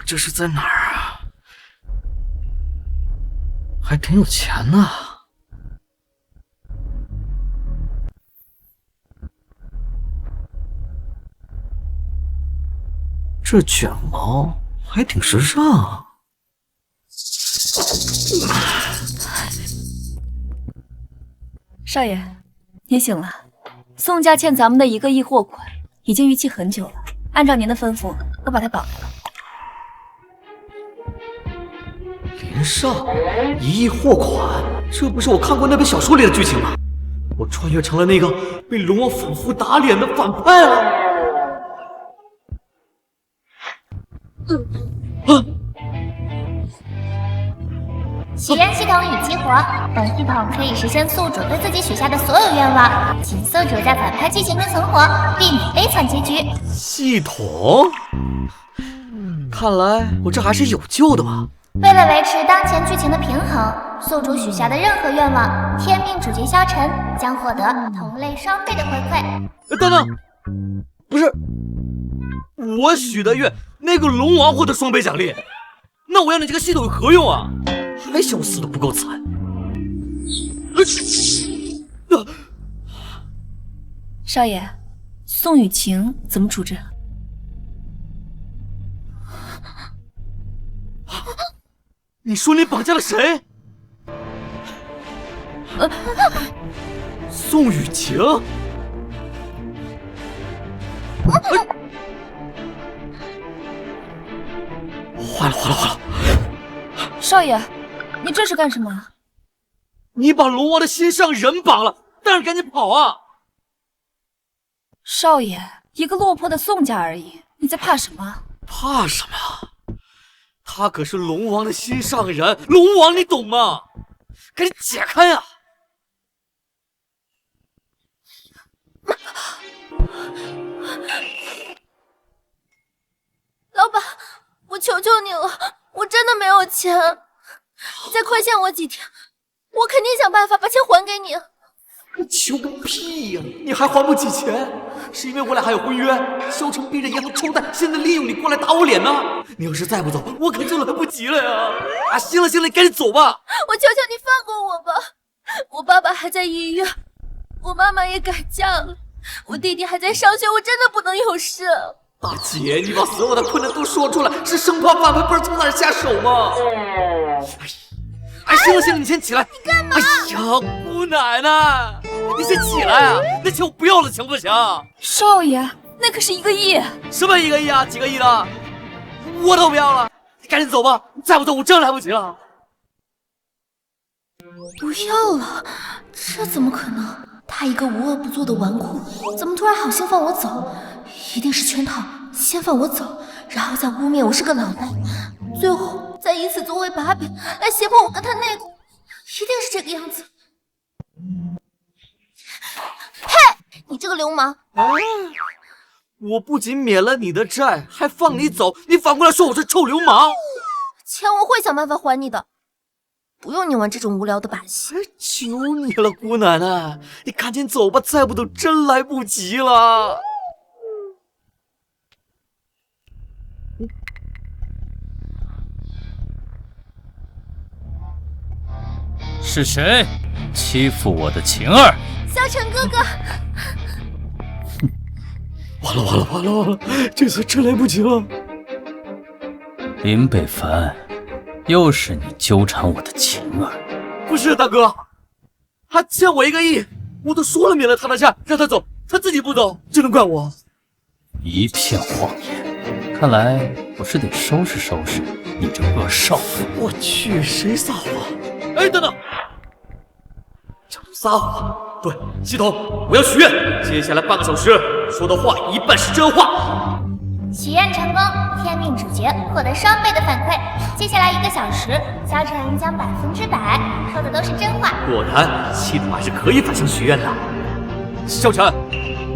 这是在哪儿啊？还挺有钱呢。这卷毛还挺时尚。少爷，您醒了。宋家欠咱们的1个亿货款已经逾期很久了，按照您的吩咐，我把他绑了。林少，1亿货款，这不是我看过那本小说里的剧情吗？我穿越成了那个被龙王反复打脸的反派了。许愿系统已激活，本系统可以实现宿主对自己许下的所有愿望，请宿主在反派剧情中存活，避免悲惨结局。系统，看来我这还是有救的吧。为了维持当前剧情的平衡，宿主许下的任何愿望，天命主角萧晨将获得同类双倍的回馈。等等，不是我许的愿，那个龙王获得双倍奖励，那我要你这个系统有何用啊？还想死的不够惨。少爷，宋雨晴怎么处置？你说你绑架了谁？宋雨晴？坏了！少爷，你这是干什么？你把龙王的心上人绑了，当然赶紧跑啊！少爷，一个落魄的宋家而已，你在怕什么？怕什么？他可是龙王的心上人，龙王你懂吗？赶紧解开呀！老板，我求求你了，我真的没有钱，你再亏欠我几天，我肯定想办法把钱还给你。求个屁呀！你还还不起钱？是因为我俩还有婚约？萧晨逼着银行抽贷，现在利用你过来打我脸呢！你要是再不走，我可就来不及了呀！啊，行了，你赶紧走吧！我求求你放过我吧！我爸爸还在医院，我妈妈也改嫁了，我弟弟还在上学，我真的不能有事。大姐，你把所有的困难都说出来，是生怕反派不知从哪儿下手吗？行了，你先起来。你干嘛？哎呀，姑奶奶，你先起来啊！那钱我不要了，行不行？少爷，那可是1个亿。什么1个亿啊？几个亿的？我都不要了，你赶紧走吧，再不走我真来不及了。不要了？这怎么可能？他一个无恶不作的纨绔，怎么突然好心放我走？一定是圈套，先放我走，然后再污蔑我是个老赖，最后再以此作为把柄来胁迫我跟他内讧，一定是这个样子。嘿，你这个流氓！我不仅免了你的债，还放你走，你反过来说我是臭流氓？钱我会想办法还你的，不用你玩这种无聊的把戏。求你了，姑奶奶，你赶紧走吧，再不走真来不及了。是谁欺负我的晴儿？萧晨哥哥，完了，这次真来不及了。林北凡，又是你纠缠我的晴儿？不是大哥，他欠我1个亿，我都说了免了他的债，让他走，他自己不走，这能怪我？一片谎言，看来我是得收拾收拾你这恶少妇。我去，谁撒谎？哎，等等，这不撒谎。对，系统，我要许愿，接下来半个小时说的话一半是真话。许愿成功，天命主角获得双倍的反馈。接下来1个小时，萧晨将100%说的都是真话。果然，系统还是可以反向许愿的。萧晨，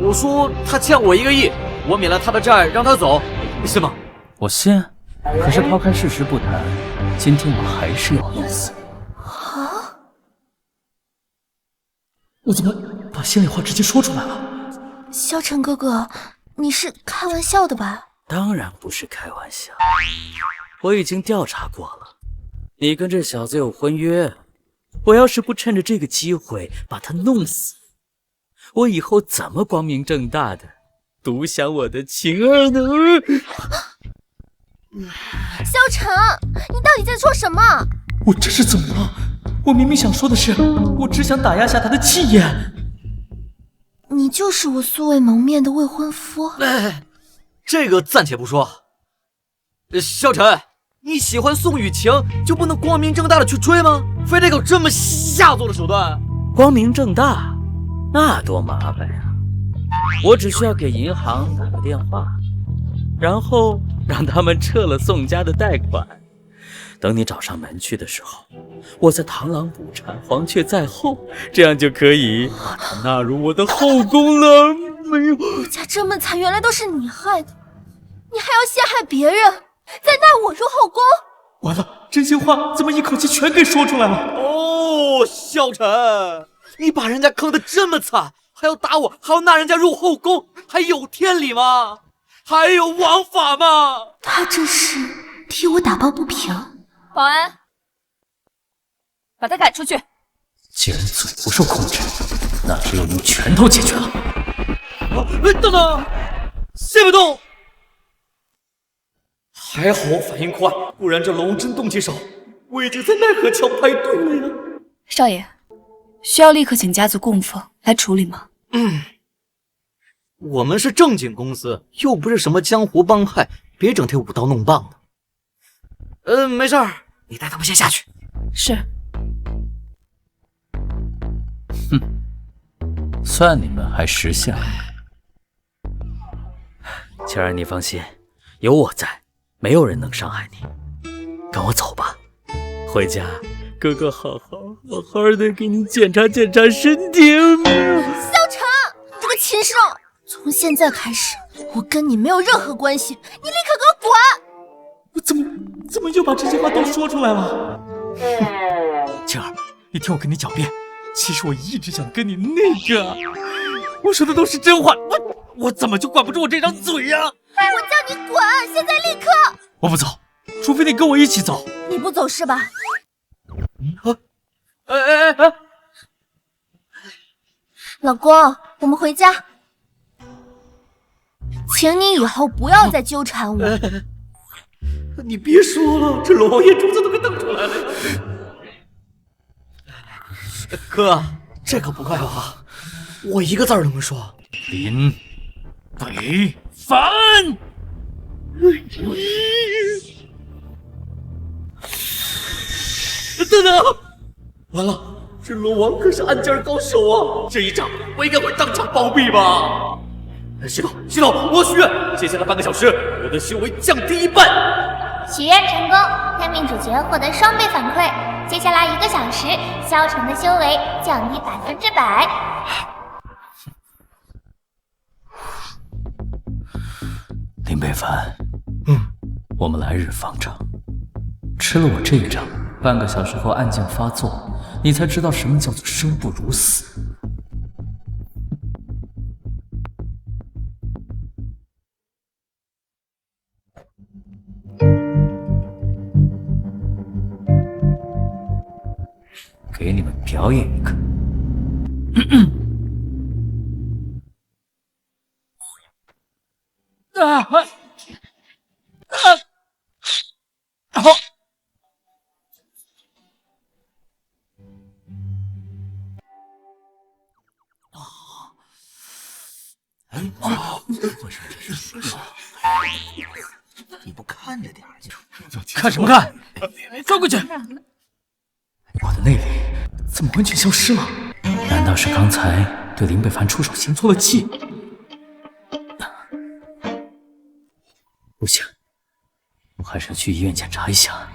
我说他欠我1个亿，我免了他的债，让他走，你信吗？我信，可是抛开事实不谈，今天我还是要弄死你。我怎么把心里话直接说出来了？萧晨哥哥，你是开玩笑的吧？当然不是开玩笑。我已经调查过了，你跟这小子有婚约。我要是不趁着这个机会把他弄死，我以后怎么光明正大的独享我的情儿呢？萧晨，你到底在说什么？我这是怎么了？我明明想说的是，我只想打压下他的气焰。你就是我素未谋面的未婚夫。哎，这个暂且不说。萧晨，你喜欢宋雨晴，就不能光明正大的去追吗？非得搞这么下作的手段？光明正大，那多麻烦呀！我只需要给银行打个电话，然后让他们撤了宋家的贷款。等你找上门去的时候，我再螳螂捕蝉，黄雀在后，这样就可以把他纳入我的后宫了。没有，我家这么惨，原来都是你害的，你还要陷害别人，再纳我入后宫。完了，真心话怎么一口气全给说出来了？哦，萧晨，你把人家坑得这么惨，还要打我，还要纳人家入后宫，还有天理吗？还有王法吗？他这是替我打抱不平。保安，把他赶出去。既然嘴不受控制，那只有用拳头解决了。等等，谢不动！还好我反应快，不然这龙真动起手，我已经在奈何桥排队了呀。少爷，需要立刻请家族供奉来处理吗？我们是正经公司，又不是什么江湖帮派，别整天舞刀弄棒的。没事儿，你带他们先下去。是。算你们还识相。晴儿，你放心，有我在，没有人能伤害你。跟我走吧，回家哥哥好好的给你检查检查身体。萧晨，你这个禽兽！从现在开始，我跟你没有任何关系，你立刻给我滚！我怎么又把这些话都说出来了？晴儿，你听我跟你狡辩，其实我一直想跟你那个，我说的都是真话，我怎么就管不住我这张嘴呀？我叫你滚，现在立刻！我不走，除非你跟我一起走。你不走是吧？老公，我们回家。请你以后不要再纠缠我。你别说了，这龙王爷珠子都给瞪出来了呀！哥，这可不怪我，我一个字儿都没说。林北凡，等等，完了，这龙王可是暗箭高手啊！这一仗我应该会当场暴毙吧？系统，我许愿，接下来半个小时，我的修为降低1半。许愿成功，天命主角获得双倍反馈。接下来1个小时，萧晨的修为降低100%。林北凡，我们来日方长。吃了我这一仗，半个小时后暗箭发作，你才知道什么叫做生不如死。给你们表演一个。你不看着点儿就看什么看？翻过去！我的内力怎么完全消失了？难道是刚才对林北凡出手行错了气？不行，我还是要去医院检查一下。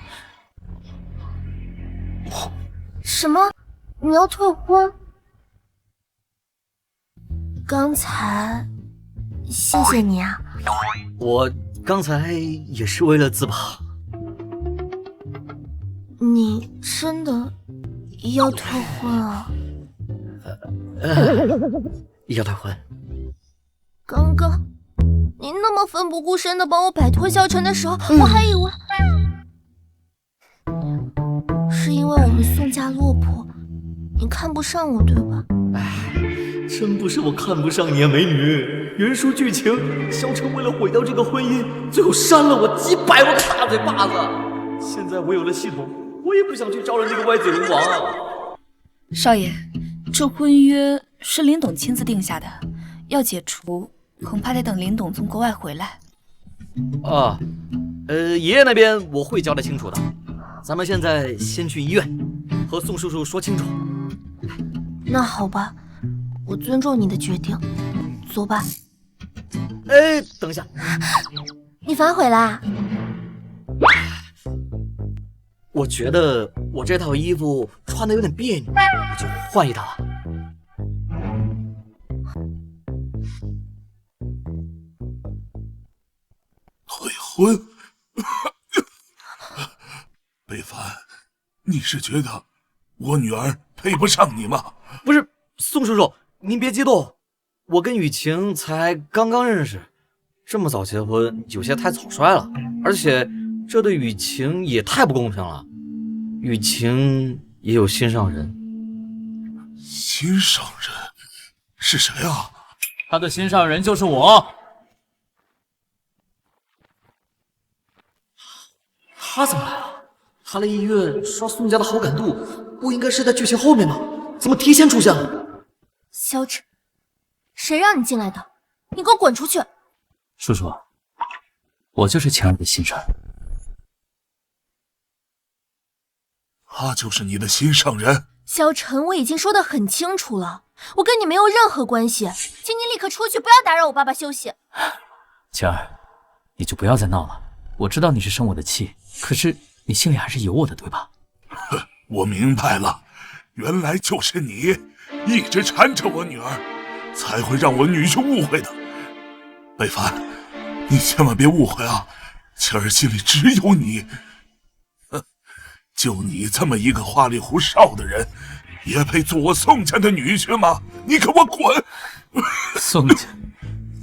什么？你要退婚？刚才谢谢你啊。我刚才也是为了自保。你真的要退婚啊？要退婚。刚刚你那么奋不顾身的帮我摆脱萧晨的时候，我还以为因为我们宋家落魄，你看不上我，对吧？真不是我看不上你啊，美女。原书剧情，萧晨为了毁掉这个婚姻，最后扇了我几百万个大嘴巴子。现在我有了系统，我也不想去招惹那个歪嘴龙王啊。少爷，这婚约是林董亲自定下的，要解除，恐怕得等林董从国外回来。啊，爷爷那边我会交代清楚的。咱们现在先去医院，和宋叔叔说清楚。那好吧，我尊重你的决定，走吧。哎，等一下，你反悔啦？我觉得我这套衣服穿的有点别扭，我就换一套啊。退婚？北凡，你是觉得我女儿配不上你吗？不是，宋叔叔，您别激动，我跟雨晴才刚刚认识，这么早结婚有些太草率了，而且这对雨晴也太不公平了。雨晴也有心上人。心上人是谁啊？他的心上人就是我。他怎么来了？他来医院刷宋家的好感度，不应该是在剧情后面吗？怎么提前出现了？萧晨，谁让你进来的？你给我滚出去！叔叔，我就是晴儿的心上人。他就是你的心上人？萧晨，我已经说得很清楚了，我跟你没有任何关系，请你立刻出去，不要打扰我爸爸休息。晴儿，你就不要再闹了。我知道你是生我的气，可是你心里还是有我的，对吧？我明白了，原来就是你一直缠着我女儿，才会让我女婿误会的。北凡，你千万别误会啊，晴儿心里只有你。就你这么一个花里胡哨的人，也配做我宋家的女婿吗？你给我滚！宋家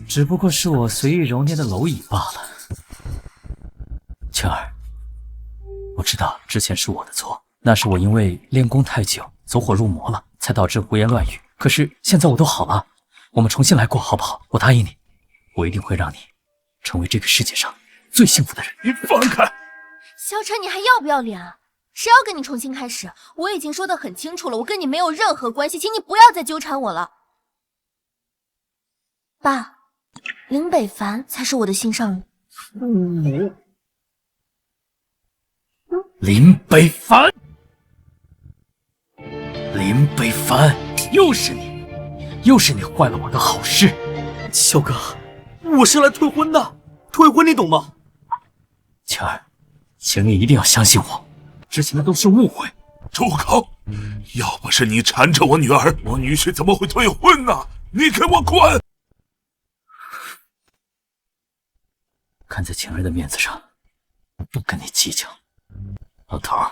只不过是我随意揉捏的蝼蚁罢了。晴儿，我知道之前是我的错，那是我因为练功太久，走火入魔了，才导致胡言乱语。可是现在我都好了，我们重新来过好不好？我答应你，我一定会让你成为这个世界上最幸福的人。你放开！萧晨，你还要不要脸啊？谁要跟你重新开始？我已经说得很清楚了，我跟你没有任何关系，请你不要再纠缠我了。爸，林北凡才是我的心上人。林北凡，林北凡，又是你，又是你坏了我的好事。萧哥，我是来退婚的，退婚你懂吗？晴儿，请你一定要相信我，之前的都是误会。住口！要不是你缠着我女儿，我女婿怎么会退婚呢？你给我滚！看在晴儿的面子上，不跟你计较。老头儿，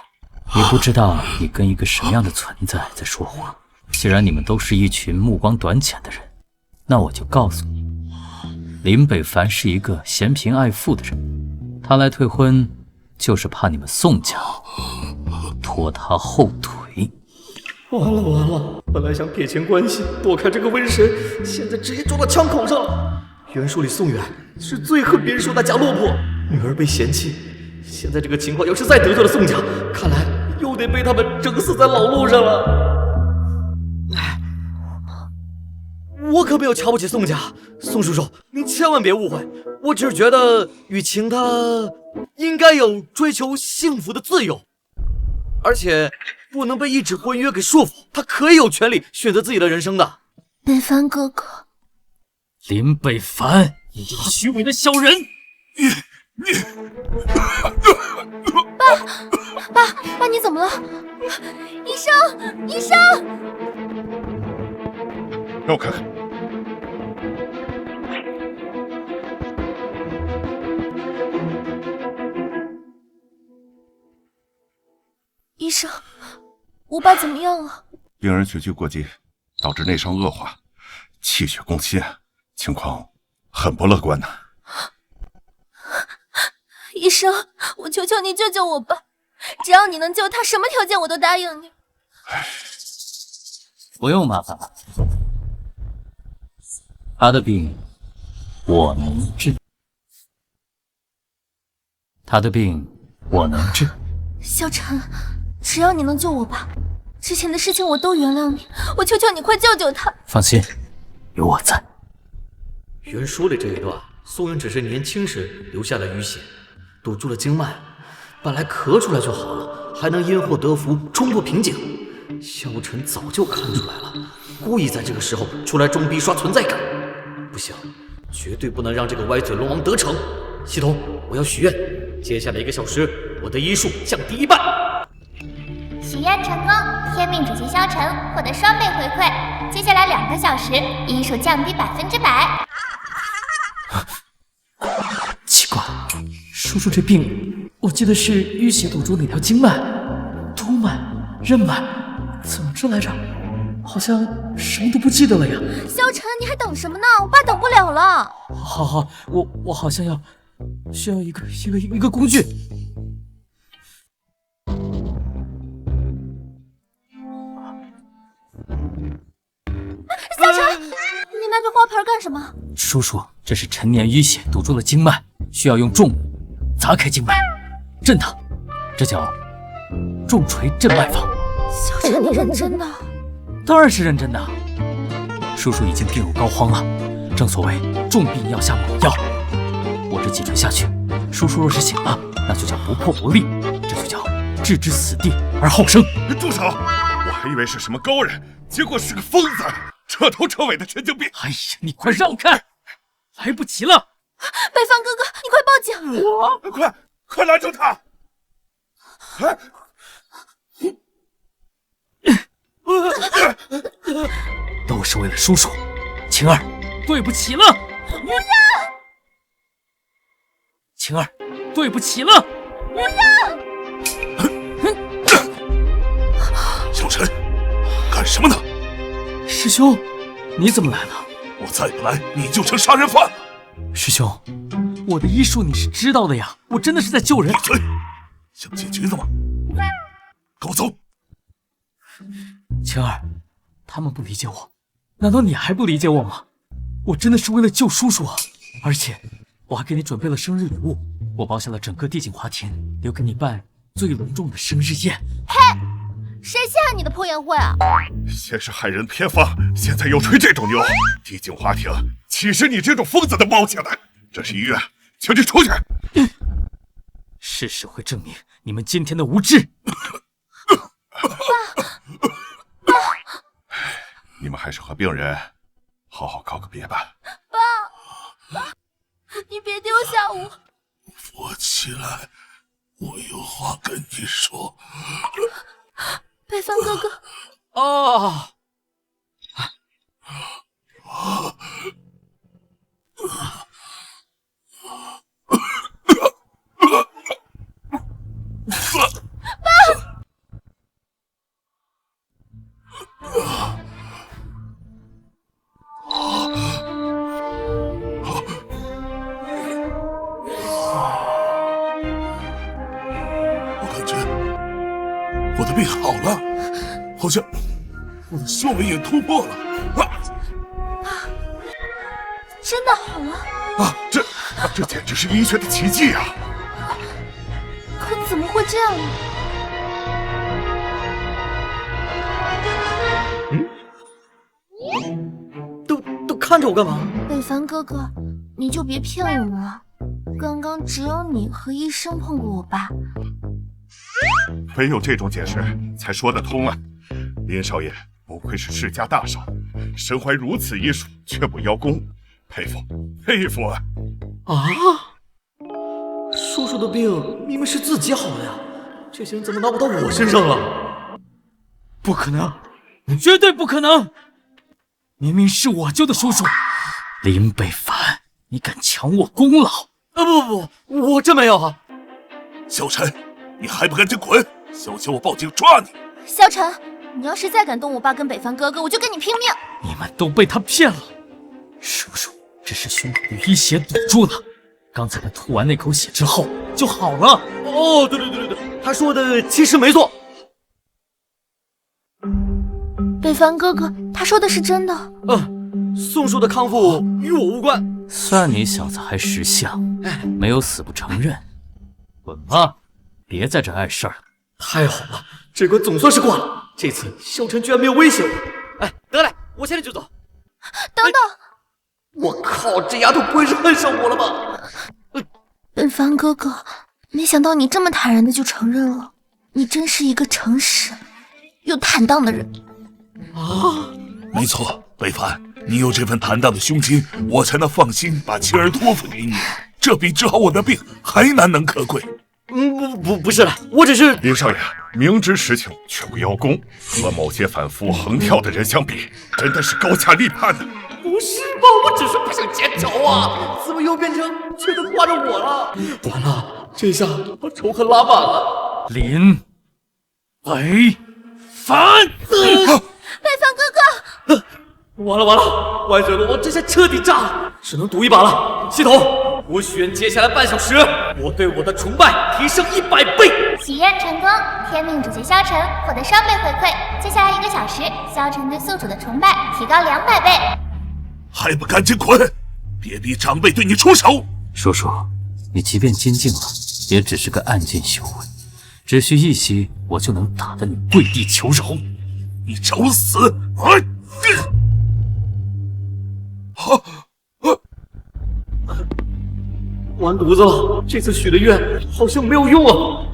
你不知道你跟一个什么样的存在在说话。既然你们都是一群目光短浅的人，那我就告诉你，林北凡是一个嫌贫爱富的人，他来退婚就是怕你们宋家拖他后腿。完了完了，本来想撇清关系，躲开这个瘟神，现在直接撞到枪口上了。原书里宋远是最恨别人说他家落魄，女儿被嫌弃，现在这个情况要是再得罪了宋家，看来又得被他们整死在老路上了。我可没有瞧不起宋家，宋叔叔，您千万别误会，我只是觉得雨晴她应该有追求幸福的自由，而且不能被一纸婚约给束缚，她可以有权利选择自己的人生的。北凡哥哥，林北凡，你这个虚伪的小人！爸，你怎么了？医生，医生！让我看看。医生，我爸怎么样了？病人血虚过激，导致内伤恶化，气血攻心，情况很不乐观呐。医生，我求求你救救我爸！只要你能救他，什么条件我都答应你。不用麻烦了，他的病我能治，他的病我能治。萧晨，只要你能救我爸，之前的事情我都原谅你，我求求你快救救他。放心，有我在。原书里这一段，宋云只是年轻时留下了淤血，堵住了经脉，本来咳出来就好了，还能因祸得福，冲破瓶颈。萧晨早就看出来了，故意在这个时候出来装逼刷存在感。不行，绝对不能让这个歪嘴龙王得逞。系统，我要许愿，接下来1个小时，我的医术降低1半。许愿成功，天命主席萧晨获得双倍回馈。接下来2个小时，医术降低100%。奇怪，叔叔这病，我记得是淤血堵住哪条经脉，督脉、任脉，怎么治来着？好像什么都不记得了呀。萧晨，你还等什么呢？我爸等不了了。好，我好像需要一个工具。萧晨，你拿着花盆干什么？叔叔，这是陈年淤血堵住了经脉，需要用重物砸开经脉，震它，这叫重锤震脉法。萧晨，你认真的？当然是认真的。叔叔已经病入膏肓了，正所谓重病要下猛药。我这几锤下去，叔叔若是醒了，那就叫不破不立，这就叫置之死地而后生。住手！我还以为是什么高人，结果是个疯子，彻头彻尾的神经病。哎呀，你快让开，来不及了！北方哥哥，你快报警！快拦住他！都是为了叔叔，晴儿，对不起了。不要！晴儿，对不起了。不要！小陈，干什么呢？师兄，你怎么来了？我再不来，你就成杀人犯了。师兄，我的医术你是知道的呀，我真的是在救人。闭嘴！想进局子吗？跟我走。晴儿，他们不理解我，难道你还不理解我吗？我真的是为了救叔叔啊！而且我还给你准备了生日礼物，我包下了整个地景华田，留给你办最隆重的生日宴。嘿，谁稀罕你的破宴会啊？先是害人偏方，现在又吹这种牛。地景华庭岂是你这种疯子能包下的？这是医院，请你出去。事实会证明你们今天的无知。爸，你们还是和病人好好告个别吧。爸，你别丢下我。我起来，我有话跟你说。北方哥哥。啊！我感觉我的病好了，好像我的胸围也突破了。真的好了？这简直是医学的奇迹啊！可怎么会这样呢？都看着我干嘛？北凡哥哥，你就别骗我们了。刚刚只有你和医生碰过我爸。唯有这种解释才说得通啊！林少爷不愧是世家大少，身怀如此医术却不邀功，佩服佩服啊！啊！叔叔的病明明是自己好的呀，这些人怎么拿不到我身上了？不可能，绝对不可能！明明是我救的叔叔，林北凡，你敢抢我功劳？不，我真没有啊！小陈，你还不赶紧滚！小心我报警抓你！萧晨，你要是再敢动我爸跟北凡哥哥，我就跟你拼命！你们都被他骗了，叔叔只是胸口的淤血堵住了，刚才他吐完那口血之后就好了。哦，对，他说的其实没错。北凡哥哥，他说的是真的。宋叔的康复与我无关。算你小子还识相，没有死不承认。滚吧，别在这碍事儿了。太好了，这关总算是挂了。这次萧晨居然没有威胁我。得嘞，我现在就走。等等，我靠，这丫头不会是恨上我了吧？北凡哥哥，没想到你这么坦然的就承认了，你真是一个诚实又坦荡的人。没错，北凡，你有这份坦荡的胸襟，我才能放心把青儿托付给你。这比治好我的病还难能可贵。不是了，我只是……林少爷，明知实情却不邀功，和某些反复横跳的人相比，真的是高下立判的。不是吧？我只是不想结仇啊，怎么又变成全都挂着我了？完了，这下把仇恨拉满了。林北凡，北凡哥哥，完了，歪嘴龙王这下彻底炸了，只能赌一把了。系统，我许愿接下来半小时，我对我的崇拜提升100倍。许愿成功，天命主角萧晨获得双倍回馈。接下来1个小时，萧晨对宿主的崇拜提高200倍。还不赶紧滚！别逼长辈对你出手！叔叔，你即便精进了，也只是个暗箭修为，只需一袭，我就能打得你跪地求饶。你找死！完犊子了，这次许的愿好像没有用啊。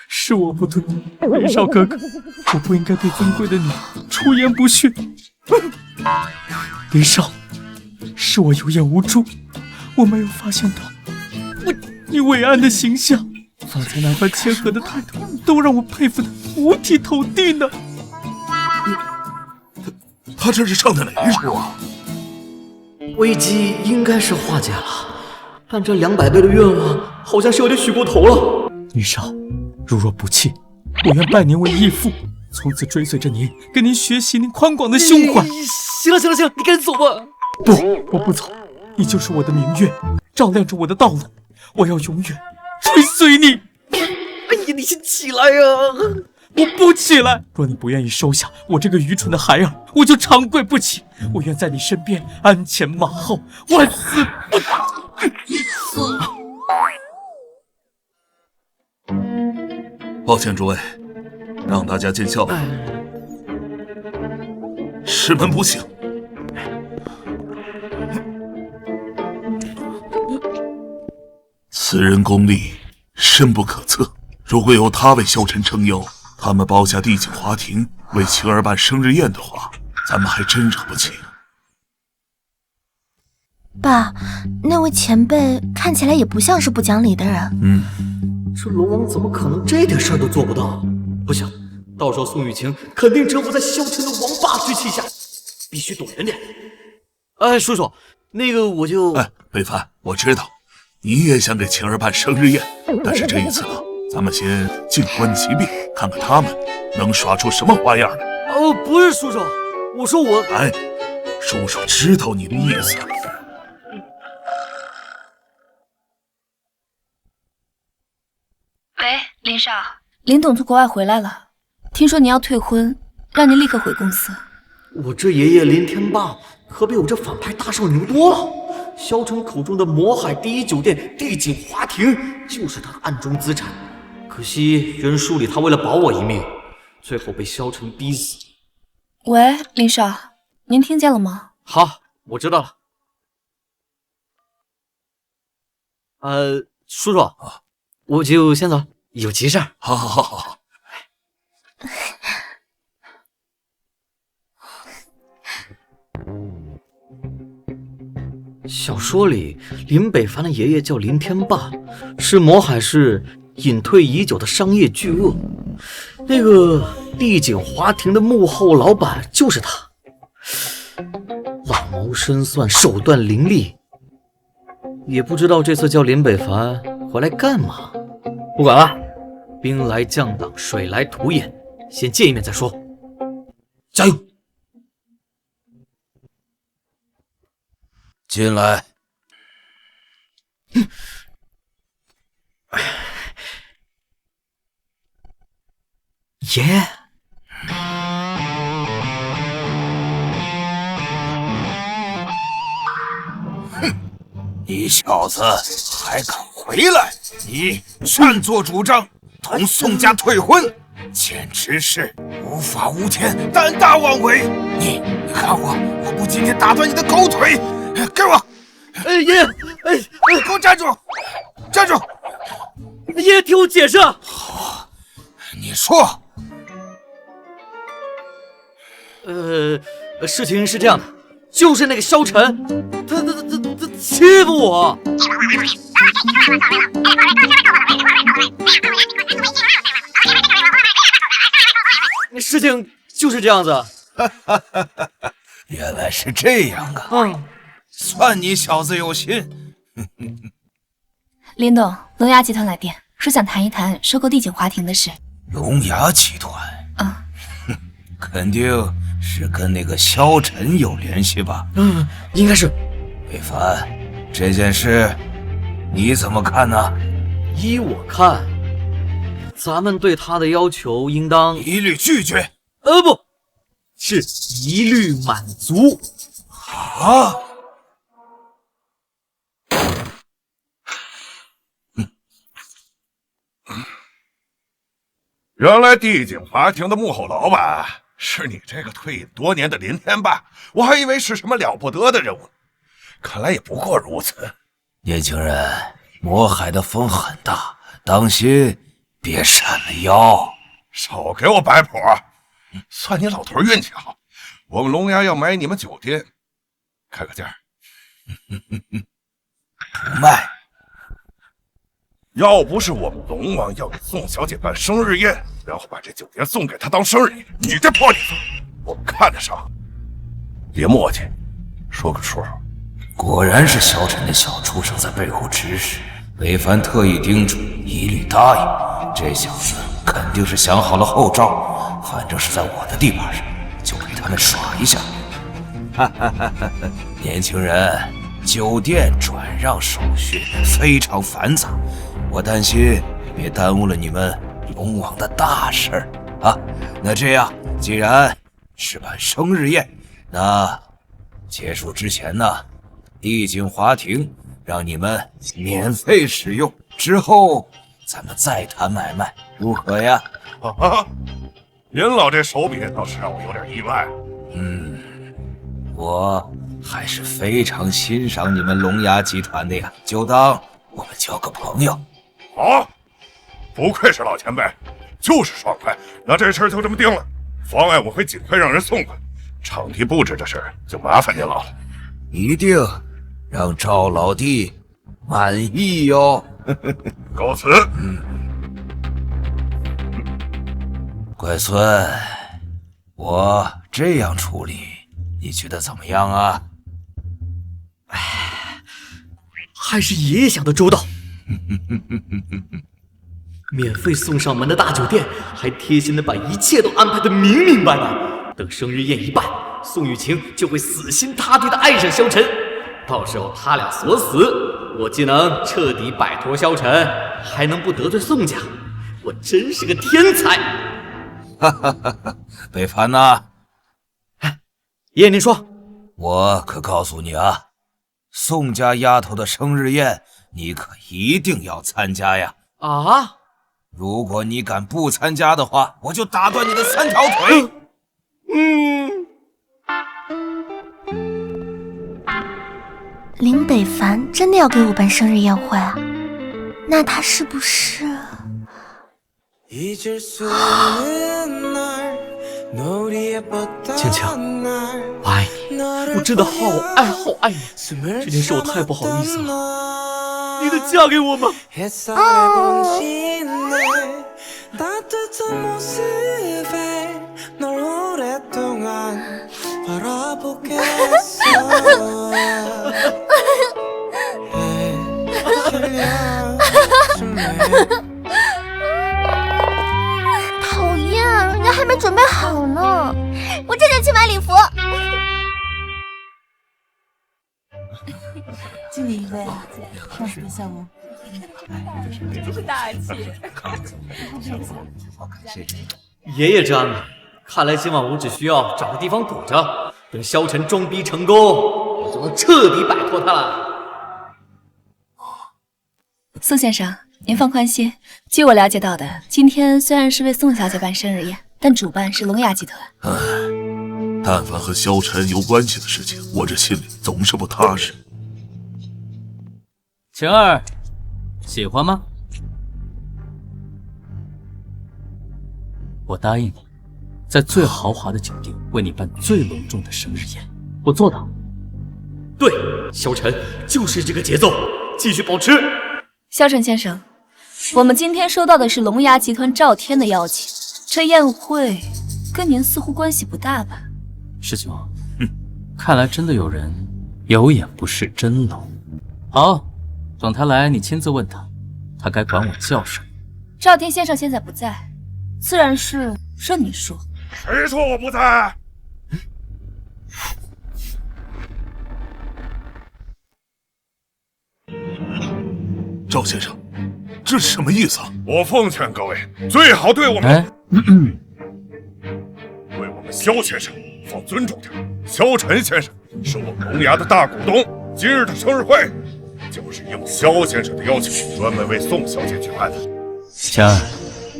是我不对，林少哥哥，我不应该对尊贵的你出言不逊。林少，是我有眼无珠，我没有发现到你伟岸的形象，方才那番谦和的态度，都让我佩服的五体投地呢。他这是唱的哪一首啊？危机应该是化解了，但这200倍的愿望好像是有点许过头了。林少，如若不弃，我愿拜您为义父，从此追随着您，跟您学习您宽广的胸怀。行了，你赶紧走吧。不，我不走，你就是我的明月，照亮着我的道路，我要永远追随你。哎呀，你先起来呀！我不起来。若你不愿意收下我这个愚蠢的孩儿，我就长跪不起。我愿在你身边鞍前马后，万死不辞。抱歉诸位，让大家见笑了。师门不幸。此人功力深不可测，如果有他为萧晨撑腰，他们包下帝景华庭为晴儿办生日宴的话，咱们还真惹不起。爸，那位前辈看起来也不像是不讲理的人。这龙王怎么可能这点事儿都做不到？不行，到时候宋雨晴肯定折服在萧晨的王霸之气下，必须躲远点。叔叔，那个我就……北凡，我知道你也想给晴儿办生日宴，但是这一次呢，咱们先静观其变，看看他们能耍出什么花样来。不是叔叔，我说我……叔叔知道你的意思。喂，林少，林董从国外回来了，听说你要退婚，让您立刻回公司。我这爷爷林天霸可比我这反派大少牛多了。萧晨口中的魔海第一酒店帝景华庭就是他暗中资产，可惜原书里他为了保我一命，最后被萧晨逼死。喂，林少，您听见了吗？好，我知道了。叔叔，我就先走，有急事儿。好。小说里林北凡的爷爷叫林天霸，是魔海市隐退已久的商业巨鳄。那个帝景华庭的幕后老板就是他，老谋深算，手段凌厉。也不知道这次叫林北凡回来干嘛？不管了，兵来将挡，水来土掩，先见一面再说。加油！进来。爷。你小子还敢回来？你擅作主张，同宋家退婚，简直是无法无天，胆大妄为！你看我不今天打断你的狗腿！给我！爷，给我站住！站住！爷，听我解释。好，你说。事情是这样的，就是那个萧晨，他欺负我。事情就是这样子。原来是这样啊！算你小子有心。林董，龙牙集团来电，说想谈一谈收购帝景华庭的事。龙牙集团？肯定是跟那个萧晨有联系吧？应该是。魏凡，这件事你怎么看呢？依我看，咱们对他的要求应当一律拒绝。不是一律满足。啊！原来帝景华庭的幕后老板是你这个退隐多年的林天霸，我还以为是什么了不得的人物，看来也不过如此。年轻人，魔海的风很大，当心别闪了腰。少给我摆谱，算你老头运气好。我们龙牙要买你们酒店，开个价。不卖。要不是我们龙王要给宋小姐办生日宴，然后把这酒店送给她当生日宴，你这破地方，我们看得上。别磨叽，说个数。果然是萧晨那小畜生在背后指使，魏凡特意叮嘱，一律答应。这小子肯定是想好了后招，反正是在我的地盘上，就给他们耍一下。年轻人，酒店转让手续非常繁杂，我担心别耽误了你们龙王的大事儿啊。那这样，既然是办生日宴，那结束之前呢，帝景华庭让你们免费使用，之后咱们再谈买卖，如何呀？您老这手笔倒是让我有点意外。我还是非常欣赏你们龙牙集团的呀，就当我们交个朋友。好，不愧是老前辈，就是爽快。那这事儿就这么定了，方案我会尽快让人送过来。场地布置这事儿就麻烦您老了，一定让赵老弟满意哟。告辞。乖孙，我这样处理，你觉得怎么样啊？还是爷爷想的周到。免费送上门的大酒店，还贴心的把一切都安排得明明白白。等生日宴一办，宋雨晴就会死心塌地的爱上萧晨，到时候他俩锁死，我既能彻底摆脱萧晨，还能不得罪宋家，我真是个天才。北凡呐，爷爷您说。我可告诉你啊，宋家丫头的生日宴，你可一定要参加呀！啊！如果你敢不参加的话，我就打断你的3条腿！林北凡真的要给我办生日宴会啊？那他是不是？倩倩，我爱你，我真的好爱好爱你。这件事我太不好意思了，你能嫁给我吗？还没准备好呢，我这就去买礼服。敬你一杯啊，上次的项目。真是大气。爷爷这安排，看来今晚我只需要找个地方躲着，等萧晨装逼成功，我就能彻底摆脱他了。宋先生，您放宽心，据我了解到的，今天虽然是为宋小姐办生日宴，但主办是龙牙集团。但凡和萧晨有关系的事情，我这心里总是不踏实。晴儿，喜欢吗？我答应你，在最豪华的酒店为你办最隆重的生日宴，我做到。对，萧晨就是这个节奏，继续保持。萧晨先生，我们今天收到的是龙牙集团赵天的邀请，这宴会跟您似乎关系不大吧？师兄，看来真的有人有眼不识真龙。好，等他来，你亲自问他，他该管我叫什么。赵天先生现在不在，自然是任你说。谁说我不在？赵先生，这是什么意思啊？我奉劝各位，最好对我们，对我们萧先生放尊重点。萧晨先生是我们龙牙的大股东，今日的生日会就是应萧先生的要求，专门为宋小姐举办的。晴儿，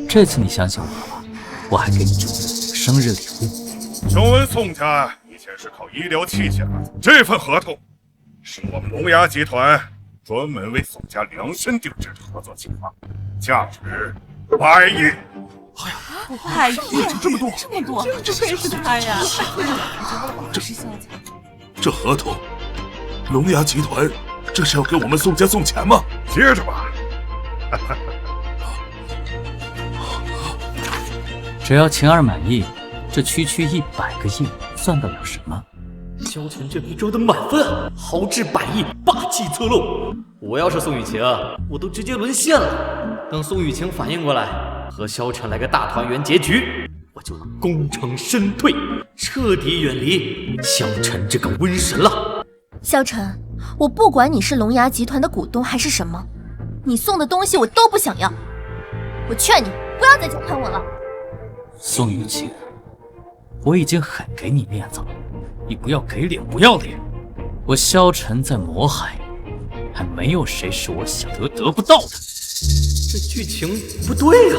这次你相信我了吧？我还给你准备了生日礼物。听闻宋家以前是靠医疗器械的，这份合同是我们龙牙集团专门为宋家量身定制的合作计划，价值100亿。哎呀100亿，这么多，这愧是他呀！这合同，龙牙集团这是要给我们宋家送钱吗？接着吧。只要晴儿满意，这区100个亿算得了什么？萧晨这逼装的满分，豪掷100亿，霸气侧漏。我要是宋雨晴，我都直接沦陷了。等宋雨晴反应过来，和萧晨来个大团圆结局，我就能功成身退，彻底远离萧晨这个瘟神了。萧晨，我不管你是龙牙集团的股东还是什么，你送的东西我都不想要。我劝你不要再纠缠我了。宋雨晴，我已经很给你面子了，你不要给脸不要脸。我萧晨在魔海，还没有谁是我想得不到的。这剧情不对啊，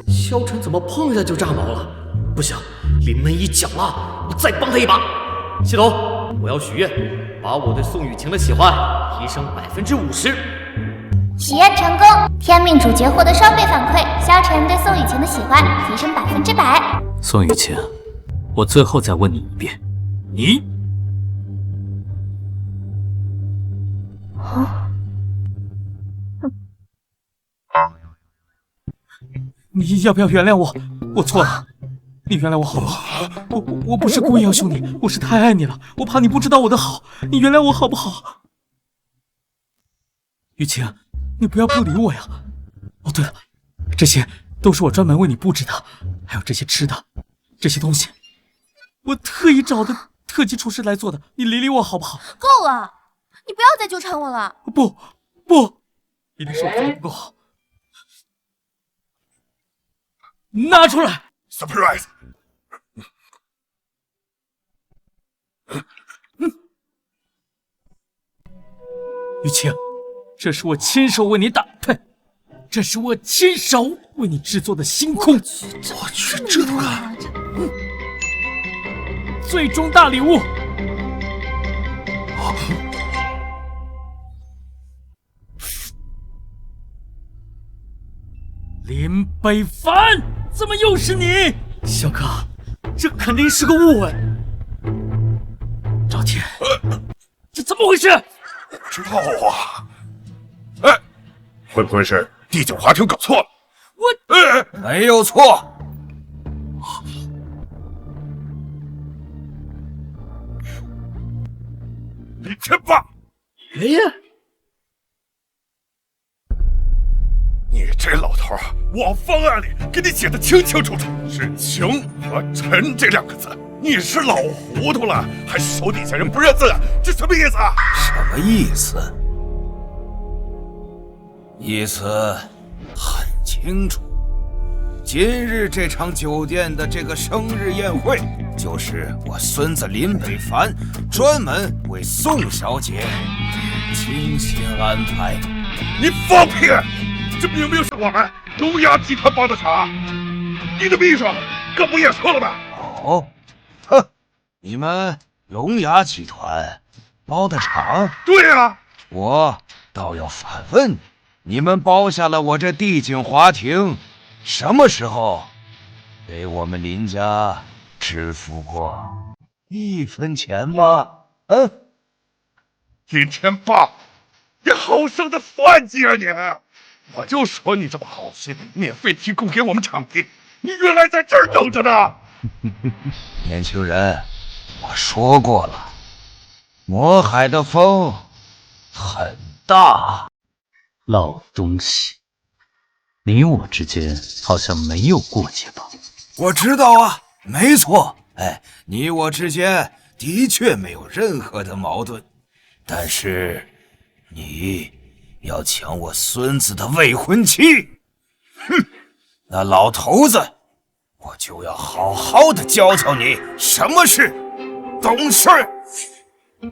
萧晨怎么碰一下就炸毛了？不行，临门一脚啊，我再帮他一把。系统，我要许愿，把我对宋雨晴的喜欢提升50%。许愿成功，天命主角获得双倍反馈，萧晨对宋雨晴的喜欢提升100%。宋雨晴，我最后再问你一遍，你要不要原谅我？我错了，你原谅我好不好？我不是故意要凶你，我是太爱你了，我怕你不知道我的好，你原谅我好不好？雨晴，你不要不理我呀！哦，对了，这些都是我专门为你布置的，还有这些吃的，这些东西，我特意找的特级厨师来做的，你理理我好不好？够了，你不要再纠缠我了。不，一定是我做的不够好。拿出来 ！Surprise！ 雨晴，这是我亲手为你这是我亲手为你制作的星空。我去，这都敢！最终大礼物。林北凡，怎么又是你？小哥，这肯定是个误会。赵天，这怎么回事？我不知道啊。哎，会不会是第9华庭搞错了？没有错。你真棒！爷爷，你这这老头啊，我方案里给你写的清清楚楚，是情和臣这2个字。你是老糊涂了，还是手底下人不认字？这什么意思啊？什么意思？意思很清楚。今日这场酒店的这个生日宴会，就是我孙子林北凡专门为宋小姐精心安排。你放屁！这明明是我们龙牙集团帮的场，你的秘书更不也说了吗？哦，哼，你们龙牙集团包的场？对啊，我倒要反问你，你们包下了我这帝景华庭，什么时候给我们林家支付过1分钱吗？林天霸，你好生的算计啊你！我就说你这么好心，免费提供给我们场地，你原来在这儿等着呢。年轻人，我说过了，魔海的风很大。老东西，你我之间好像没有过节吧？我知道啊，没错。你我之间的确没有任何的矛盾，但是你要抢我孙子的未婚妻，哼，那老头子，我就要好好的教教你什么是懂事。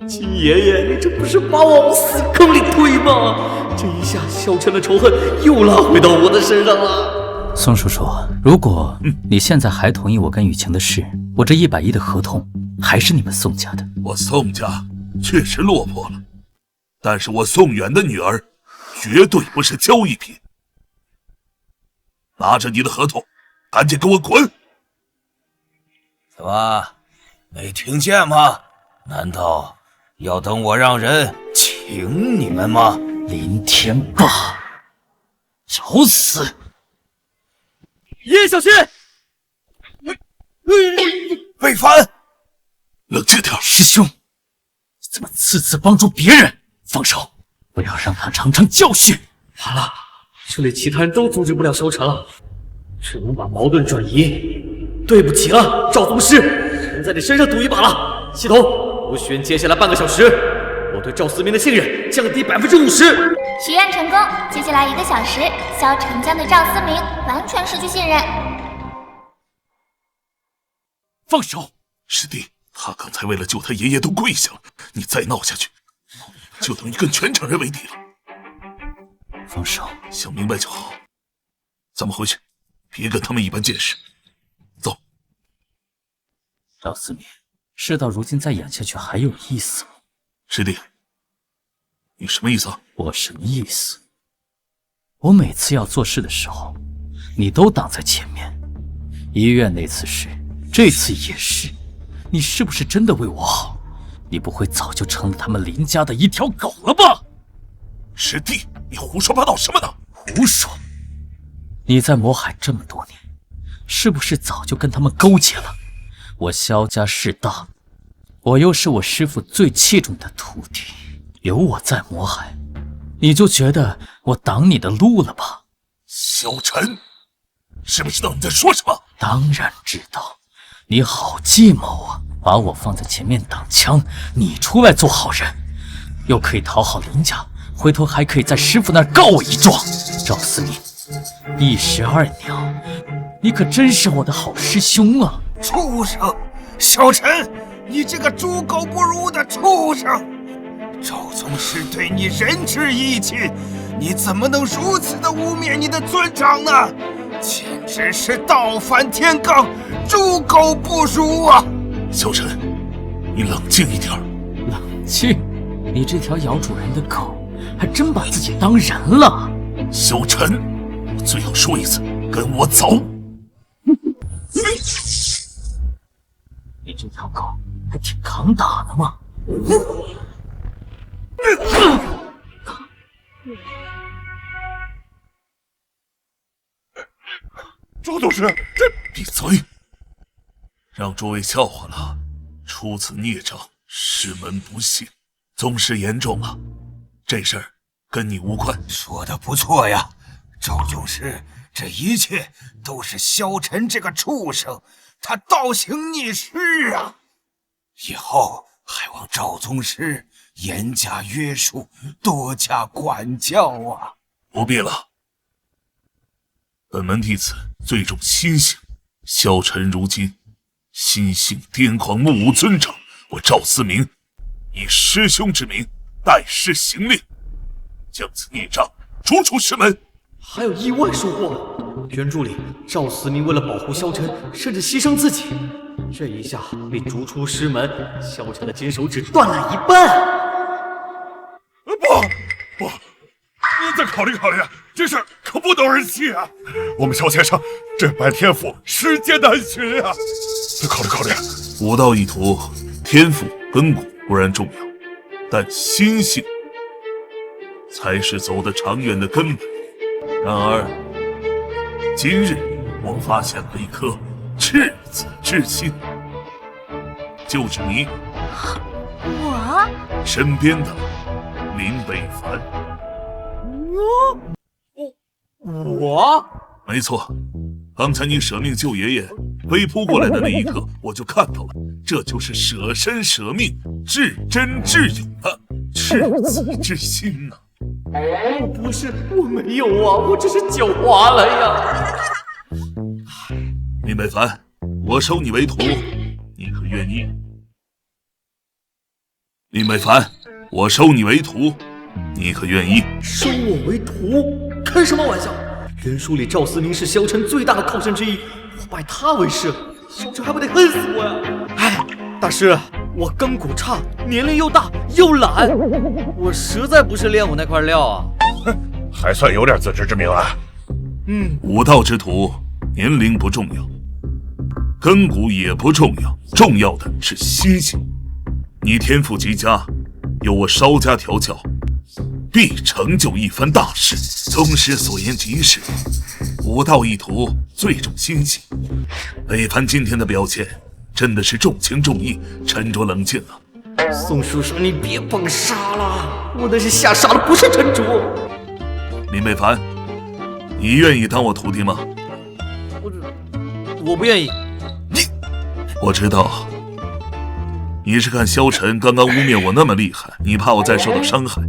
金爷爷，你这不是把我往死坑里推吗？这一下萧晨的仇恨又拉回到我的身上了。宋叔叔，如果你现在还同意我跟雨晴的事，我这100亿的合同还是你们宋家的。我宋家确实落魄了，但是我宋远的女儿绝对不是交易品。拿着你的合同，赶紧给我滚！怎么，没听见吗？难道要等我让人请你们吗？林天霸，找死！叶小轩，魏凡，冷静点。师兄，你怎么次次帮助别人？放手，不要让他尝尝教训。完了，这里其他人都阻止不了萧晨了，只能把矛盾转移。对不起了，赵宗师，只能在你身上赌一把了。系统，不许接下来半个小时，我对赵思明的信任降低50%。许愿成功，接下来1个小时，萧晨将对赵思明完全失去信任。放手！师弟，他刚才为了救他爷爷都跪下了，你再闹下去，就等于跟全城人为敌了。放手！想明白就好，咱们回去，别跟他们一般见识。走。赵思明，事到如今再演下去还有意思吗？师弟，你什么意思啊？我什么意思？我每次要做事的时候，你都挡在前面。医院那次是，这次也是。你是不是真的为我好？你不会早就成了他们林家的一条狗了吧？师弟，你胡说八道什么呢？胡说！你在魔海这么多年，是不是早就跟他们勾结了？我萧家势大，我又是我师父最器重的徒弟，有我在魔海，你就觉得我挡你的路了吧？萧晨，知不知道你在说什么？当然知道，你好计谋啊！把我放在前面挡枪，你出来做好人，又可以讨好林家，回头还可以在师父那儿告我一状。赵思明，一石二鸟，你可真是我的好师兄啊！畜生，小陈，你这个猪狗不如的畜生！赵宗师对你仁至义尽，你怎么能如此的污蔑你的尊长呢？简直是倒反天罡，猪狗不如啊！小陈，你冷静一点。冷静？你这条咬主人的狗，还真把自己当人了。小陈，我最后说一次，跟我走。你这条狗还挺抗打的嘛。赵宗师，闭嘴！让诸位笑话了，出此孽障，师门不幸。宗师言重了，这事儿跟你无关。说的不错呀，赵宗师，这一切都是萧晨这个畜生，他倒行逆施啊！以后还望赵宗师严加约束，多加管教啊！不必了，本门弟子最重心性。萧晨如今心性癫狂，目无尊长，我赵思明以师兄之名代师行令，将此孽障逐出师门。还有意外收获。原著里赵思明为了保护萧晨，甚至牺牲自己，这一下被逐出师门，萧晨的金手指断了一半。不，你再考虑考虑，这事儿可不能儿戏啊！我们萧先生这般天赋，世间难寻啊！再考虑考虑。武道一途，天赋根骨固然重要，但心性才是走得长远的根本。然而，今日我发现了一颗赤子之心，就是你，我身边的林北凡。我？没错，刚才你舍命救爷爷飞扑过来的那一刻，我就看到了，这就是舍身舍命、至真至勇的赤子之心呐！不是，我没有啊，我只是狡猾了呀。林北凡，我收你为徒，你可愿意？林北凡，我收你为徒，你可愿意？收我为徒？开什么玩笑！原书里赵思明是萧晨最大的靠山之一，我拜他为师，萧晨还不得恨死我呀！哎，大师，我根骨差，年龄又大又懒，我实在不是练武那块料啊。还算有点自知之明啊。武道之徒，年龄不重要，根骨也不重要，重要的是心性。你天赋极佳，有我稍加调教，必成就一番大事。宗师所言极是，武道一途最重心性。北凡今天的表现真的是重情重义，沉着冷静啊！宋叔叔，你别蹦沙了，我那是吓傻了，不是沉着。林北凡，你愿意当我徒弟吗？我不愿意。我知道，你是看萧晨刚刚污蔑我那么厉害，你怕我再受到伤害。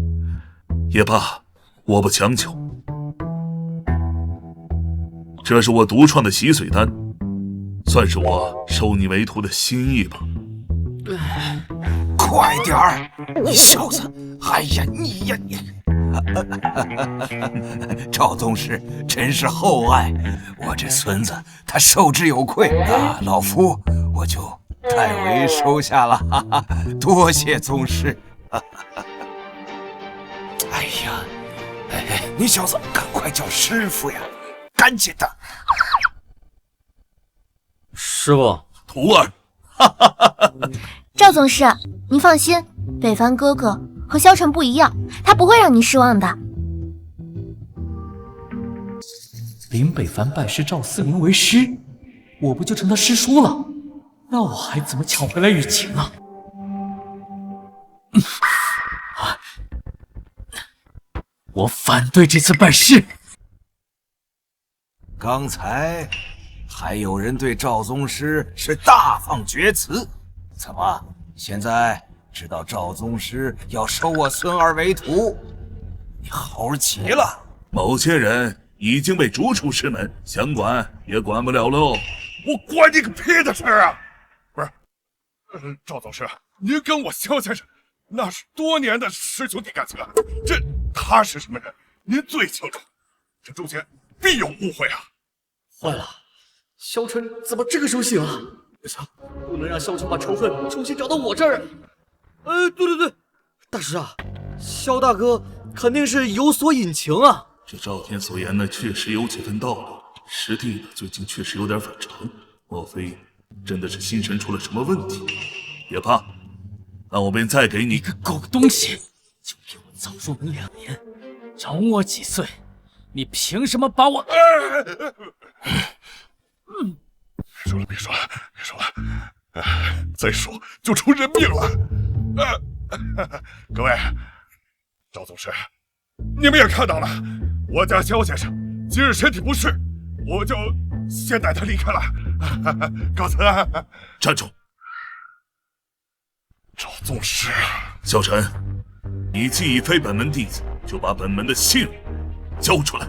也罢，我不强求。这是我独创的洗髓丹，算是我收你为徒的心意吧。快点儿，你小子！哎呀，你呀你！赵宗师真是厚爱我这孙子，他受之有愧啊！老夫我就代为收下了，哈哈，多谢宗师。哎呀，你小子赶快叫师傅呀，赶紧的！师傅，徒儿。赵宗师，您放心，北凡哥哥和萧晨不一样，他不会让您失望的。林北凡拜师赵思明为师，我不就成他师叔了？那我还怎么抢回来雨晴啊？我反对这次拜师。刚才还有人对赵宗师是大放厥词，怎么现在知道赵宗师要收我孙儿为徒，你猴急了？某些人已经被逐出师门，想管也管不了喽。我管你个屁的事啊！不是，赵宗师，您跟我萧先生那是多年的师兄弟感情啊，这他是什么人，您最清楚，这中间必有误会啊！坏了，萧晨怎么这个时候醒了？不行，不能让萧晨把仇恨重新找到我这儿。对，大师啊，萧大哥肯定是有所隐情啊。这赵天所言的确实有几分道理，师弟呢最近确实有点反常，莫非真的是心神出了什么问题？也罢，那我便再给你个狗东西，就给我早入门2年，长我几岁，你凭什么把我？别说了，再说就出人命了。各位，赵宗师，你们也看到了，我家萧先生今日身体不适，我就先带他离开了。告辞。站住！赵宗师，萧晨，你既已非本门弟子，就把本门的信物交出来。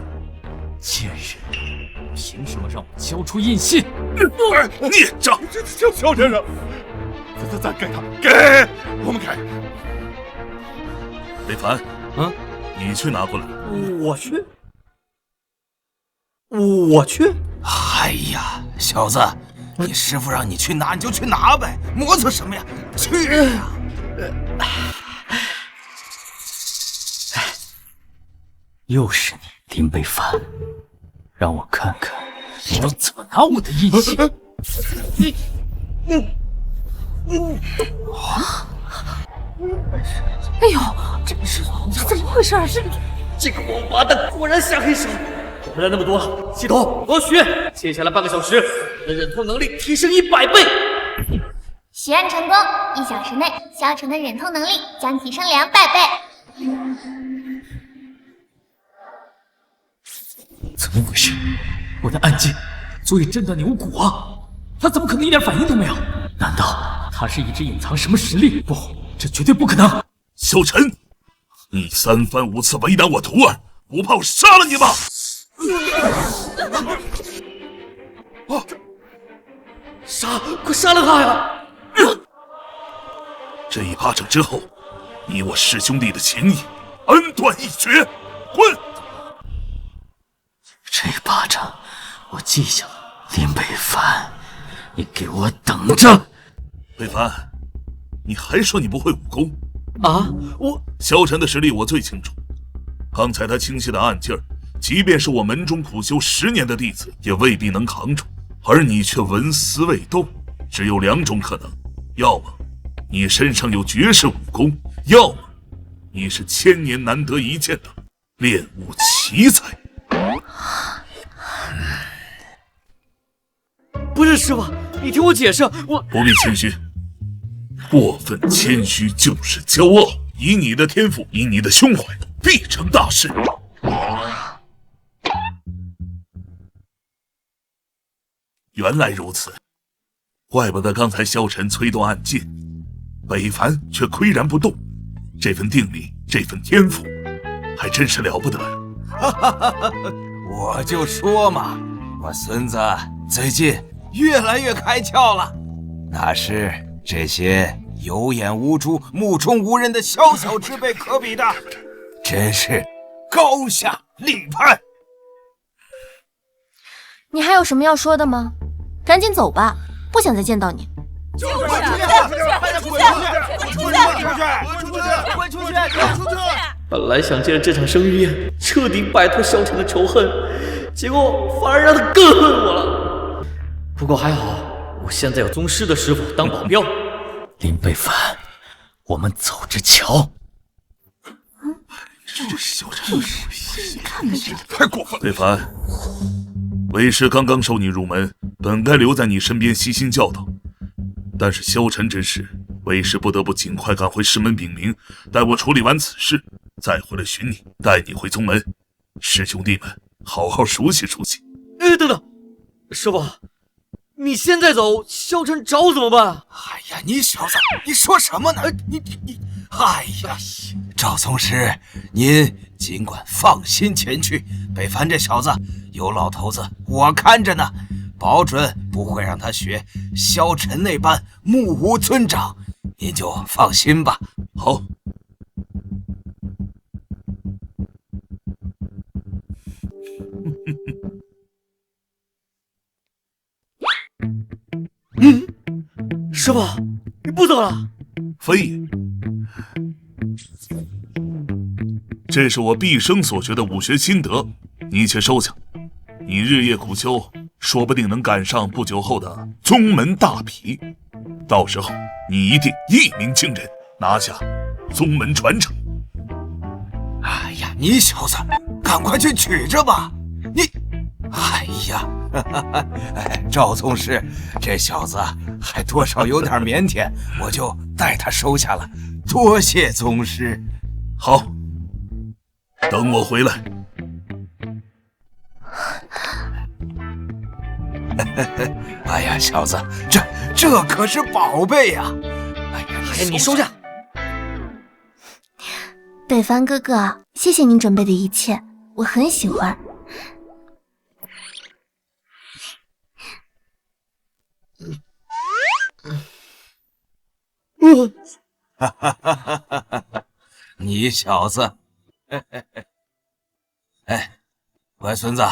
贱人，凭什么让我交出印信？孽障！萧先生，咱给他，给我们给。北凡，你去拿过来。我去。哎呀，小子，你师傅让你去拿，你就去拿呗，磨蹭什么呀？去呀！又是你，林北凡，让我看看你要怎么拿我的印信。哎呦，这怎么回事？这个王八蛋果然下黑手！不然那么多了，系统，我许接下来半个小时，我的忍痛能力提升100倍。许愿成功，1小时内，萧晨的忍痛能力将提升200倍。怎么回事？我的暗劲足以震断牛骨啊！他怎么可能一点反应都没有？难道他是一直隐藏什么实力？不，这绝对不可能！萧晨，你3番5次为难我徒儿，不怕我杀了你吗？快杀了他呀！这一巴掌之后，你我师兄弟的情谊恩断义绝。滚！这一巴掌我记下了。林北凡，你给我等着！北凡，你还说你不会武功啊？萧晨的实力我最清楚，刚才他倾泻的暗劲儿，即便是我门中苦修10年的弟子，也未必能扛住。而你却纹丝未动，只有2种可能：要么你身上有绝世武功，要么你是1000年难得一见的练武奇才。不是师傅，你听我解释，我不必谦虚，过分谦虚就是骄傲。以你的天赋，以你的胸怀，必成大事。原来如此，怪不得刚才萧晨催动暗劲，北凡却岿然不动。这份定力，这份天赋，还真是了不得呀！我就说嘛，我孙子最近越来越开窍了，哪是这些有眼无珠、目中无人的小小之辈可比的，真是高下立判。你还有什么要说的吗？赶紧走吧，不想再见到你。本来想借着这场生日宴彻底摆脱萧晨的仇恨，结果反而让他更恨我了。不过还好，我现在有宗师的师傅当保镖。林北凡，我们走着瞧。这是萧晨，看看这太过分了！北凡，为师刚刚收你入门，本该留在你身边悉心教导，但是萧晨之事，为师不得不尽快赶回师门禀明，待我处理完此事，再回来寻你，带你回宗门，师兄弟们好好熟悉熟悉。等等，师傅，你现在走，萧晨找我怎么办？哎呀，你小子，你说什么呢？你，哎呀，赵宗师，您尽管放心前去。北凡这小子有老头子我看着呢，保准不会让他学萧晨那般目无尊长，您就放心吧。好。师傅，你不走了？非也。这是我毕生所学的武学心得，你且收下。你日夜苦修，说不定能赶上不久后的宗门大皮。到时候你一定一鸣惊人，拿下宗门传承。哎呀，你小子，赶快去取着吧！你，哎呀，赵宗师，这小子还多少有点腼腆，我就代他收下了，多谢宗师。好，等我回来。哎呀，小子，这可是宝贝呀！哎呀，你收下。北凡哥哥，谢谢您准备的一切，我很喜欢。哈哈哈哈哈！你小子，哎，乖孙子，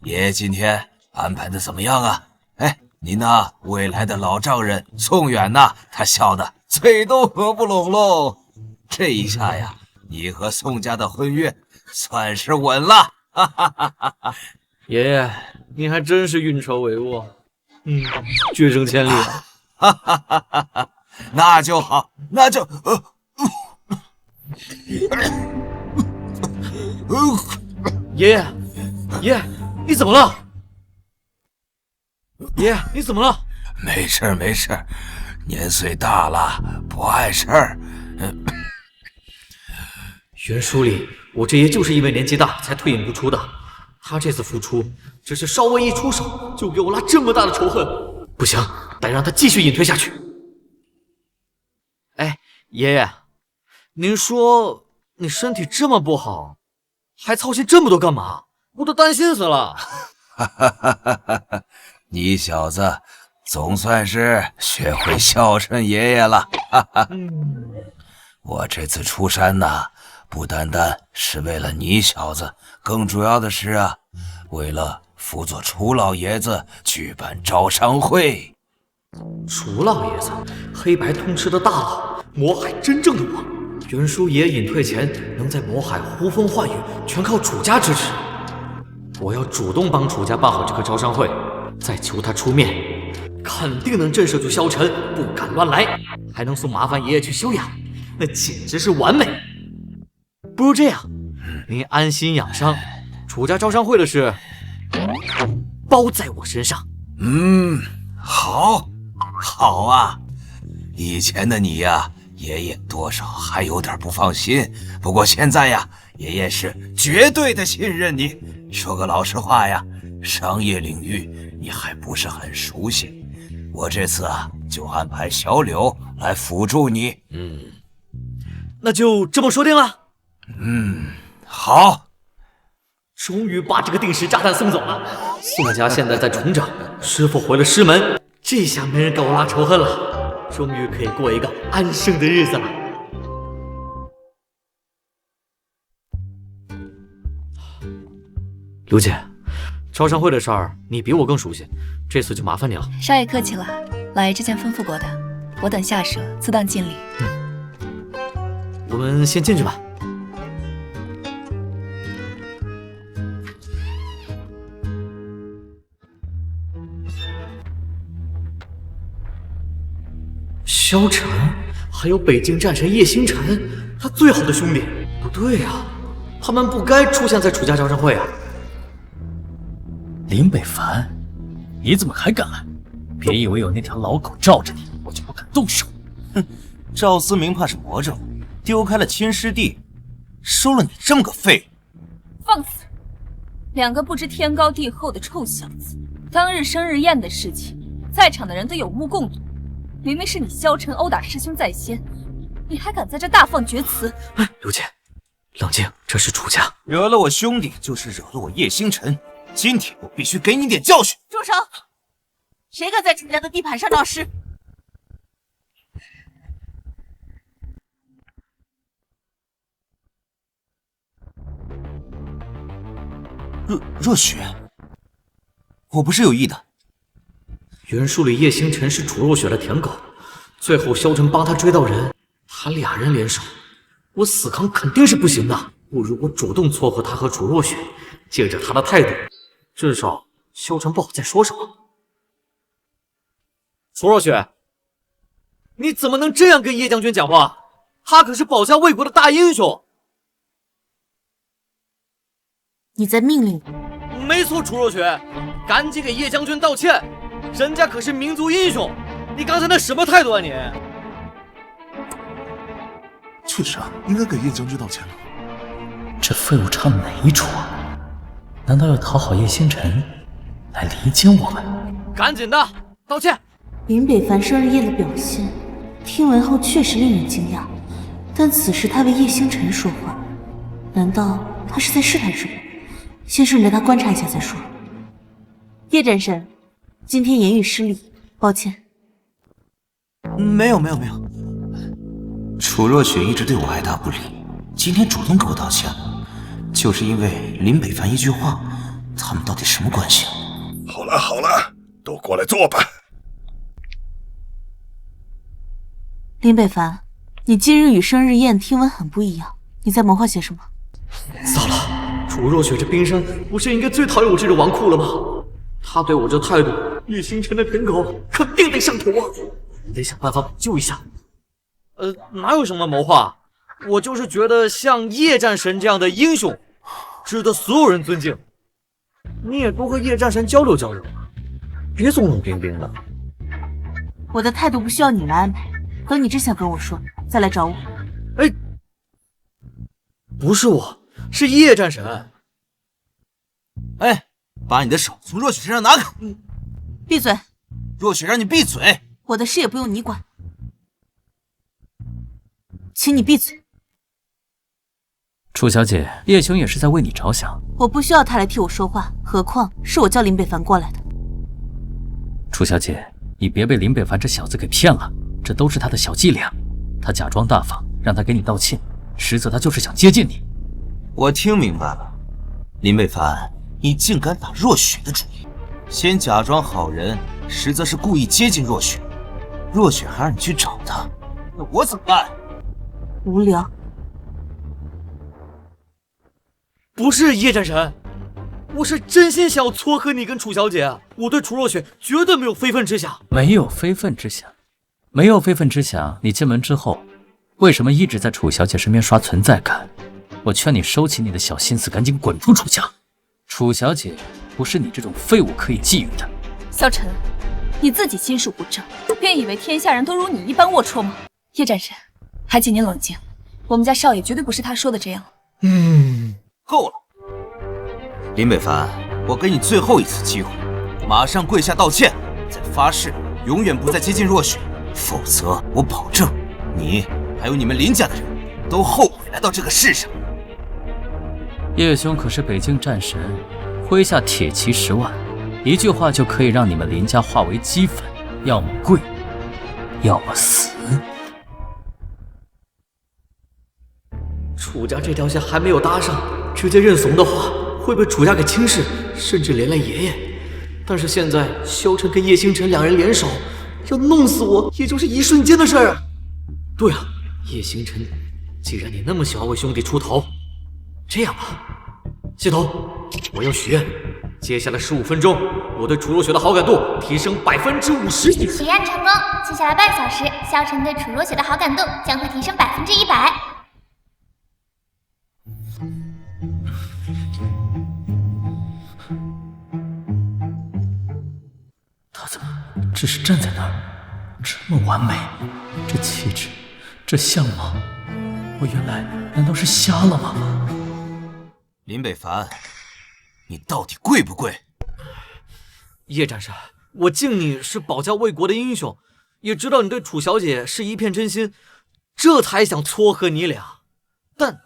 爷爷今天安排的怎么样啊？哎，你那未来的老丈人宋远呐，他笑得嘴都合不拢喽。这一下呀，你和宋家的婚约算是稳了。哈哈哈哈哈！爷爷，您还真是运筹帷幄，决胜千里啊！哈哈哈哈哈！那就好，那就爷爷，爷爷，你怎么了？爷爷，你怎么了？没事没事，年岁大了不碍事儿。袁书理，我这爷就是因为年纪大才退隐不出的。他这次复出，只是稍微一出手，就给我拉这么大的仇恨。不行，得让他继续隐退下去。哎，爷爷，您说你身体这么不好，还操心这么多干嘛？我都担心死了。哈哈哈哈哈！你小子总算是学会孝顺爷爷了。哈哈。我这次出山呐，不单单是为了你小子，更主要的是啊，为了辅佐楚老爷子举办招商会。楚老爷子，黑白通吃的大佬，魔海真正的王。袁叔爷隐退前能在魔海呼风唤雨，全靠楚家支持。我要主动帮楚家办好这个招商会，再求他出面，肯定能震慑住萧晨，不敢乱来，还能送麻烦爷爷去休养，那简直是完美。不如这样，您安心养伤，楚家招商会的事包在我身上。好啊！以前的你呀，爷爷多少还有点不放心，不过现在呀，爷爷是绝对的信任你。说个老实话呀，商业领域你还不是很熟悉，我这次啊就安排小柳来辅助你。那就这么说定了。好。终于把这个定时炸弹送走了。宋家现在在重整，师傅回了师门，这下没人跟我拉仇恨了，终于可以过一个安生的日子了。刘姐，招商会的事儿你比我更熟悉，这次就麻烦你了。少爷客气了，老爷之前吩咐过的，我等下手自当尽力。我们先进去吧。萧晨，还有北境战神叶星辰，他最好的兄弟。不对呀，他们不该出现在楚家招商会啊。林北凡，你怎么还敢来？别以为有那条老狗罩着你，我就不敢动手。赵思明怕是魔怔，丢开了亲师弟，收了你这么个废物。放肆！两个不知天高地厚的臭小子，当日生日宴的事情，在场的人都有目共睹。明明是你萧晨殴打师兄在先，你还敢在这大放厥词？哎，刘姐，冷静，这是楚家。惹了我兄弟，就是惹了我叶星辰。今天我必须给你点教训！住手！谁敢在楚家的地盘上闹事？若雪，我不是有意的。袁术里叶星辰是楚若雪的舔狗，最后萧晨帮他追到人，他俩人联手，我死扛肯定是不行的。不如我主动撮合他和楚若雪，借着他的态度，至少萧晨不好再说什么。楚若雪，你怎么能这样跟叶将军讲话？他可是保家卫国的大英雄。你在命令我？没错，楚若雪，赶紧给叶将军道歉，人家可是民族英雄。你刚才那什么态度啊你？确实啊，应该给叶将军道歉了。这废物唱哪一出啊？难道要讨好叶星辰来离间我们？赶紧的道歉。林北凡生日宴的表现，听闻后确实令人惊讶，但此时他为叶星辰说话，难道他是在试探什么？先顺着他观察一下再说。叶战神，今天言语失礼，抱歉。没有，楚若雪一直对我爱答不理，今天主动给我道歉，就是因为林北凡一句话，他们到底什么关系？好了，都过来坐吧。林北凡，你今日与生日宴听闻很不一样，你在谋划些什么？糟了，楚若雪这冰山不是应该最讨厌我这种纨绔了吗？他对我这态度，叶星辰的舔狗肯定得上头啊！得想办法补救一下。哪有什么谋划，我就是觉得像叶战神这样的英雄，值得所有人尊敬。你也多和叶战神交流交流，别总冷冰冰的。我的态度不需要你来安排，等你真想跟我说，再来找我。不是我，是叶战神。把你的手从若雪身上拿开！闭嘴！若雪，让你闭嘴！我的事也不用你管，请你闭嘴。楚小姐，叶兄也是在为你着想。我不需要他来替我说话，何况是我叫林北凡过来的。楚小姐，你别被林北凡这小子给骗了，这都是他的小伎俩。他假装大方，让他给你道歉，实则他就是想接近你。我听明白了，林北凡，你竟敢打若雪的主意，先假装好人，实则是故意接近若雪。若雪还让你去找他，那我怎么办？无聊。不是叶战神，我是真心想要撮合你跟楚小姐，我对楚若雪绝对没有非分之想。没有非分之想，没有非分之想。你进门之后，为什么一直在楚小姐身边刷存在感？我劝你收起你的小心思，赶紧滚出楚家。楚小姐不是你这种废物可以觊觎的。萧晨，你自己心术不正，便以为天下人都如你一般龌龊吗？叶战神，还请你冷静，我们家少爷绝对不是他说的这样。够了，林北凡，我给你最后一次机会，马上跪下道歉，再发誓永远不再接近若雪，否则我保证你还有你们林家的人都后悔来到这个世上。叶兄可是北境战神，麾下铁骑10万，一句话就可以让你们林家化为齑粉，要么跪，要么死。楚家这条线还没有搭上，直接认怂的话，会被楚家给轻视，甚至连累爷爷。但是现在萧晨跟叶星辰两人联手，要弄死我，也就是一瞬间的事儿啊！对了，叶星辰，既然你那么喜欢为兄弟出头，这样吧，系统，我要许愿，接下来15分钟，我对楚若雪的好感度提升50%。许愿成功，接下来半小时，萧晨对楚若雪的好感度将会提升100%。他怎么只是站在那儿，这么完美，这气质，这相貌，我原来难道是瞎了吗？林北凡，你到底贵不贵？叶战神，我敬你是保家卫国的英雄，也知道你对楚小姐是一片真心，这才想撮合你俩。但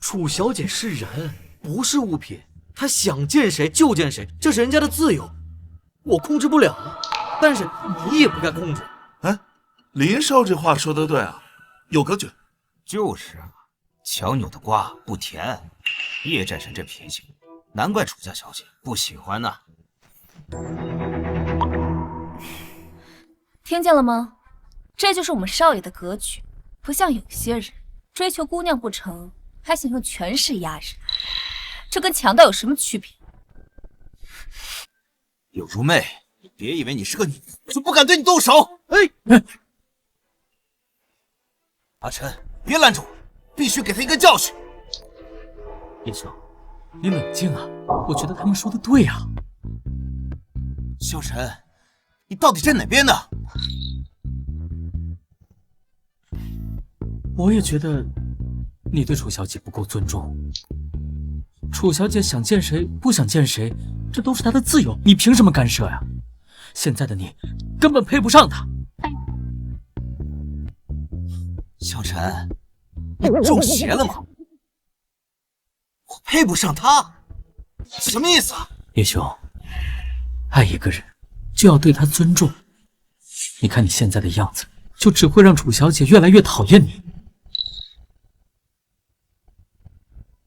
楚小姐是人，不是物品，她想见谁就见谁，这是人家的自由，我控制不了。但是你也不该控制。林少这话说的对啊，有格局。就是啊，强扭的瓜不甜。叶战神这脾气，难怪楚家小姐不喜欢呢。听见了吗？这就是我们少爷的格局，不像有些人追求姑娘不成，还想用权势压人，这跟强盗有什么区别？有如妹，别以为你是个女人就不敢对你动手。阿晨，别拦着我，必须给他一个教训。叶兄，你冷静啊！我觉得他们说的对啊。萧晨，你到底站哪边呢？我也觉得你对楚小姐不够尊重。楚小姐想见谁不想见谁，这都是她的自由，你凭什么干涉呀？现在的你根本配不上他。萧晨，你中邪了吗？我配不上他，什么意思啊？叶兄，爱一个人就要对他尊重。你看你现在的样子，就只会让楚小姐越来越讨厌你，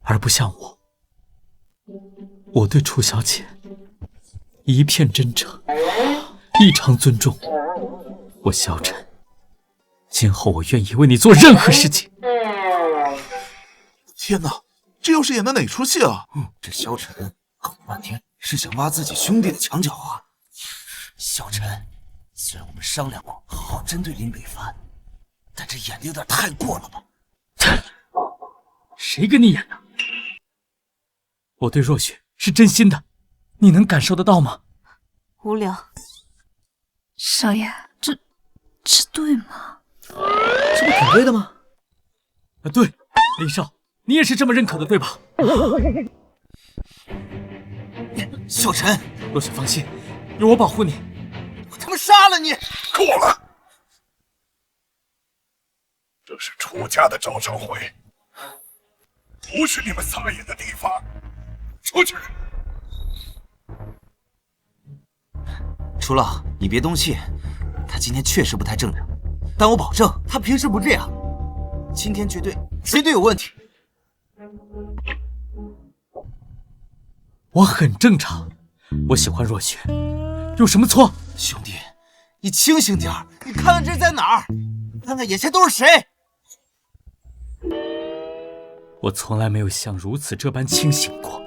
而不像我。我对楚小姐一片真诚，异常尊重。我萧晨，今后我愿意为你做任何事情。天哪，这又是演的哪出戏啊？这萧晨搞了半天是想挖自己兄弟的墙角啊！萧晨，虽然我们商量过好好针对林北凡，但这演的有点太过了吧？谁跟你演的？我对若雪是真心的，你能感受得到吗？无聊。少爷，这对吗？这不挺对的吗？对，林少，你也是这么认可的，对吧？萧晨，若雪放心，有我保护你。我他妈杀了你！够了！这是楚家的招商会，不是你们撒野的地方。出去！楚老，你别动气，他今天确实不太正常，但我保证他平时不这样，今天绝对有问题。我很正常，我喜欢若雪，有什么错？兄弟，你清醒点，你看看这在哪儿？看看眼前都是谁？我从来没有像如此这般清醒过。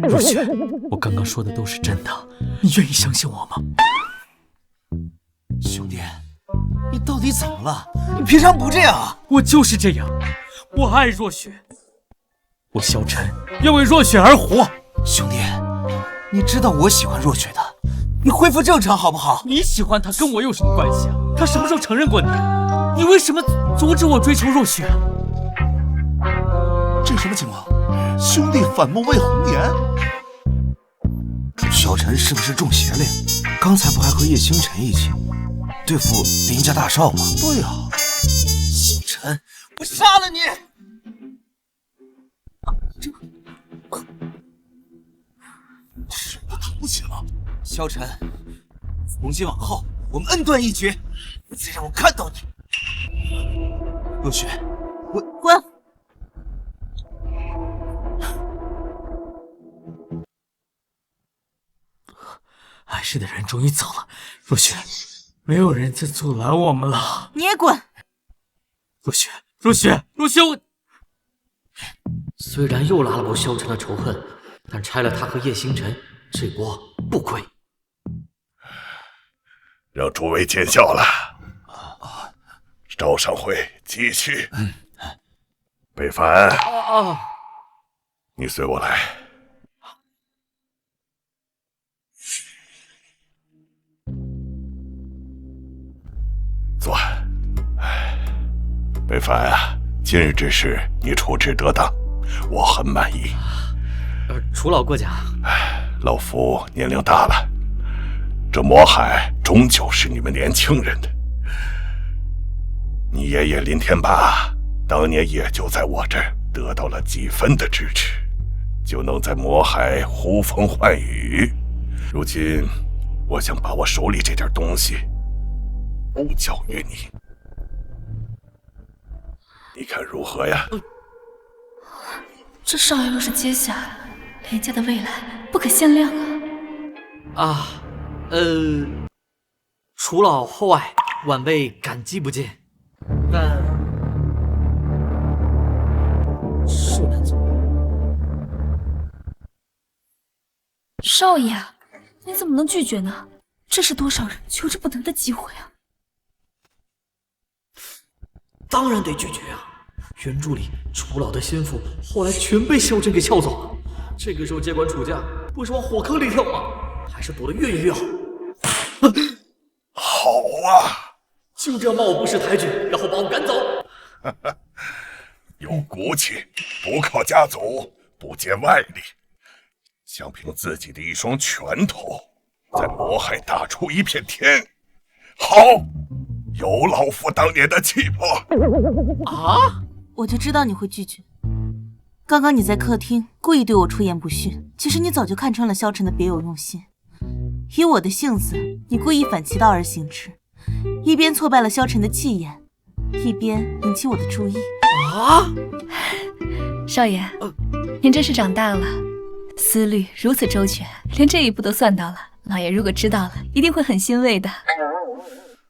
若雪，我刚刚说的都是真的，你愿意相信我吗？兄弟，你到底怎么了？你平常不这样啊！我就是这样，我爱若雪，我萧晨要为若雪而活。兄弟，你知道我喜欢若雪的，你恢复正常好不好？你喜欢她跟我有什么关系啊？她什么时候承认过你？你为什么阻止我追求若雪？这什么情况？兄弟反目为红颜？小陈是不是中邪了呀？刚才不还和叶星辰一起对付林家大少吗？对呀，星辰，我杀了你！是我扛不起了。萧晨，从今往后我们恩断义绝，再让我看到你。若雪，我滚！碍事的人终于走了，若雪，没有人再阻拦我们了。你也滚！若雪，若雪，若雪，我虽然又拉了波萧晨的仇恨，但拆了他和叶星辰，这波不亏。让诸位见笑了。招商会继续。北凡，你随我来。坐。北凡啊，今日之事你处置得当，我很满意。楚老过奖。老夫年龄大了，这魔海终究是你们年轻人的。你爷爷林天霸当年也就在我这儿得到了几分的支持，就能在魔海呼风唤雨。如今，我想把我手里这点东西不交于你，你看如何呀？这少爷若是接下，连家的未来不可限量啊！楚老厚爱，晚辈感激不尽。但是难走。少爷，你怎么能拒绝呢？这是多少人求之不得的机会啊！当然得拒绝啊！原著里楚老的心腹后来全被萧晨给撬走了，这个时候接管楚家，不是往火坑里跳吗？还是躲得越远越好。好啊！就这样冒我不识抬举，然后把我赶走。有骨气，不靠家族，不借外力，想凭自己的一双拳头在渤海打出一片天。好，有老夫当年的气魄。啊！我就知道你会拒绝。刚刚你在客厅故意对我出言不逊，其实你早就看穿了萧晨的别有用心。以我的性子，你故意反其道而行之，一边挫败了萧晨的气焰，一边引起我的注意。啊！少爷，您真是长大了，思虑如此周全，连这一步都算到了。老爷如果知道了，一定会很欣慰的。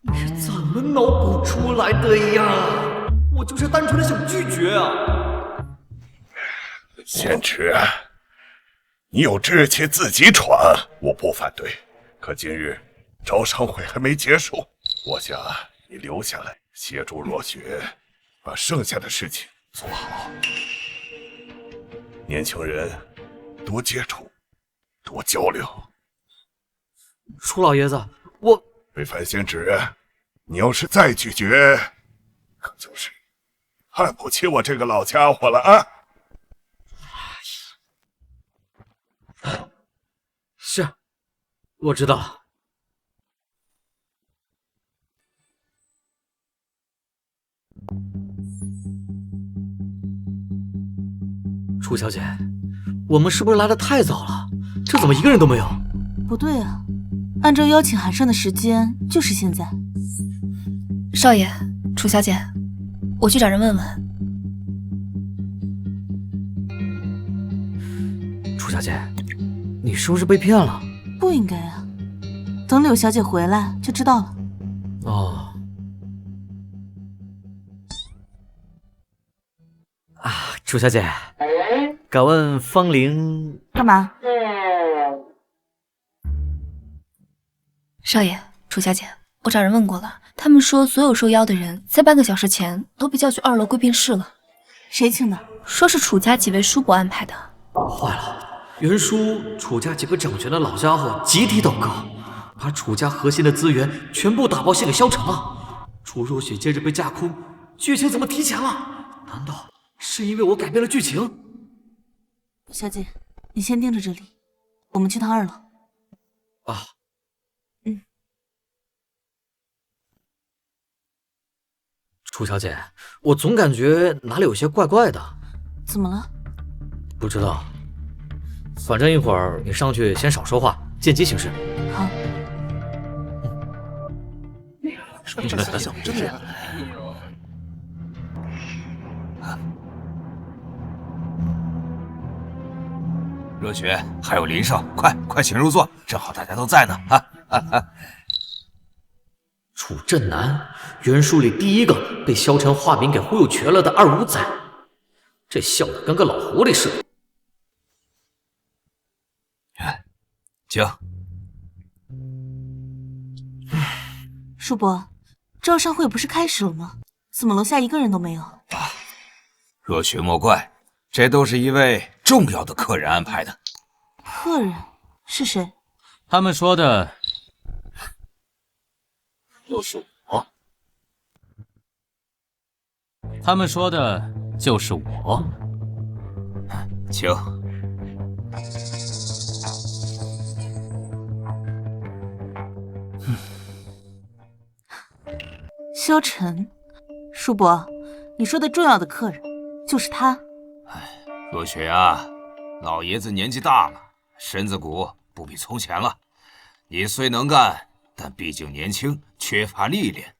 你怎么脑补出来的呀？我就是单纯的想拒绝啊！贤侄，你有志气自己闯，我不反对。可今日招商会还没结束，我想你留下来协助若雪，把剩下的事情做好。年轻人多接触，多交流。楚老爷子，我魏凡贤侄，你要是再拒绝，可就是看不起我这个老家伙了啊！是，我知道了。楚小姐，我们是不是来的太早了？这怎么一个人都没有？不对啊，按照邀请函上的时间，就是现在。少爷，楚小姐，我去找人问问。楚小姐，你是不是被骗了？不应该啊，等柳小姐回来就知道了。哦。啊，楚小姐，敢问芳龄？干嘛？少爷，楚小姐，我找人问过了，他们说所有受邀的人在半个小时前都被叫去2楼贵宾室了。谁请的？说是楚家几位叔伯安排的。坏了，袁叔楚家几个掌权的老家伙集体祷告，把楚家核心的资源全部打包献给萧晨了。楚若雪接着被架空，剧情怎么提前了？难道是因为我改变了剧情？小姐，你先盯着这里，我们去趟2楼。啊。楚小姐，我总感觉哪里有些怪怪的。怎么了？不知道，反正一会儿你上去先少说话，见机行事。好。这个小真的。若雪，还有林少，快请入座，正好大家都在呢。楚镇南，袁术里第一个被萧晨化名给忽悠瘸了的25仔，这笑得跟个老狐狸似的。请。叔伯，招商会不是开始了吗？怎么楼下一个人都没有？若雪莫怪，这都是一位重要的客人安排的。客人是谁？他们说的就是我。他们说的就是我。请。萧晨，叔伯，你说的重要的客人就是他。若雪啊，老爷子年纪大了，身子骨不比从前了。你虽能干，但毕竟年轻，缺乏历练。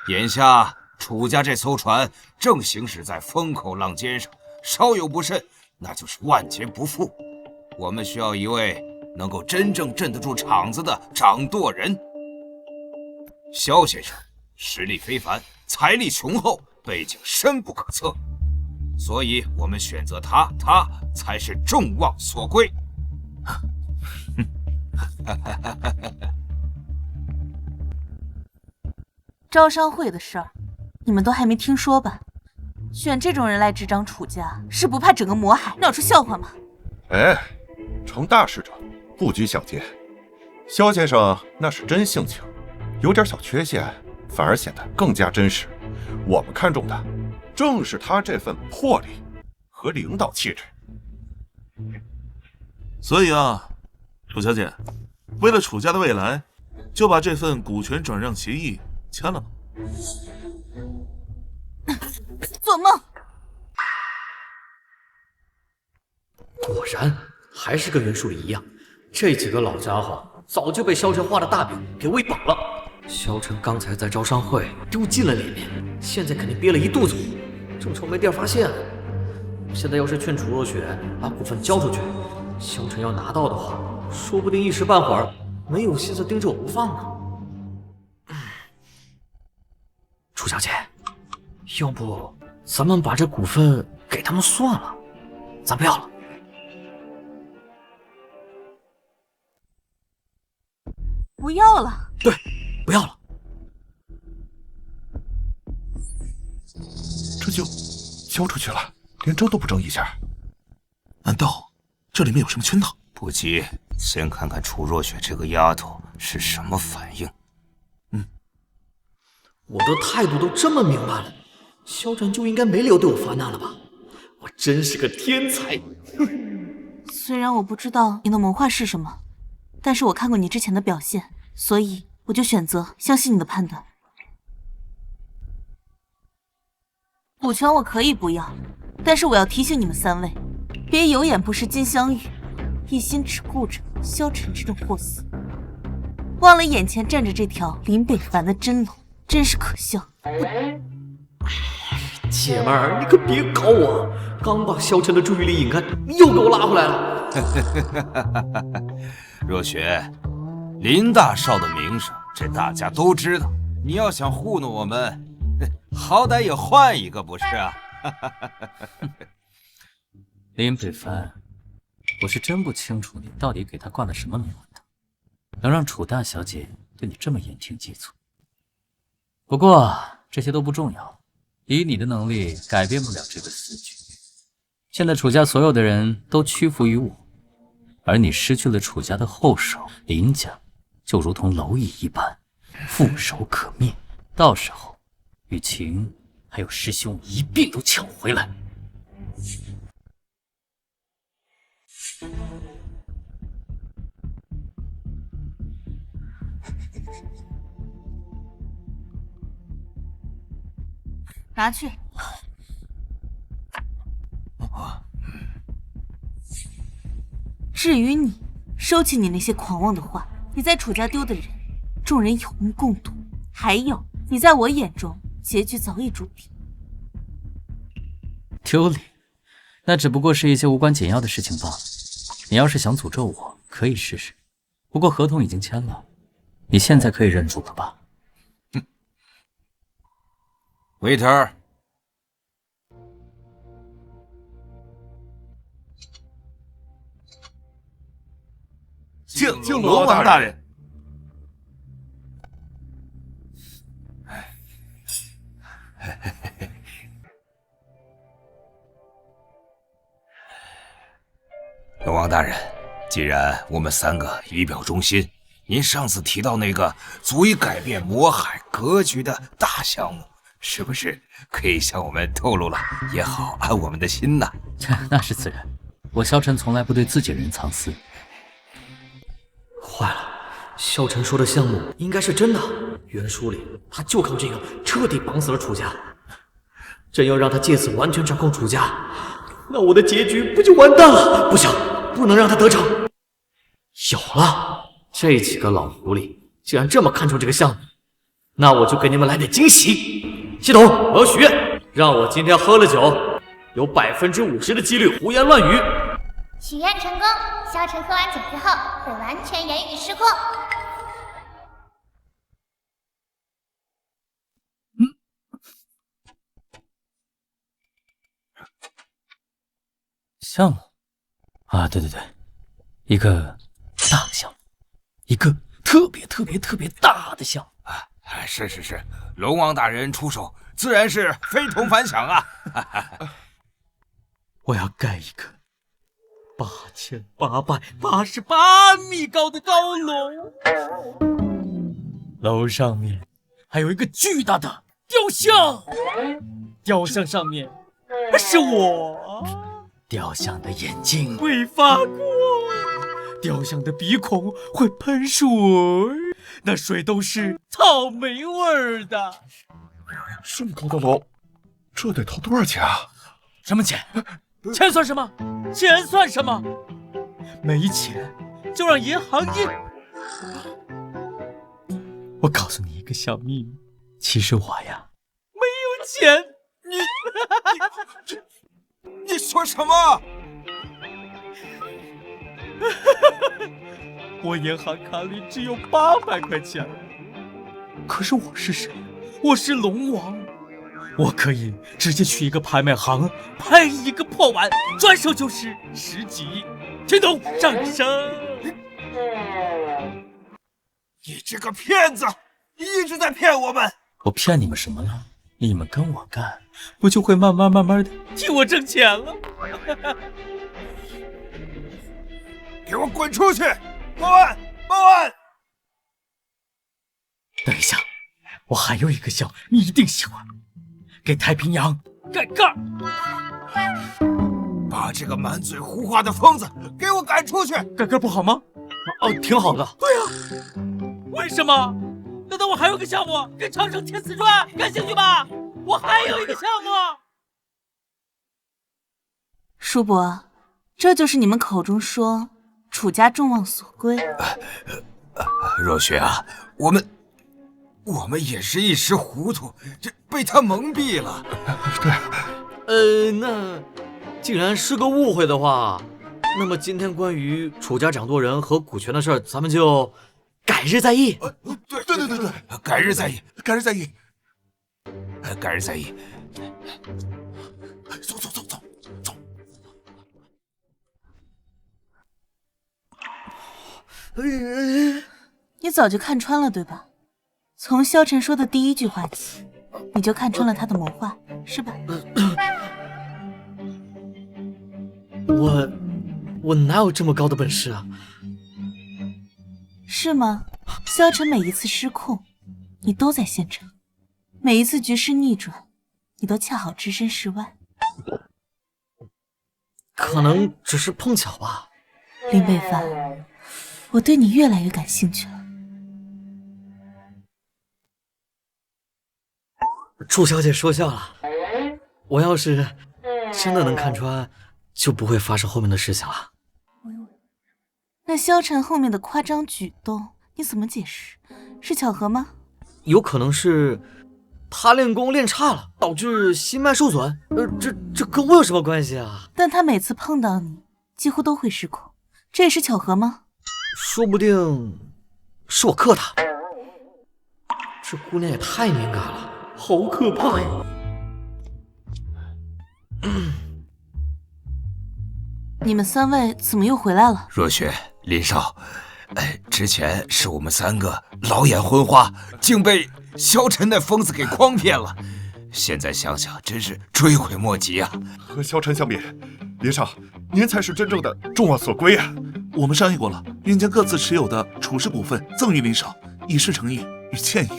眼下楚家这艘船正行驶在风口浪尖上，稍有不慎，那就是万劫不复。我们需要一位能够真正镇得住场子的掌舵人。萧先生实力非凡，财力雄厚，背景深不可测，所以我们选择他，他才是众望所归。招商会的事儿，你们都还没听说吧？选这种人来执掌楚家，是不怕整个魔海闹出笑话吗？哎，成大事者不拘小节。萧先生那是真性情，有点小缺陷，反而显得更加真实。我们看中的正是他这份魄力和领导气质。所以啊，楚小姐，为了楚家的未来，就把这份股权转让协议签了吧。做梦！果然还是跟袁术里一样，这几个老家伙早就被萧晨画的大饼给喂饱了。萧晨刚才在招商会丢尽了脸面，现在肯定憋了一肚子火，正愁没地儿发泄呢。现在要是劝楚若雪把股份交出去，萧晨要拿到的话，说不定一时半会儿没有心思盯着我不放呢。楚小姐，要不咱们把这股份给他们算了，咱不要了。不要了。对，不要了。这就交出去了，连争都不争一下，难道这里面有什么圈套？不急，先看看楚若雪这个丫头是什么反应。我的态度都这么明白了，萧晨就应该没理由对我发难了吧？我真是个天才。虽然我不知道你的谋划是什么，但是我看过你之前的表现，所以我就选择相信你的判断。股权我可以不要，但是我要提醒你们三位，别有眼不识金镶玉，一心只顾着萧晨这种货色，忘了眼前站着这条林北凡的真龙，真是可笑。姐们儿，你可别搞我！刚把萧晨的注意力引开，你又给我拉回来了。若雪，林大少的名声，这大家都知道。你要想糊弄我们，好歹也换一个不是啊？林北凡，我是真不清楚你到底给他灌了什么迷魂汤，能让楚大小姐对你这么言听计从。不过这些都不重要，以你的能力改变不了这个死局。现在楚家所有的人都屈服于我，而你失去了楚家的后手，林家就如同蝼蚁一般，触手可灭。到时候，雨晴还有师兄一并都抢回来。拿去。至于你，收起你那些狂妄的话。你在楚家丢的人，众人有目共睹。还有，你在我眼中，结局早已注定。丢脸？那只不过是一些无关紧要的事情罢了。你要是想诅咒我，可以试试。不过合同已经签了，你现在可以认主了吧？回头儿。敬龙王大人。龙王大人，既然我们三个以表忠心，您上次提到那个足以改变魔海格局的大项目，是不是可以向我们透露了，也好安我们的心呢？那是自然，我萧晨从来不对自己人藏私。坏了，萧晨说的项目应该是真的。袁书里他就靠这个彻底绑死了楚家，真要让他借此完全掌控楚家，那我的结局不就完蛋了？不行，不能让他得逞。有了，这几个老狐狸既然这么看重这个项目，那我就给你们来点惊喜。系统，我要许愿，让我今天喝了酒，有50%的几率胡言乱语。许愿成功，萧晨喝完酒之后会完全言语失控。项目啊，对，一个大项目，一个特别大的项目啊！是，龙王大人出手，自然是非同凡响啊！我要盖一个8888米高的高楼，楼上面还有一个巨大的雕像，雕像上面是我。雕像的眼睛会发光，雕像的鼻孔会喷水，那水都是草莓味儿的。这么高的楼，这得掏多少钱啊？什么钱？钱算什么？钱算什么？没钱就让银行印。我告诉你一个小秘密，其实我呀没有钱。你说什么？我银行卡里只有800块钱。可是我是谁？我是龙王，我可以直接去一个拍卖行拍一个破碗，转手就是10几亿。听懂？掌声！你这个骗子，你一直在骗我们！我骗你们什么了？你们跟我干，不就会慢慢的替我挣钱了？给我滚出去！报案！报案！等一下，我还有一个项你一定喜欢，给太平洋盖盖儿。把这个满嘴胡话的疯子给我赶出去！盖盖不好吗？哦，挺好的。对呀，为什么？难道我还有个项目跟长城天瓷砖感兴趣吗？我还有一个项目。叔伯，这就是你们口中说楚家众望所归。若雪啊，我们也是一时糊涂，这被他蒙蔽了。对，那既然是个误会的话，那么今天关于楚家掌舵人和股权的事儿，咱们就改日再议。对，改日再议，改日再议。走。你早就看穿了，对吧？从萧晨说的第一句话起，你就看穿了他的谋划，是吧？我哪有这么高的本事啊？是吗？萧晨每一次失控，你都在现场；每一次局势逆转，你都恰好置身事外。可能只是碰巧吧。林北凡，我对你越来越感兴趣了。楚小姐说笑了，我要是真的能看穿，就不会发生后面的事情了。那萧晨后面的夸张举动，你怎么解释？是巧合吗？有可能是他练功练差了，导致心脉受损。这跟我有什么关系啊？但他每次碰到你，几乎都会失控，这也是巧合吗？说不定是我克他。这姑娘也太敏感了，好可怕呀！你们3位怎么又回来了？若雪、林少，之前是我们3个老眼昏花，竟被萧晨那疯子给诓骗了。现在想想，真是追悔莫及啊！和萧晨相比，林少，您才是真正的众望所归啊！我们商议过了，愿将各自持有的楚氏股份赠与林少，以示诚意与歉意。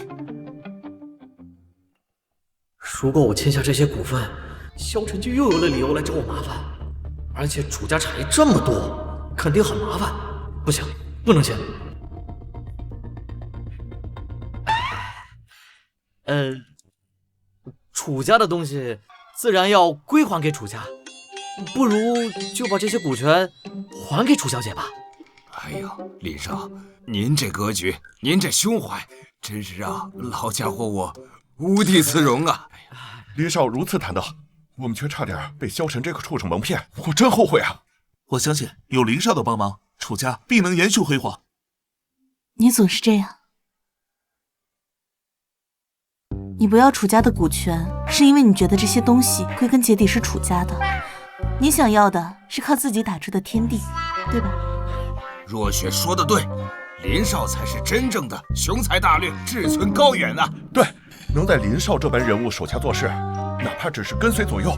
如果我签下这些股份，萧晨就又有了理由来找我麻烦。而且楚家产业这么多，肯定很麻烦。不行，不能签。楚家的东西自然要归还给楚家，不如就把这些股权还给楚小姐吧。哎呦，林少，您这格局，您这胸怀，真是让老家伙我无地自容啊！林少如此坦荡，我们却差点被萧晨这个畜生蒙骗，我真后悔啊！我相信有林少的帮忙，楚家必能延续辉煌。你总是这样。你不要楚家的股权，是因为你觉得这些东西归根结底是楚家的。你想要的是靠自己打出的天地，对吧？若雪说的对，林少才是真正的雄才大略、志存高远啊！对，能在林少这般人物手下做事，哪怕只是跟随左右，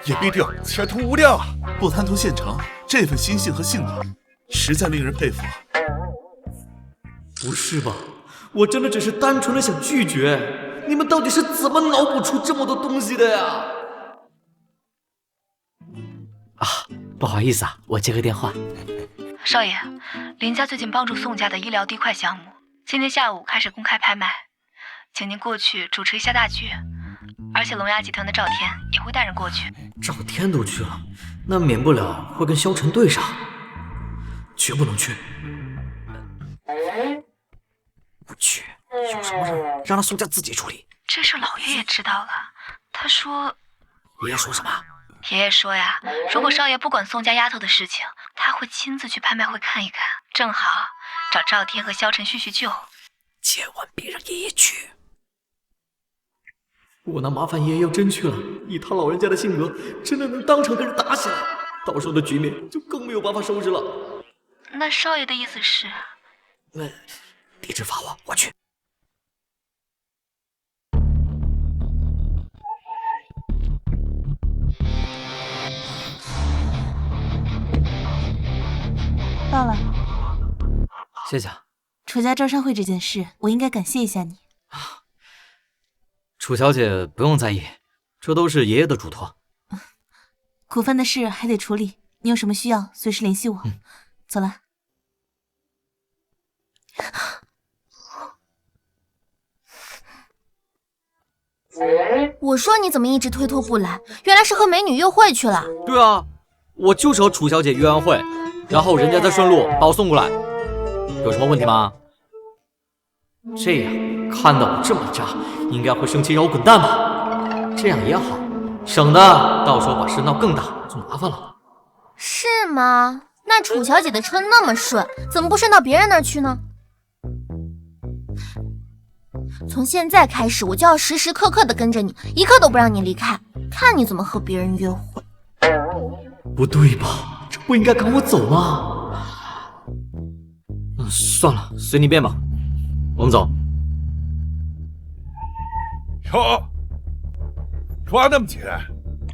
也必定前途无量啊！不贪图现成，这份心性和性格，实在令人佩服啊！不是吧？我真的只是单纯的想拒绝。你们到底是怎么脑补出这么多东西的呀？不好意思啊，我接个电话。少爷，林家最近帮助宋家的医疗地块项目，今天下午开始公开拍卖，请您过去主持一下大局。而且龙牙集团的赵天也会带人过去。赵天都去了，那免不了会跟萧晨对上，绝不能去。不去，有什么事让他宋家自己处理。这事老爷也知道了，他说。爷爷说什么？爷爷说呀，如果少爷不管宋家丫头的事情，他会亲自去拍卖会看一看，正好找赵天和萧晨叙叙旧。千万别让爷爷去。我那麻烦爷爷要真去了，以他老人家的性格，真的能当场跟人打起来，到时候的局面就更没有办法收拾了。那少爷的意思是？地质发我去。到了。谢谢。楚家招商会这件事，我应该感谢一下你。楚小姐不用在意，这都是爷爷的嘱托。股份的事还得处理，你有什么需要随时联系我。走了。我说你怎么一直推脱不来？原来是和美女约会去了。对啊，我就是和楚小姐约完会，然后人家再顺路把我送过来，有什么问题吗？这样看到我这么渣，应该会生气让我滚蛋吧？这样也好，省得到时候把事闹更大就麻烦了。是吗？那楚小姐的车那么顺，怎么不顺到别人那儿去呢？从现在开始，我就要时时刻刻的跟着你，一刻都不让你离开，看你怎么和别人约会。不对吧？这不应该赶我走吗？算了，随你便吧。我们走。哟，抓那么紧，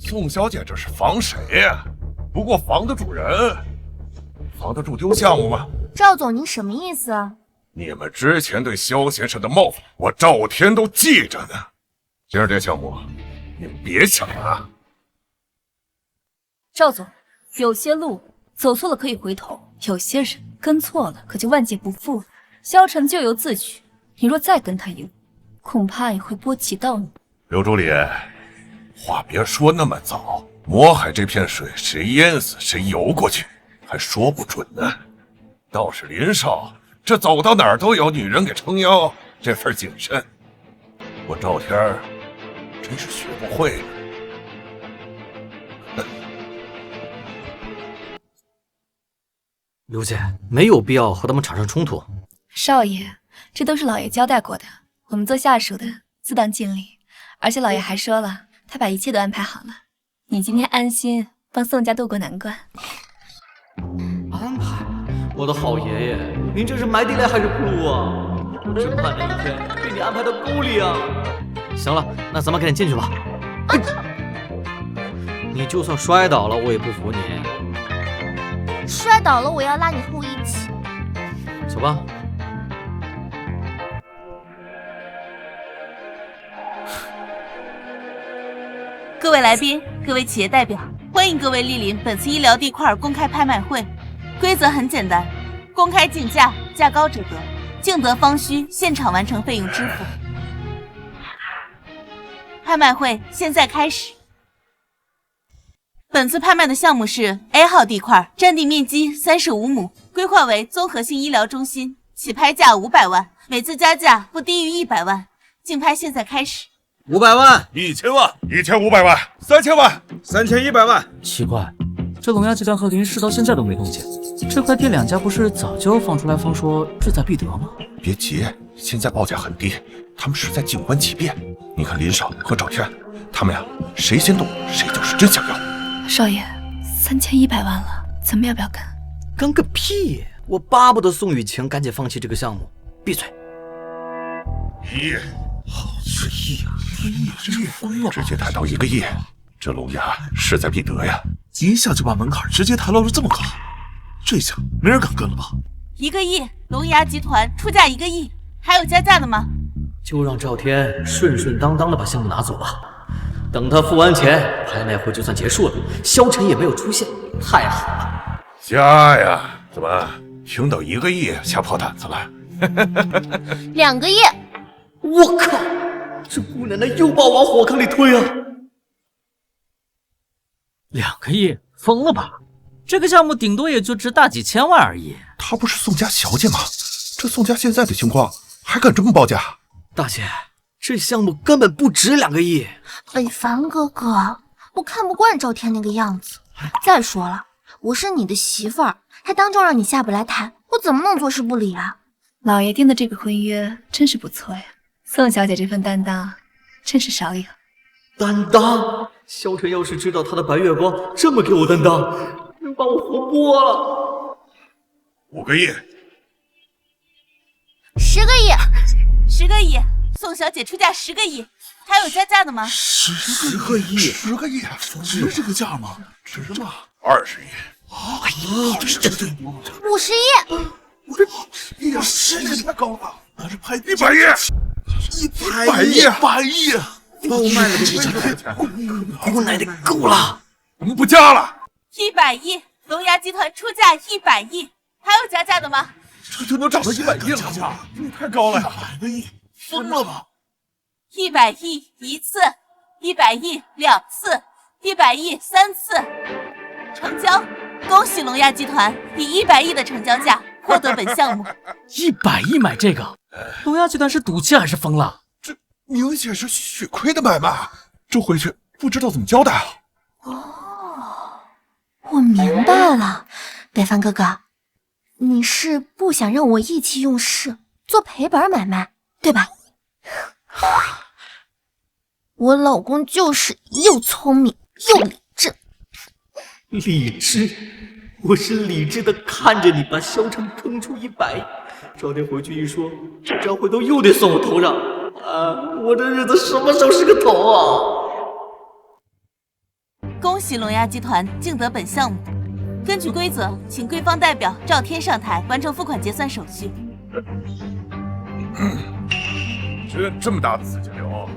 宋小姐这是防谁呀？不过防得住人，防得住丢项目吗？赵总，您什么意思啊？你们之前对萧先生的冒犯，我赵天都记着呢。今儿这项目，你们别抢了。赵总，有些路走错了可以回头，有些人跟错了可就万劫不复了。萧晨咎由自取，你若再跟他一路，恐怕也会波及到你。刘助理，话别说那么早，魔海这片水谁淹死谁游过去，还说不准呢。倒是林少，这走到哪儿都有女人给撑腰，这份谨慎，我赵天儿真是学不会了。刘姐，没有必要和他们产生冲突。少爷，这都是老爷交代过的，我们做下属的自当尽力。而且老爷还说了，他把一切都安排好了，你今天安心帮宋家渡过难关。安排？我的好爷爷，您这是埋地雷还是铺路啊？我真盼着一天被你安排到沟里啊！行了，那咱们赶紧进去吧。你就算摔倒了，我也不服你。摔倒了，我要拉你和我一起。走吧。各位来宾，各位企业代表，欢迎各位莅临本次医疗地块公开拍卖会。规则很简单，公开竞价，价高者得，竞得方需现场完成费用支付。拍卖会现在开始。本次拍卖的项目是 A 号地块，占地面积35亩，规划为综合性医疗中心，起拍价500万，每次加价不低于100万。竞拍现在开始。500万、 1000万、1500万、3000万、3100万。奇怪，这龙牙集团和林氏到现在都没动静，这块地两家不是早就放出来风说志在必得吗？别急，现在报价很低，他们是在静观其变。你看林少和赵天，他们呀，谁先动谁就是真想要。少爷，3100万了，咱们要不要跟？跟个屁！我巴不得宋雨晴赶紧放弃这个项目。闭嘴！1亿，好这1亿啊！这也疯了，直接谈到1个亿，这龙牙势在必得呀！一下就把门槛直接抬到了这么高，这下没人敢跟了吧？1个亿，龙牙集团出价1个亿，还有加价的吗？就让赵天顺顺当当的把项目拿走吧。等他付完钱，拍卖会就算结束了。萧晨也没有出现，太好了。加呀，怎么听到1个亿吓破胆子了？2个亿！我靠，这姑奶奶又把我往火坑里推啊！2个亿，疯了吧？这个项目顶多也就值大几千万而已。她不是宋家小姐吗？这宋家现在的情况还敢这么报价？大姐，这项目根本不值2个亿。北凡哥哥，我看不惯赵天那个样子。再说了，我是你的媳妇儿，还当众让你下不来台，我怎么能坐视不理啊？老爷定的这个婚约真是不错呀，宋小姐这份担当真是少有。担当？萧晨要是知道他的白月光这么给我担当，能把我活剥了。5个亿，10个亿，10个亿，宋小姐出价10个亿，还有加价的吗？10个亿，10个亿，值这个价吗？值吗？20亿。哎呀，这50亿，50亿，10亿太高了，那是拍100亿，100亿，100亿，包卖了这个，姑奶奶够了，我们不加了。100亿，龙牙集团出价100亿，还有加价的吗？这就能涨到100亿了，这太高了呀！100个亿，疯了吧？100亿1次，100亿2次，100亿3次，成交！恭喜龙牙集团以100亿的成交价获得本项目。100亿买这个，龙牙集团是赌气还是疯了？这明显是血亏的买卖，这回去不知道怎么交代了。哦，我明白了，北凡哥哥，你是不想让我意气用事做赔本买卖，对吧？我老公就是又聪明又理智。理智？我是理智的看着你把萧晨坑出100亿，赵天回去一说，这张回头又得算我头上啊！我这日子什么时候是个头啊？恭喜龙牙集团竞得本项目。根据规则，请贵方代表赵天上台完成付款结算手续。这么大的资金流，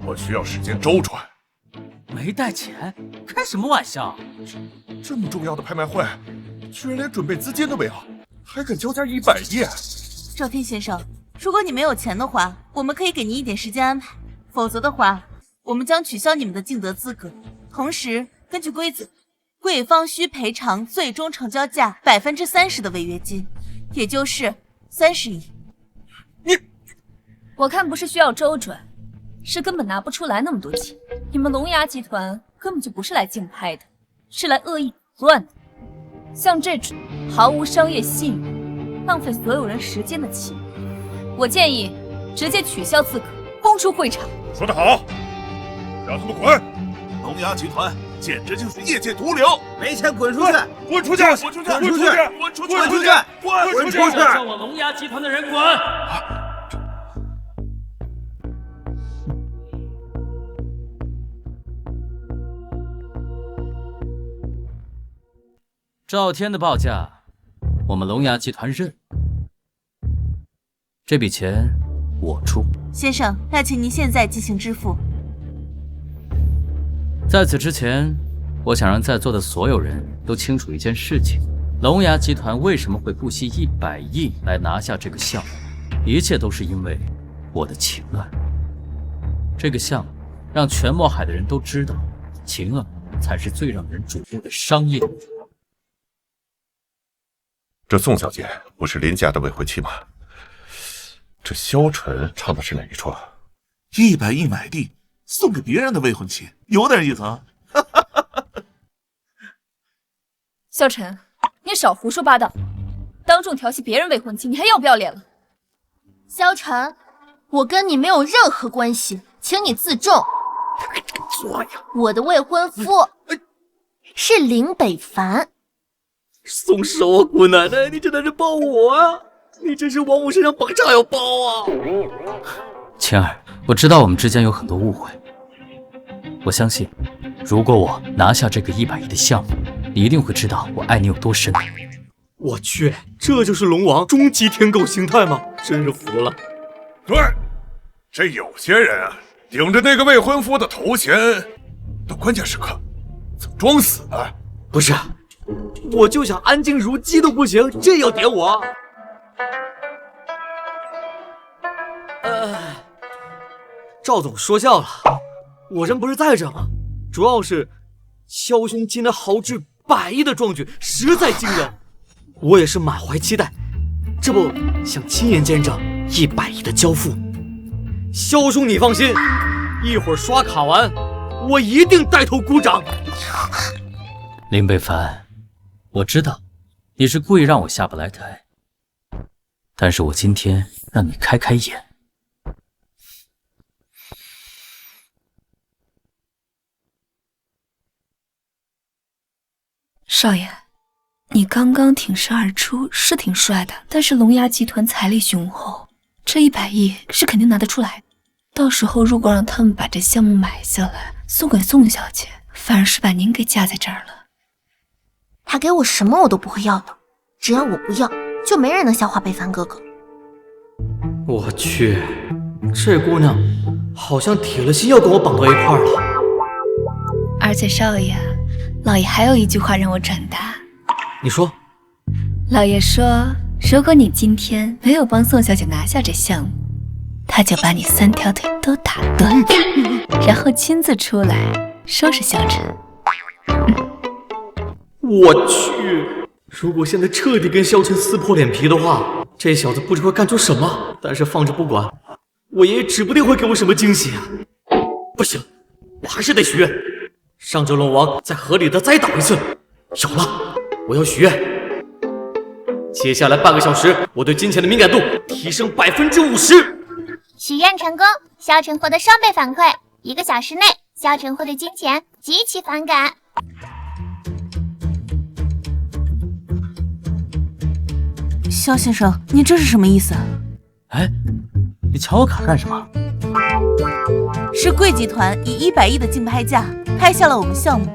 我需要时间周转。没带钱？开什么玩笑？这么重要的拍卖会，居然连准备资金都没有，还敢交价100亿？赵天先生，如果你没有钱的话，我们可以给您一点时间安排；否则的话，我们将取消你们的竞得资格。同时，根据规则，贵方需赔偿最终成交价30%的违约金，也就是30亿。我看不是需要周转，是根本拿不出来那么多钱。你们龙牙集团根本就不是来竞拍的，是来恶意捣乱的。像这种毫无商业信誉、浪费所有人时间的企业，我建议直接取消资格，轰出会场。说得好，让他们滚！龙牙集团简直就是业界毒瘤，没钱滚出去！滚出去！滚出去！滚出去！滚出去！滚出去！滚出去！叫我龙牙集团的人滚！赵天的报价，我们龙牙集团认。这笔钱我出。先生，那请您现在进行支付。在此之前，我想让在座的所有人都清楚一件事情：龙牙集团为什么会不惜100亿来拿下这个项目？一切都是因为我的情儿。这个项目让全墨海的人都知道，情儿才是最让人瞩目的商业。这宋小姐不是林家的未婚妻吗？这萧晨唱的是哪一出？100亿买地送给别人的未婚妻，有点意思啊！萧晨，你少胡说八道，当众调戏别人未婚妻，你还要不要脸了？萧晨，我跟你没有任何关系，请你自重。我的未婚夫是林北凡。松手啊，姑奶奶！你真的是抱我啊！你这是往我身上绑炸药包啊！晴儿，我知道我们之间有很多误会，我相信，如果我拿下这个100亿的项目，你一定会知道我爱你有多深。我去，这就是龙王终极天狗形态吗？真是服了。对，这有些人啊，顶着那个未婚夫的头衔，到关键时刻怎么装死呢？不是，我就想安静如鸡都不行，这要点我？赵总说笑了，我人不是在这吗？主要是萧兄今天豪掷100亿的壮举，实在惊人，我也是满怀期待，这不想亲眼见证100亿的交付。萧兄你放心，一会儿刷卡完，我一定带头鼓掌。林北凡，我知道你是故意让我下不来台，但是我今天让你开开眼。少爷，你刚刚挺身而出是挺帅的，但是龙牙集团财力雄厚，这100亿是肯定拿得出来。到时候如果让他们把这项目买下来，送给宋小姐，反而是把您给架在这儿了。他给我什么我都不会要的，只要我不要，就没人能消化北凡哥哥。我去，这姑娘好像铁了心要跟我绑到一块儿了。而且少爷，老爷还有一句话让我转达。你说？老爷说，如果你今天没有帮宋小姐拿下这项目，他就把你3条腿都打断，然后亲自出来收拾萧晨。我去，如果现在彻底跟萧晨撕破脸皮的话，这小子不知会干出什么。但是放着不管，我爷爷指不定会给我什么惊喜啊！不行，我还是得许愿，让这龙王再合理的栽倒一次。有了，我要许愿，接下来半个小时，我对金钱的敏感度提升50%。许愿成功，萧晨获得双倍反馈。1个小时内，萧晨获得金钱极其反感。萧先生，你这是什么意思？哎，你抢我卡干什么？是贵集团以100亿的竞拍价拍下了我们项目，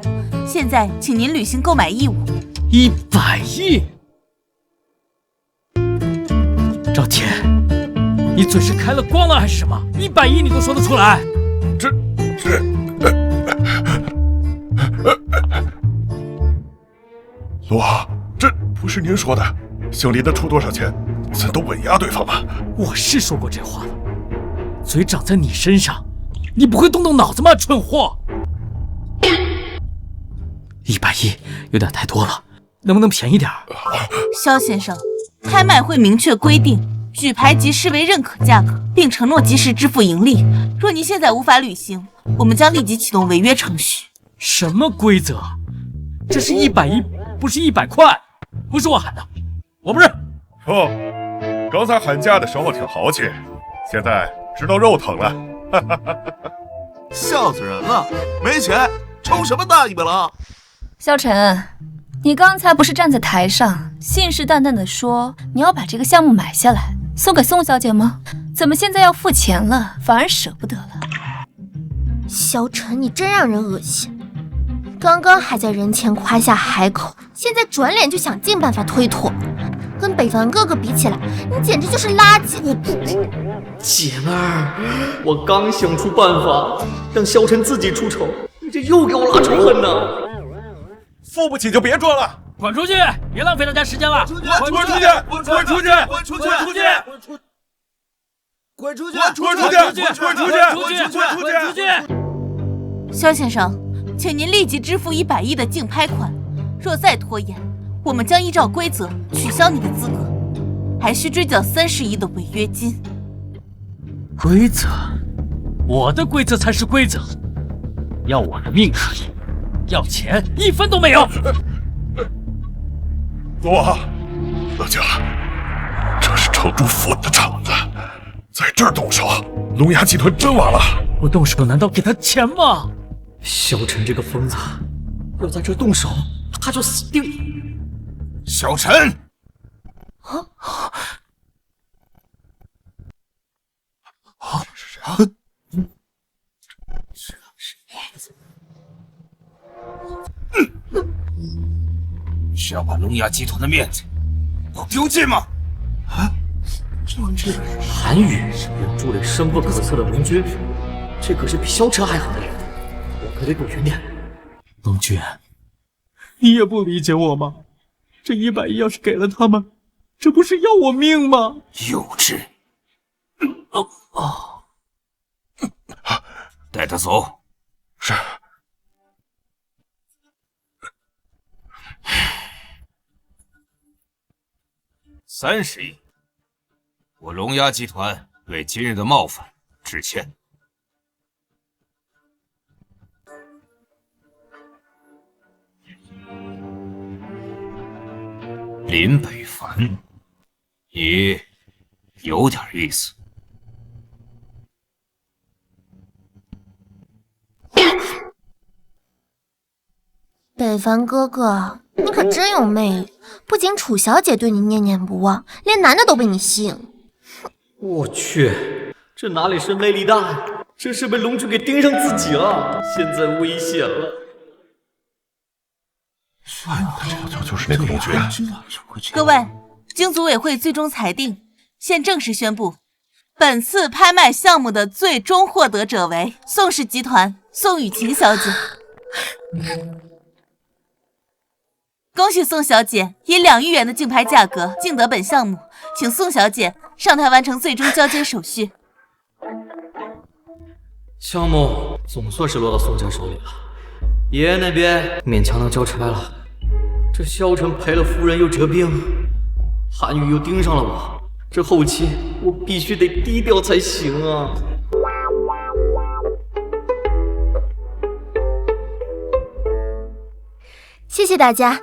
现在请您履行购买义务。100亿？赵天，你嘴是开了光了还是什么？100亿你都说得出来？龙王，这不是您说的，姓林的出多少钱，咱都稳压对方吧。我是说过这话了，嘴长在你身上，你不会动动脑子吗，蠢货？100亿有点太多了，能不能便宜点？萧先生，拍卖会明确规定，举牌即视为认可价格，并承诺及时支付盈利。若您现在无法履行，我们将立即启动违约程序。什么规则？这是100亿，不是100块，不是我喊的，我不是。哦，刚才喊价的时候挺豪气，现在知道肉疼了。笑死人了，没钱抽什么大尾巴了？萧晨，你刚才不是站在台上信誓旦旦地说你要把这个项目买下来送给宋小姐吗？怎么现在要付钱了，反而舍不得了？萧晨，你真让人恶心！刚刚还在人前夸下海口，现在转脸就想尽办法推脱。跟北凡哥哥比起来，你简直就是垃圾！姐们儿，我刚想出办法让萧晨自己出丑，你这又给我拉仇恨呢！付不起就别装了，滚出去！别浪费大家时间了！滚出去！滚出去！滚出去！滚出去！滚出去！滚出去！滚出去！滚出去！滚出去！萧先生，请您立即支付100亿的竞拍款，若再拖延，我们将依照规则取消你的资格，还需追缴30亿的违约金。规则？我的规则才是规则，要我的命可以，要钱1分都没有。龙王，乐家，这是成都府的场子，在这儿动手，龙牙集团真完了。不动手难道给他钱吗？萧晨这个疯子，要在这动手，他就死定了。小陈，是要把龙牙集团的面子都丢尽吗？韩宇让助理深不可测的龙君，这可是比萧晨还好的人，我可得躲远点。龙君，你也不理解我吗？这100亿要是给了他们，这不是要我命吗？幼稚！带他走。是。30亿，我龙牙集团为今日的冒犯致歉。林北凡，你有点意思。北凡哥哥，你可真有魅力，不仅楚小姐对你念念不忘，连男的都被你吸引了。我去，这哪里是魅力大呀，这是被龙君给盯上自己了，现在危险了。这就是那个龙君。各位，经组委会最终裁定，现正式宣布，本次拍卖项目的最终获得者为宋氏集团宋雨晴小姐。恭喜宋小姐以2亿元的竞拍价格竞得本项目，请宋小姐上台完成最终交接手续。项目总算是落到宋家手里了，爷爷那边勉强能交差了。这萧晨赔了夫人又折兵，韩宇又盯上了我，这后期我必须得低调才行啊。谢谢大家，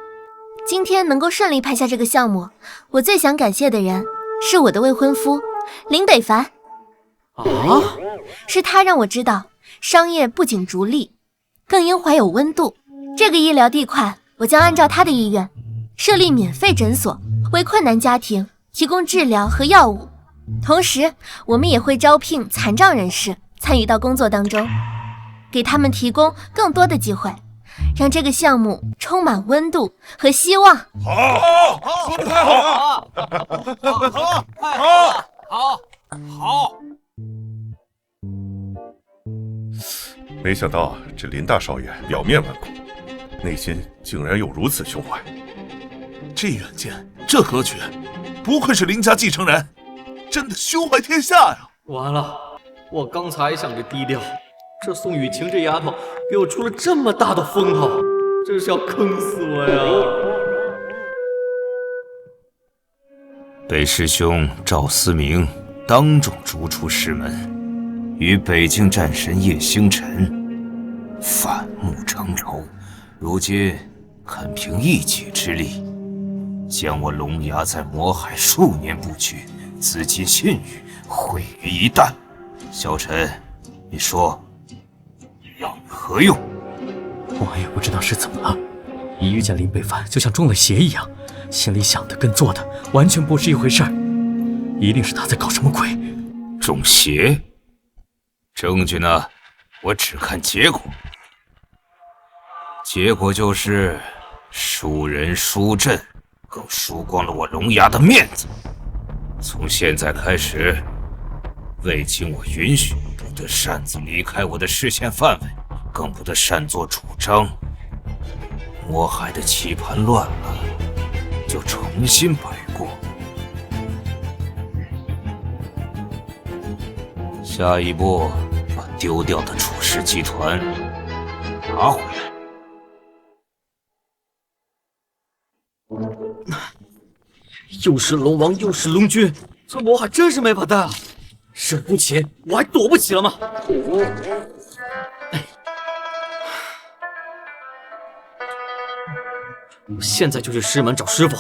今天能够顺利拍下这个项目，我最想感谢的人是我的未婚夫林北凡。是他让我知道，商业不仅逐利，更应怀有温度。这个医疗地块，我将按照他的意愿，设立免费诊所，为困难家庭提供治疗和药物。同时，我们也会招聘残障人士参与到工作当中，给他们提供更多的机会，让这个项目充满温度和希望。好，说得太好了！好。没想到这林大少爷表面顽固，内心竟然有如此胸怀。这远见，这格局，不愧是林家继承人，真的胸怀天下呀！完了，我刚才想着低调，这宋雨晴这丫头给我出了这么大的风头，真是要坑死我呀！被师兄赵思明当众逐出师门，与北境战神叶星辰反目成仇，如今肯凭一己之力，将我龙牙在魔海数年不举，资金信誉毁于一旦。萧晨，你说要何用？我也不知道是怎么了，一遇见林北凡就像中了邪一样，心里想的跟做的完全不是一回事儿，一定是他在搞什么鬼。中邪？证据呢？我只看结果。结果就是输人输阵，更输光了我龙牙的面子。从现在开始，未经我允许，不得擅自离开我的视线范围，更不得擅作主张。魔海的棋盘乱了，就重新摆过。下一步，把丢掉的楚氏集团拿回来。又是龙王又是龙君，这魔海真是没法带啊！惹不起，我还躲不起了吗？我现在就去师门找师傅，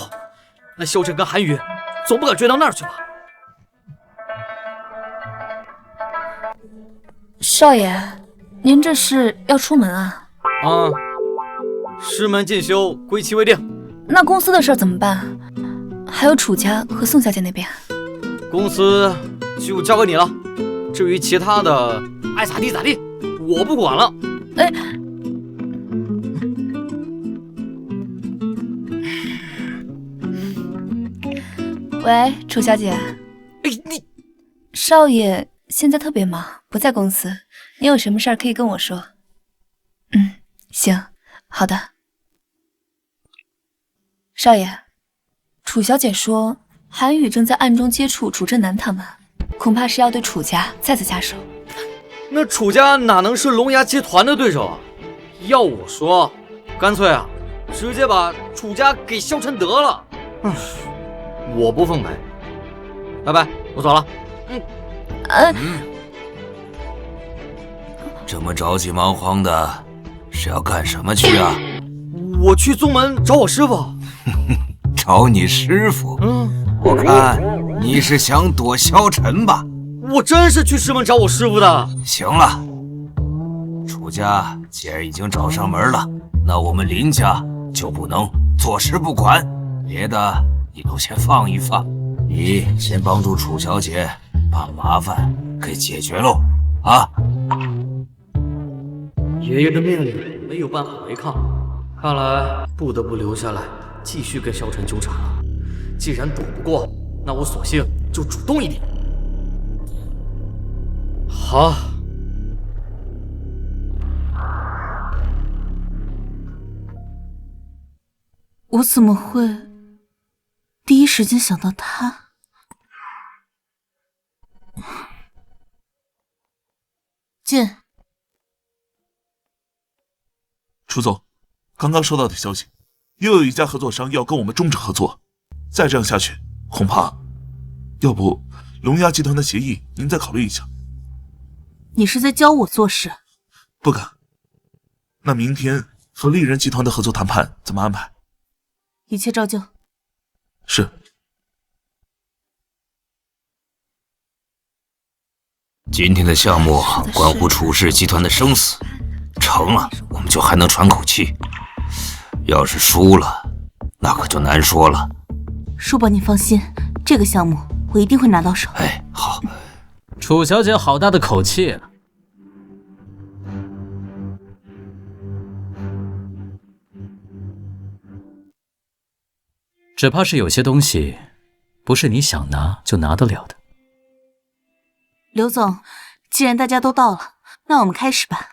那萧晨跟韩宇总不敢追到那儿去吧？少爷，您这是要出门啊？啊，师门进修，归期未定。那公司的事怎么办？还有楚家和宋小姐那边，公司就交给你了。至于其他的，爱咋地咋地，我不管了。哎，喂，楚小姐。哎，你少爷现在特别忙，不在公司，你有什么事儿可以跟我说。行，好的。少爷，楚小姐说韩宇正在暗中接触楚正南他们，恐怕是要对楚家再次下手。那楚家哪能是龙牙集团的对手啊？要我说，干脆啊，直接把楚家给消沉得了。我不奉陪。拜拜，我走了。这么着急忙慌的，是要干什么去啊？我去宗门找我师傅。找你师傅？我看你是想躲萧晨吧？我真是去师门找我师傅的。行了，楚家既然已经找上门了，那我们林家就不能坐视不管，别的你都先放一放，你先帮助楚小姐把麻烦给解决喽，啊！爷爷的命令没有办法违抗，看来不得不留下来继续跟萧晨纠缠了。既然躲不过，那我索性就主动一点。好。我怎么会第一时间想到他？进。楚总，刚刚收到的消息，又有一家合作商要跟我们中指合作，再这样下去，恐怕……要不龙牙集团的协议您再考虑一下。你是在教我做事？不敢。那明天和丽人集团的合作谈判怎么安排？一切照旧。是。今天的项目关乎楚氏集团的生死，成了我们就还能喘口气，要是输了，那可就难说了。叔伯，你放心，这个项目我一定会拿到手。哎，好。楚小姐好大的口气啊！只怕是有些东西，不是你想拿就拿得了的。刘总，既然大家都到了，那我们开始吧。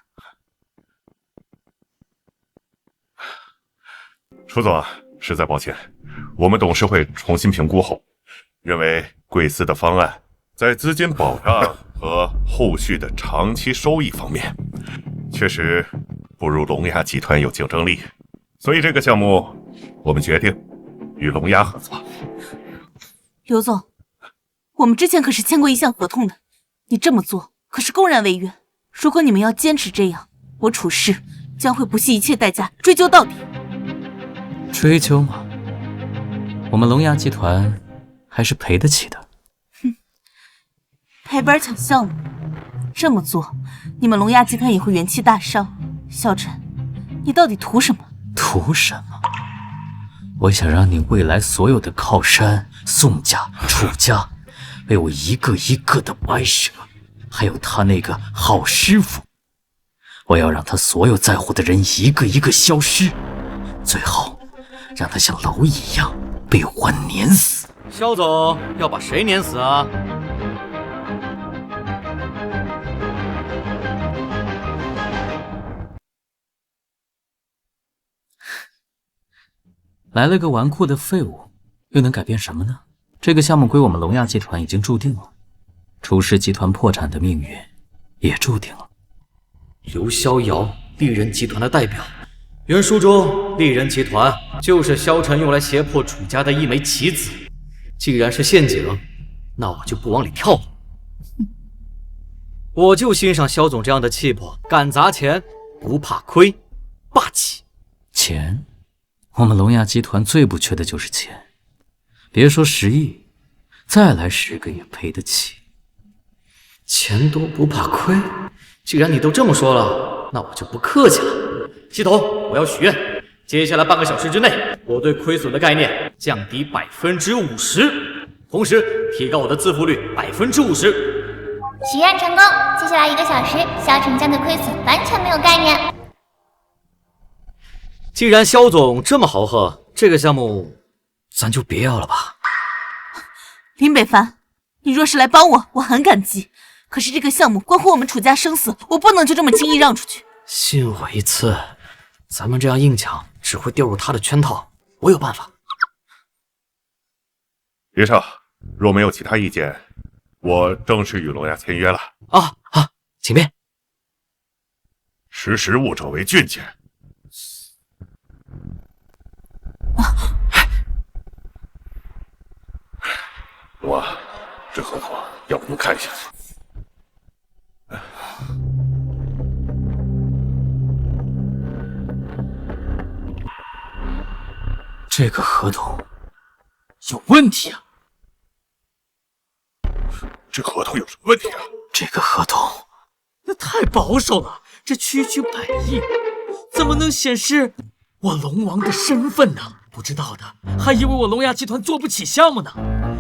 楚总，实在抱歉，我们董事会重新评估后，认为贵司的方案在资金保障和后续的长期收益方面，确实不如龙牙集团有竞争力，所以这个项目我们决定与龙牙合作。刘总，我们之前可是签过一项合同的，你这么做可是公然违约。如果你们要坚持这样，我楚氏将会不惜一切代价追究到底。追究吗？我们龙牙集团还是赔得起的。赔本抢项目，这么做，你们龙牙集团也会元气大伤。萧晨，你到底图什么？图什么？我想让你未来所有的靠山宋家、楚家，被我一个一个的掰折，还有他那个好师傅，我要让他所有在乎的人一个一个消失，最后让他像蝼蚁一样被我碾死。萧总要把谁碾死啊？来了个纨绔的废物，又能改变什么呢？这个项目归我们龙亚集团已经注定了，楚氏集团破产的命运也注定了。刘逍遥，丽人集团的代表，原书中丽人集团就是萧晨用来胁迫楚家的一枚棋子，既然是陷阱，那我就不往里跳了。我就欣赏萧总这样的气魄，敢砸钱不怕亏，霸气。钱，我们龙亚集团最不缺的就是钱，别说10亿，再来10个也赔得起。钱多不怕亏，既然你都这么说了，那我就不客气了。系统，我要许愿，接下来半个小时之内，我对亏损的概念降低50%，同时提高我的自负率50%。许愿成功，接下来1个小时，萧晨将对亏损完全没有概念。既然萧总这么豪横，这个项目咱就别要了吧。林北凡，你若是来帮我，我很感激。可是这个项目关乎我们楚家生死，我不能就这么轻易让出去。信我一次，咱们这样硬抢只会掉入他的圈套。我有办法。余少，若没有其他意见，我正式与龙牙签约了。啊，请便。识时务者为俊杰。这合同要不你看一下？这个合同有问题啊！这合同有什么问题啊？这个合同那太保守了，这区区100亿，怎么能显示我龙王的身份呢？不知道的还以为我龙牙集团做不起项目呢。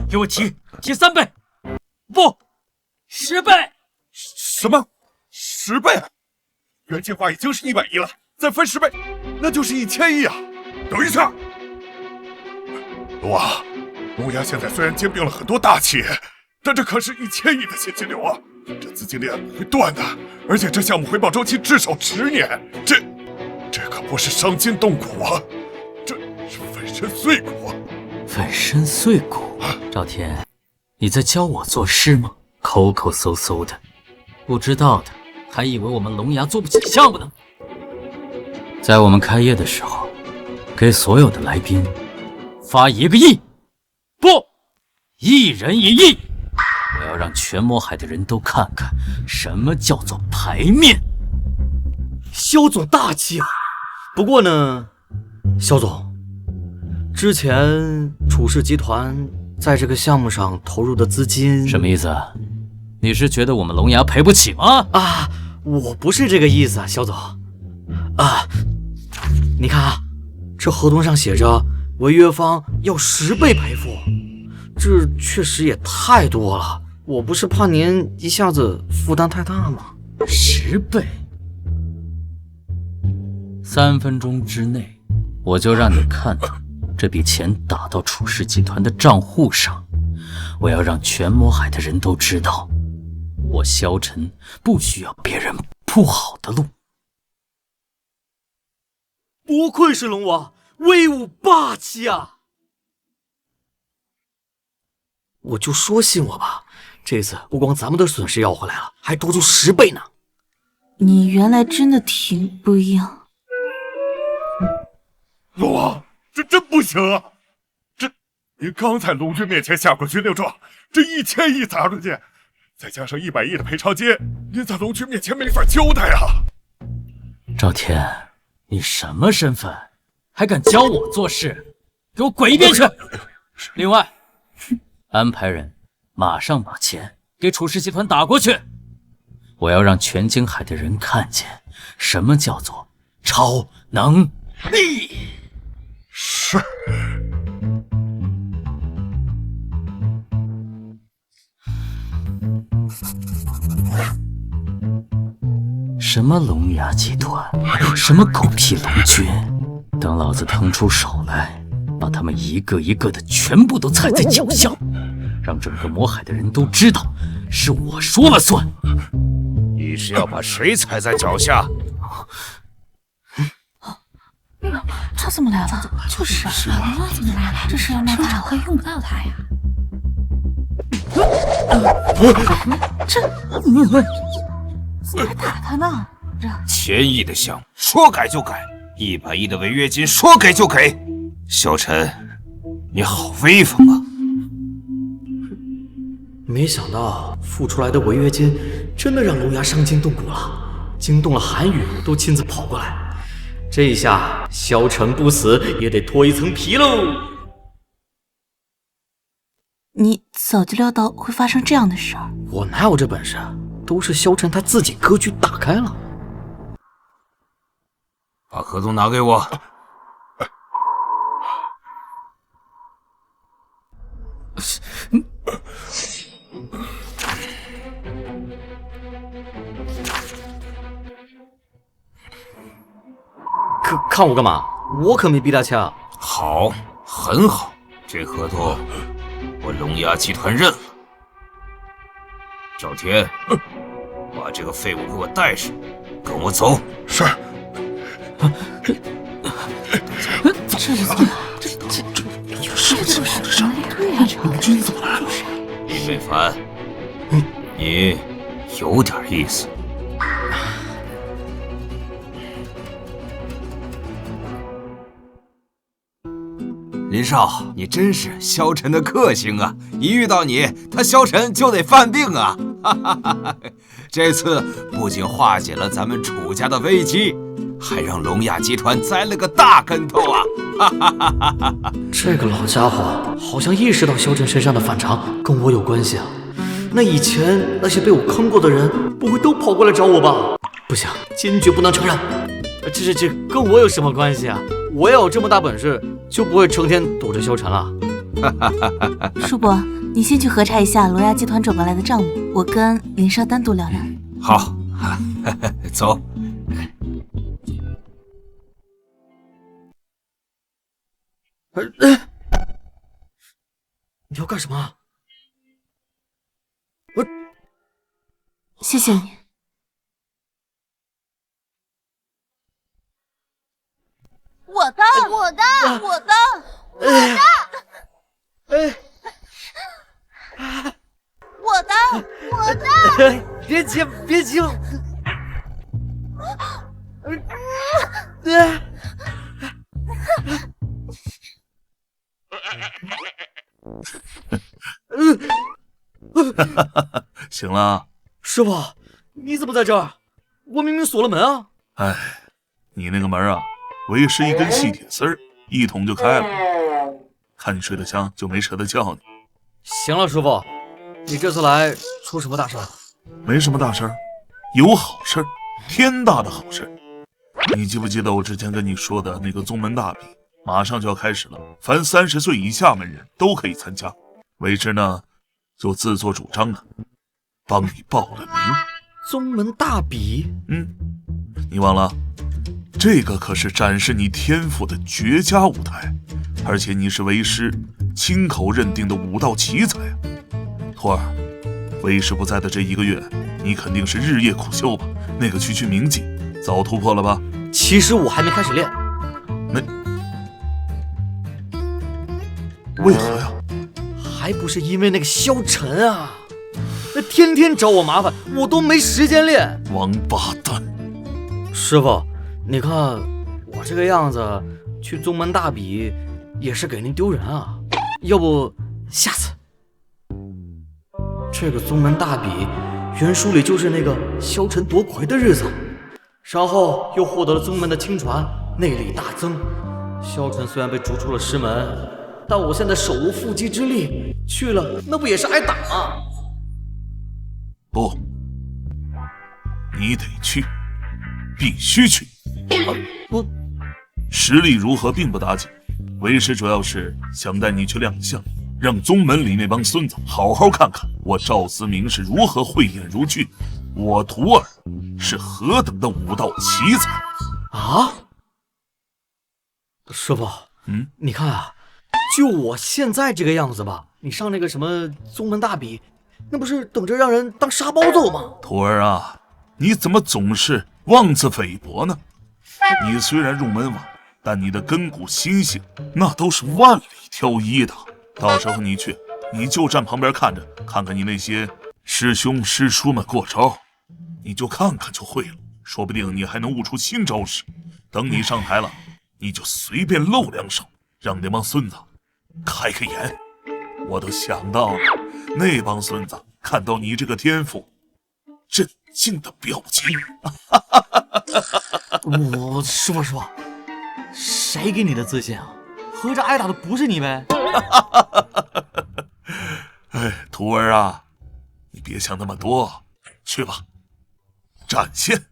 给我提3倍，不，10倍。什么？10倍？原计划已经是100亿了，再分10倍，那就是1000亿啊！等一下，龙王，龙牙现在虽然兼并了很多大企业，但这可是1000亿的现金流啊！这资金链不会断的，而且这项目回报周期至少10年，这可不是伤筋动骨啊，这是粉身碎骨啊！粉身碎骨？赵天，你在教我做事吗？抠抠搜搜的，不知道的还以为我们龙牙做不起项目呢。在我们开业的时候，给所有的来宾发1个亿，不，1人1亿。我要让全魔海的人都看看什么叫做牌面。肖总大气啊！不过呢，肖总，之前楚氏集团在这个项目上投入的资金什么意思啊？你是觉得我们龙牙赔不起吗？啊，我不是这个意思啊，肖总。啊，你看啊，这合同上写着违约方要10倍赔付，这确实也太多了。我不是怕您一下子负担太大吗？10倍，3分钟之内我就让你看到这笔钱打到楚氏集团的账户上。我要让全魔海的人都知道，我萧晨不需要别人铺好的路。不愧是龙王，威武霸气啊！我就说信我吧，这次不光咱们的损失要回来了，还多出10倍呢。你原来真的挺不一样。龙王，这真不行啊！您刚在龙军面前下过军令状，这1000亿砸出去，再加上100亿的赔偿金，您在龙军面前没法交代啊！赵天，你什么身份，还敢教我做事？给我滚一边去！另外，安排人马上把钱给楚氏集团打过去。我要让全京海的人看见什么叫做超能力。是。什么龙牙集团，什么狗屁龙军，等老子腾出手来，把他们一个一个的全部都踩在脚下，让整个魔海的人都知道是我说了算。你是要把谁踩在脚下？他怎么来了？就是啊，龙王怎么来了？这是要闹大了，会用不到他呀。这怎么还打他呢？1000亿的项目说改就改，100亿的违约金说给就给。萧晨，你好威风啊！没想到付出来的违约金真的让龙牙伤筋动骨了，惊动了韩宇都亲自跑过来。这一下萧晨不死也得脱一层皮喽。你早就料到会发生这样的事儿？我哪有这本事？都是萧晨他自己格局打开了。把合同拿给我。看我干嘛？我可没逼他掐。好，很好，这合同我龙牙集团认了。赵天，把这个废物给我带上，跟我走。是。这是怎么了？这就是对呀，凡，你有点意思。林少，你真是萧晨的克星啊！一遇到你，他萧晨就得犯病啊！这次不仅化解了咱们楚家的危机，还让龙亚集团栽了个大跟头啊！这个老家伙好像意识到萧晨身上的反常跟我有关系啊。那以前那些被我坑过的人，不会都跑过来找我吧？不行，坚决不能承认。这跟我有什么关系啊？我要有这么大本事，就不会成天躲着萧晨了。叔伯，你先去核查一下龙亚集团转过来的账目，我跟林少单独聊聊。好，走。你要干什么？谢谢你。我的，我的，我的，我的，我的，我的，别急，别急。醒了，师傅，你怎么在这儿？我明明锁了门啊！哎，你那个门啊，为师一根细铁丝儿，一捅就开了。看你睡得香，就没舍得叫你。行了，师傅，你这次来出什么大事了？没什么大事儿，有好事儿，天大的好事儿。你记不记得我之前跟你说的那个宗门大比，马上就要开始了，凡30岁以下门人都可以参加。为师呢，就自作主张的帮你报了名。宗门大比？你忘了，这个可是展示你天赋的绝佳舞台，而且你是为师亲口认定的武道奇才啊！徒儿，为师不在的这1个月，你肯定是日夜苦修吧？那个区区铭记，早突破了吧？其实我还没开始练。为何呀？还不是因为那个萧晨啊，那天天找我麻烦，我都没时间练。王八蛋！师傅，你看我这个样子，去宗门大比也是给您丢人啊。要不下次？这个宗门大比原书里就是那个萧晨夺魁的日子，然后又获得了宗门的亲传，内力大增。萧晨虽然被逐出了师门，但我现在手无缚鸡之力，去了那不也是挨打吗？不，你得去，必须去。我实力如何并不打紧，为师主要是想带你去亮相，让宗门里那帮孙子好好看看我赵思明是如何慧眼如炬，我徒儿是何等的武道奇才啊！师傅，你看啊，就我现在这个样子吧，你上那个什么宗门大比，那不是等着让人当沙包揍吗？徒儿啊，你怎么总是妄自菲薄呢？你虽然入门晚，但你的根骨心性那都是万里挑一的。到时候你去，你就站旁边看着，看看你那些师兄师叔们过招，你就看看就会了。说不定你还能悟出新招式。等你上台了，你就随便露2手，让那帮孙子开开眼。我都想到了，那帮孙子看到你这个天赋，震惊的表情。师傅，谁给你的自信啊？合着挨打的不是你呗？哎，徒儿啊，你别想那么多，去吧，展现。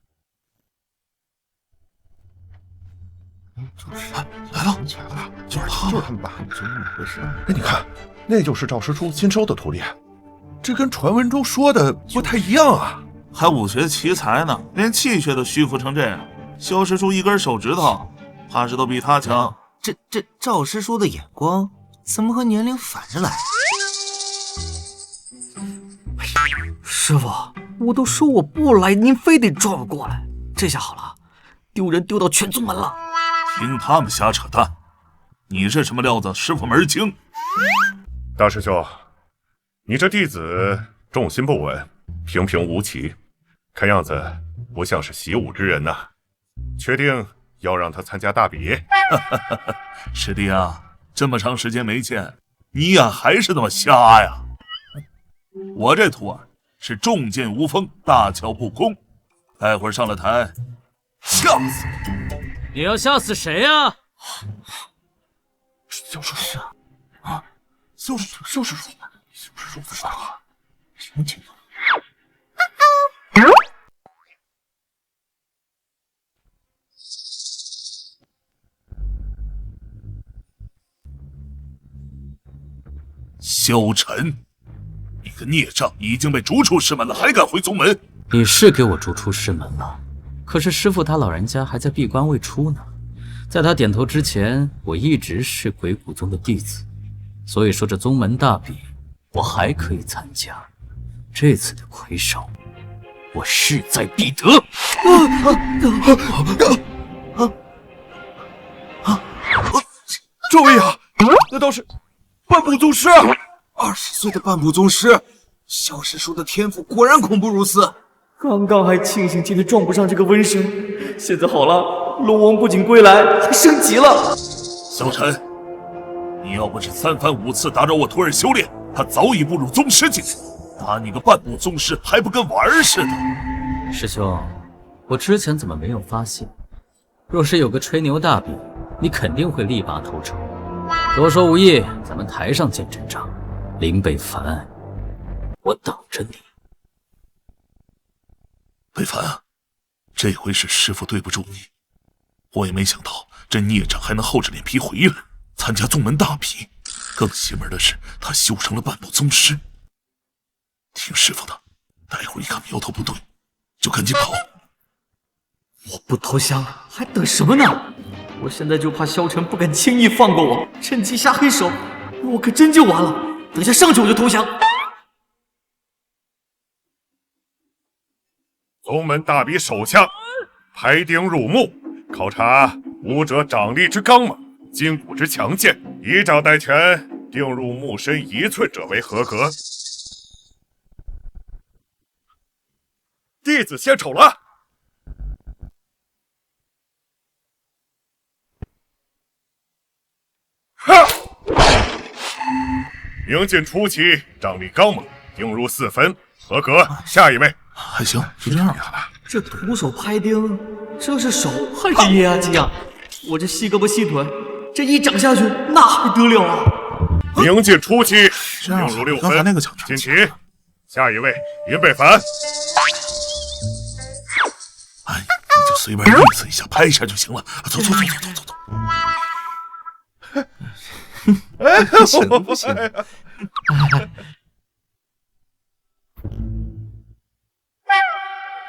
来了，就是他们吧？怎么回事？哎，你看，那就是赵师叔新收的徒弟，这跟传闻中说的不太一样啊！还武学奇才呢，连气血都虚浮成这样，萧师叔1根手指头，怕是都比他强。这赵师叔的眼光怎么和年龄反着来？师傅，我都说我不来，您非得抓我过来，这下好了，丢人丢到全宗门了。听他们瞎扯淡，你是什么料子？师傅门儿清。大师兄，你这弟子重心不稳，平平无奇，看样子不像是习武之人呐。确定要让他参加大比？师弟啊，这么长时间没见，你呀还是那么瞎呀！我这徒儿是重剑无锋，大巧不工，待会儿上了台，吓死你要吓死谁呀？萧师叔啊，萧师叔在说话，什么情况？萧晨，你个孽障，已经被逐出师门了，还敢回宗门？你是给我逐出师门了，可是师父他老人家还在闭关未出呢。在他点头之前，我一直是鬼谷宗的弟子，所以说这宗门大比，我还可以参加。这次的魁首，我势在必得。这位啊，那倒是半步宗师，20岁的半步宗师，萧师叔的天赋果然恐怖如斯。刚刚还庆幸今天撞不上这个瘟神，现在好了，龙王不仅归来，还升级了。萧晨，你要不是3番5次打扰我徒儿修炼，他早已步入宗师境界。打你个半步宗师，还不跟玩儿似的？师兄，我之前怎么没有发现？若是有个吹牛大比，你肯定会力拔头筹。多说无益，咱们台上见真章。林北凡，我等着你。北凡啊，这回是师父对不住你，我也没想到这孽障还能厚着脸皮回来参加宗门大比。更邪门的是，他修成了半步宗师。听师父的，待会儿一看苗头不对，就赶紧跑。我不投降，还等什么呢？我现在就怕萧晨不敢轻易放过我，趁机下黑手，我可真就完了。等下上去我就投降。宗门大比首项，排丁入目，考察武者掌力之刚猛，筋骨之强健，以掌代拳，定入目深1寸者为合格。弟子献丑了。明镜初期，掌力刚猛，定入4分，合格。下一位。还行，就这样吧。这徒手拍钉，这是手还是液压机啊？我这细胳膊细腿，这一掌下去，那还得了啊！明镜初期，定入6分，进齐。下一位，林北凡。哎，你就随便意思一下，拍一下就行了。走。哎，不行。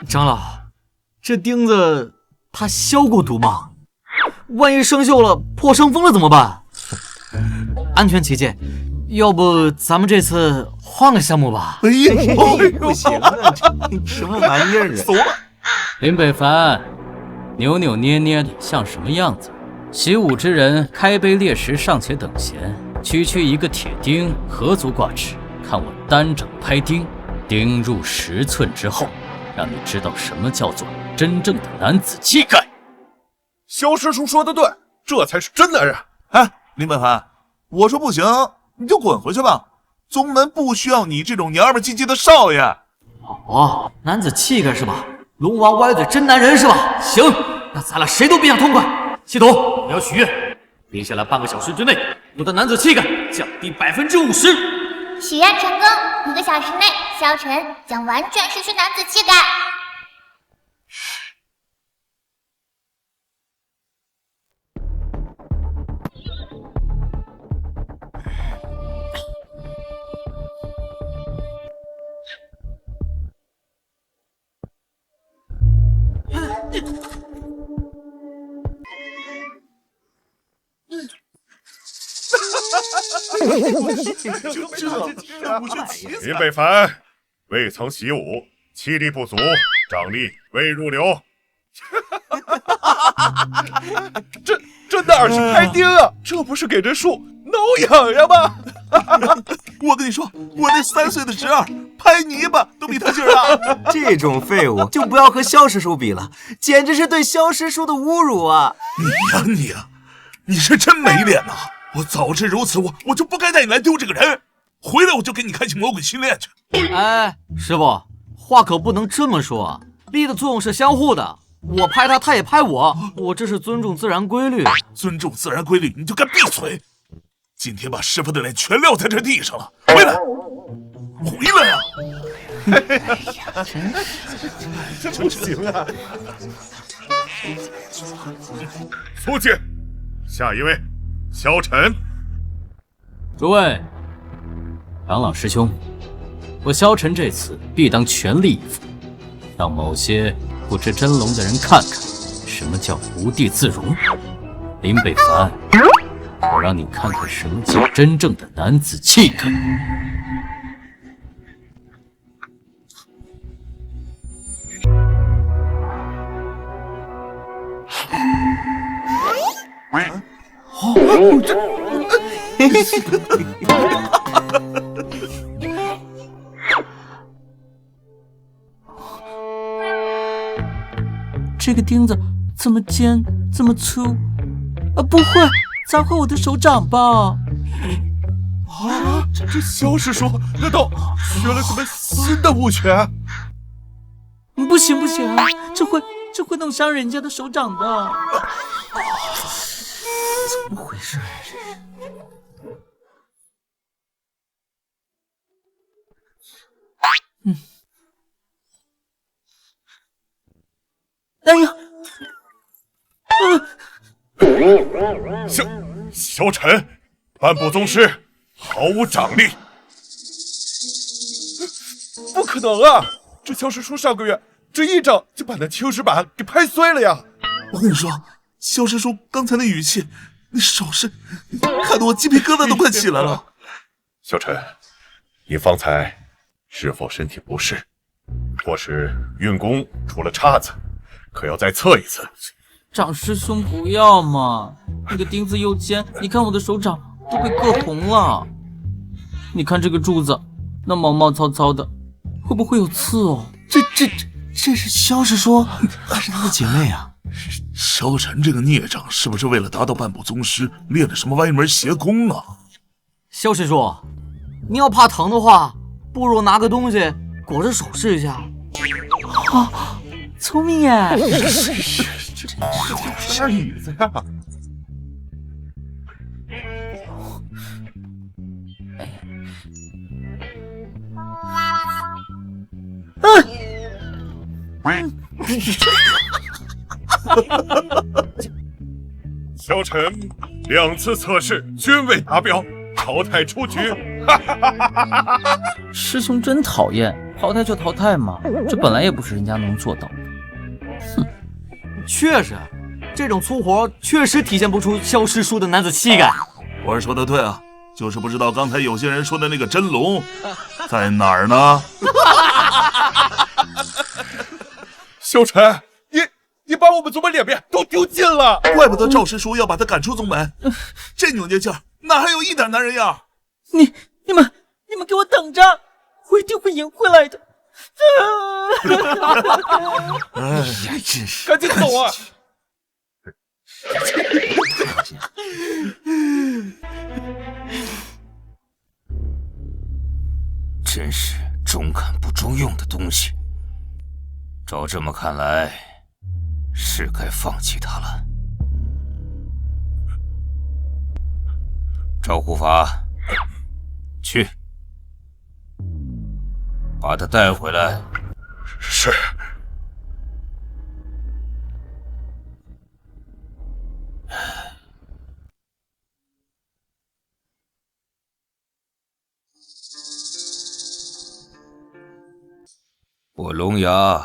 长老，这钉子它消过毒吗？万一生锈了、破伤风了怎么办？安全起见，要不咱们这次换个项目吧？哎呀，不行啊，这什么玩意儿啊！走了。林北凡，扭扭捏捏的像什么样子？习武之人开杯列石尚且等闲，区一个铁钉何足挂齿？看我单掌拍钉，钉入10寸之后，让你知道什么叫做真正的男子气概。萧师叔说的对，这才是真男人。哎，林本凡，我说不行，你就滚回去吧。宗门不需要你这种娘们唧唧的少爷。哦，男子气概是吧？龙王歪嘴真男人是吧？行，那咱俩谁都别想痛快。系统，我要许愿，接下来半个小时之内，我的男子气概降低50%。许愿成功，1个小时内，萧晨将完全失去男子气概。林北凡未曾习武，气力不足，掌力未入流。这哪是拍钉啊？这不是给这树挠痒痒吗？我跟你说，我那3岁的侄儿拍泥巴都比他劲儿大。这种废物就不要和萧师叔比了，简直是对萧师叔的侮辱啊！你呀，你是真没脸呐！我早知如此，我就不该带你来丢这个人。回来我就给你开启魔鬼训练去。哎，师傅，话可不能这么说，力的作用是相互的。我拍他，他也拍我这是尊重自然规律。尊重自然规律，你就该闭嘴！今天把师傅的脸全撂在这地上了，回来，回来呀！哎呀，真不行啊！出去，下一位，萧晨。诸位长老师兄，我萧晨这次必当全力以赴，让某些不知真龙的人看看什么叫无地自容。林北凡，我让你看看什么叫真正的男子气概。这个钉子这么尖，这么粗，不会砸坏我的手掌吧？啊，这萧师叔难道学了什么新的武拳？不行不行，这会弄伤人家的手掌的。怎么回事？哎呀！萧晨，半步宗师，毫无掌力。不可能啊！这萧师叔上个月这一掌就把那青石板给拍碎了呀！我跟你说，萧师叔刚才那语气，那手势，看得我鸡皮疙瘩都快起来了。萧晨，你方才是否身体不适，或是运功出了岔子？可要再测一次。长师兄不要嘛，那个钉子又尖，你看我的手掌都被割红了。你看这个柱子，那毛毛糙糙的，会不会有刺哦？这是萧师叔还是他的姐妹啊？萧晨这个孽障是不是为了达到半步宗师练了什么歪门邪功啊？萧师叔，你要怕疼的话，不如拿个东西裹着手试一下。啊，聪明耶！这啥椅子呀？萧晨2次测试均未达标，淘汰出局。师兄真讨厌，淘汰就淘汰嘛，这本来也不是人家能做到的。哼，确实，这种粗活确实体现不出萧师叔的男子气概。我儿说的对啊，就是不知道刚才有些人说的那个真龙在哪儿呢？萧晨，你把我们宗门脸面都丢尽了，怪不得赵师叔要把他赶出宗门，这扭捏劲儿哪还有一点男人样？你们给我等着，我一定会赢回来的。哎呀，真是！赶紧走啊！真是中看不中用的东西。照这么看来，是该放弃他了。赵护法，去，把他带回来。是。我龙牙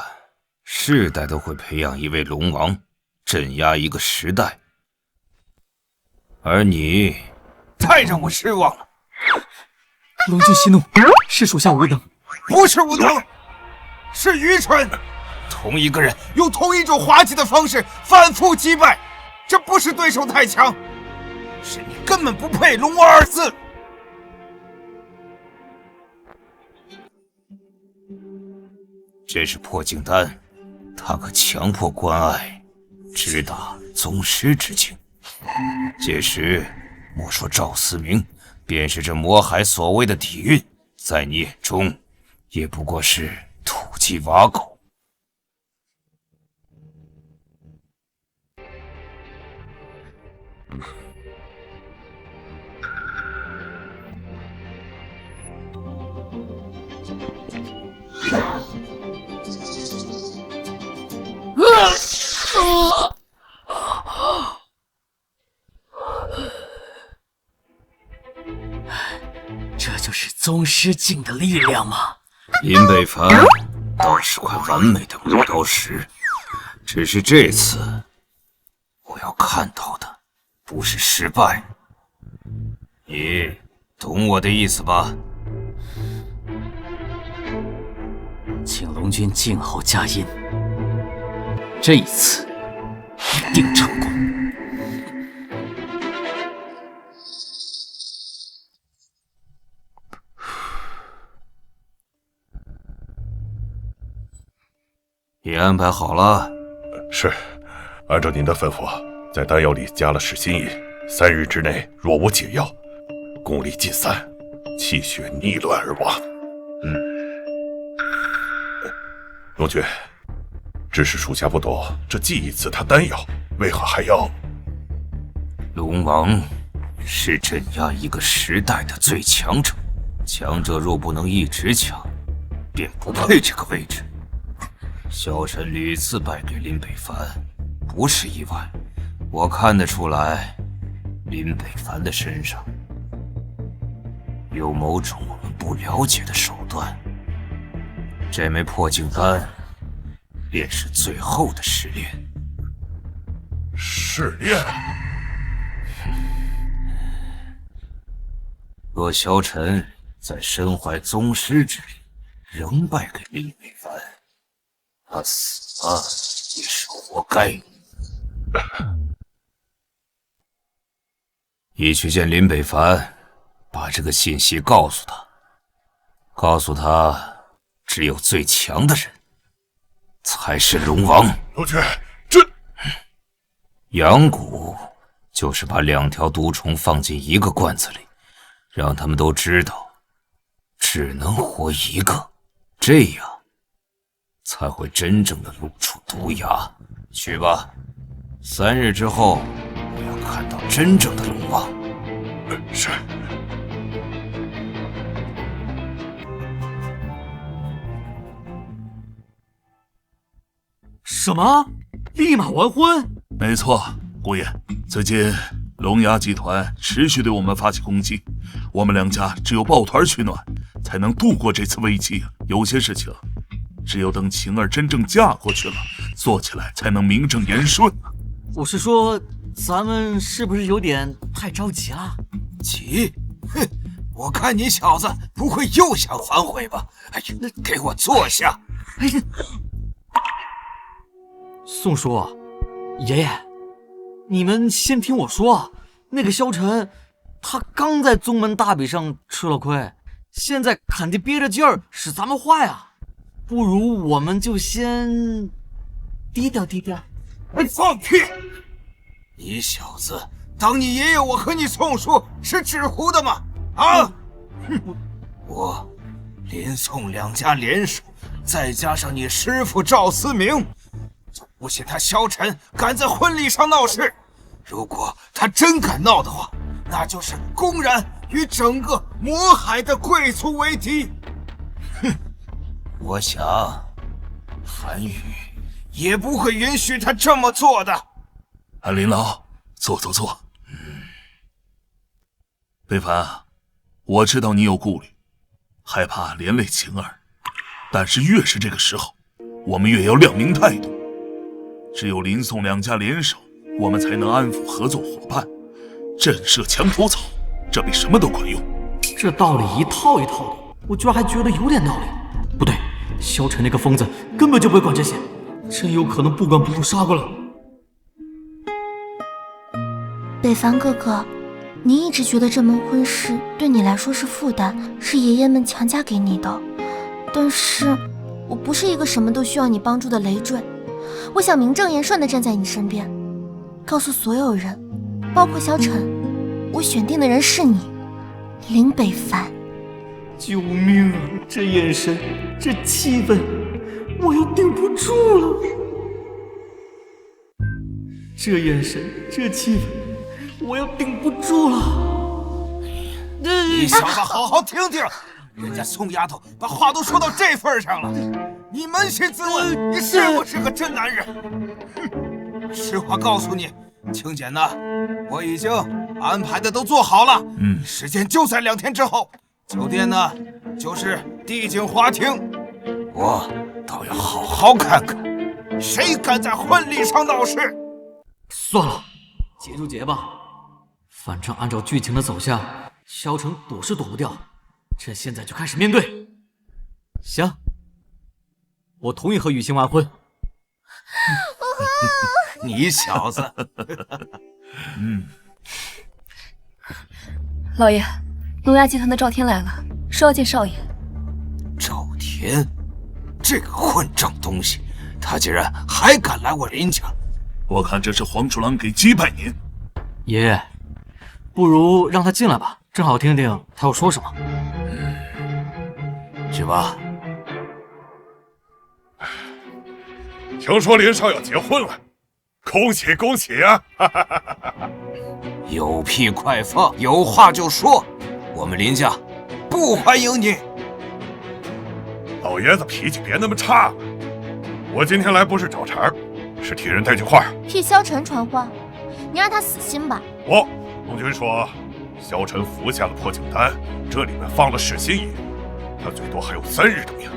世代都会培养一位龙王，镇压一个时代，而你太让我失望了。龙君息怒，是属下无能。不是无能，是愚蠢。同一个人用同一种滑稽的方式反复击败，这不是对手太强，是你根本不配龙王2字。这是破镜丹，他可强迫关爱直达宗师之境。届时，莫说赵思明，便是这魔海所谓的底蕴，在你眼中，也不过是土鸡瓦狗。这就是宗师境的力量吗？林北凡倒是块完美的磨刀石，只是这次我要看到的不是失败。你懂我的意思吧？请龙君静候佳音，这一次一定成功。你安排好了？是，按照您的吩咐，在丹药里加了噬心饮，3日之内若无解药，功力尽散，气血逆乱而亡。龙君，只是属下不懂，这既已赐他丹药，为何还要？龙王是镇压一个时代的最强者，强者若不能一直强，便不配这个位置。萧晨屡次败给林北凡，不是意外。我看得出来，林北凡的身上有某种我们不了解的手段。这枚破镜丹便是最后的试炼。试炼？若萧晨在身怀宗师之力，仍败给林北凡，他死了也是活该。你去见林北凡，把这个信息告诉他，告诉他，只有最强的人才是龙王。龙君，这养蛊就是把2条毒虫放进一个罐子里，让他们都知道，只能活一个，这样才会真正的露出毒牙。去吧，3日之后，我要看到真正的龙王。是。什么？立马完婚？没错，姑爷，最近龙牙集团持续对我们发起攻击，我们2家只有抱团取暖，才能度过这次危机。有些事情，只有等晴儿真正嫁过去了，做起来才能名正言顺。我是说，咱们是不是有点太着急了？急？哼！我看你小子不会又想反悔吧？哎呀，给我坐下！哎呀，宋叔，爷爷，你们先听我说，那个萧晨，他刚在宗门大比上吃了亏，现在肯定憋着劲儿使咱们坏啊！不如我们就先低调低调。哎，放屁！你小子当你爷爷我和你宋叔是纸糊的吗？啊！我林宋2家联手，再加上你师父赵思明，就不信他萧晨敢在婚礼上闹事。如果他真敢闹的话，那就是公然与整个魔海的贵族为敌。哼！我想韩宇也不会允许他这么做的。林老，坐。北凡，我知道你有顾虑，害怕连累晴儿，但是越是这个时候，我们越要亮明态度。只有林宋2家联手，我们才能安抚合作伙伴，震慑墙头草，这比什么都管用。这道理一套一套的，我居然还觉得有点道理。不对，萧晨那个疯子根本就不会管这些，真有可能不管不顾杀过来。北凡哥哥，你一直觉得这门婚事对你来说是负担，是爷爷们强加给你的。但是，我不是一个什么都需要你帮助的累赘，我想名正言顺地站在你身边，告诉所有人，包括萧晨，我选定的人是你，林北凡。救命啊！这眼神，这气氛，我要顶不住了。这眼神，这气氛，我要顶不住了。你小子好好听听，人家宋丫头把话都说到这份上了，你扪心自问，你是不是个真男人？哼！实话告诉你，青简呢，我已经安排的都做好了。时间就在2天之后。酒店呢，就是帝景华庭，我倒要好好看看，谁敢在婚礼上闹事。算了，结就结吧。反正按照剧情的走向，萧晨躲是躲不掉，这现在就开始面对。行，我同意和雨欣完婚。你小子，老爷，农亚集团的赵天来了，说要见少爷。赵天，这个混账东西，他竟然还敢来我林家！我看这是黄鼠狼给鸡拜年。爷爷，不如让他进来吧，正好听听他要说什么。去吧。听说林少要结婚了，恭喜恭喜啊！有屁快放，有话就说，我们林家不欢迎你。老爷子脾气别那么差了，我今天来不是找茬，是替人带句话。替萧晨传话，你让他死心吧。龙君说，萧晨服下了破酒丹，这里面放了噬心液，他最多还有3日的命。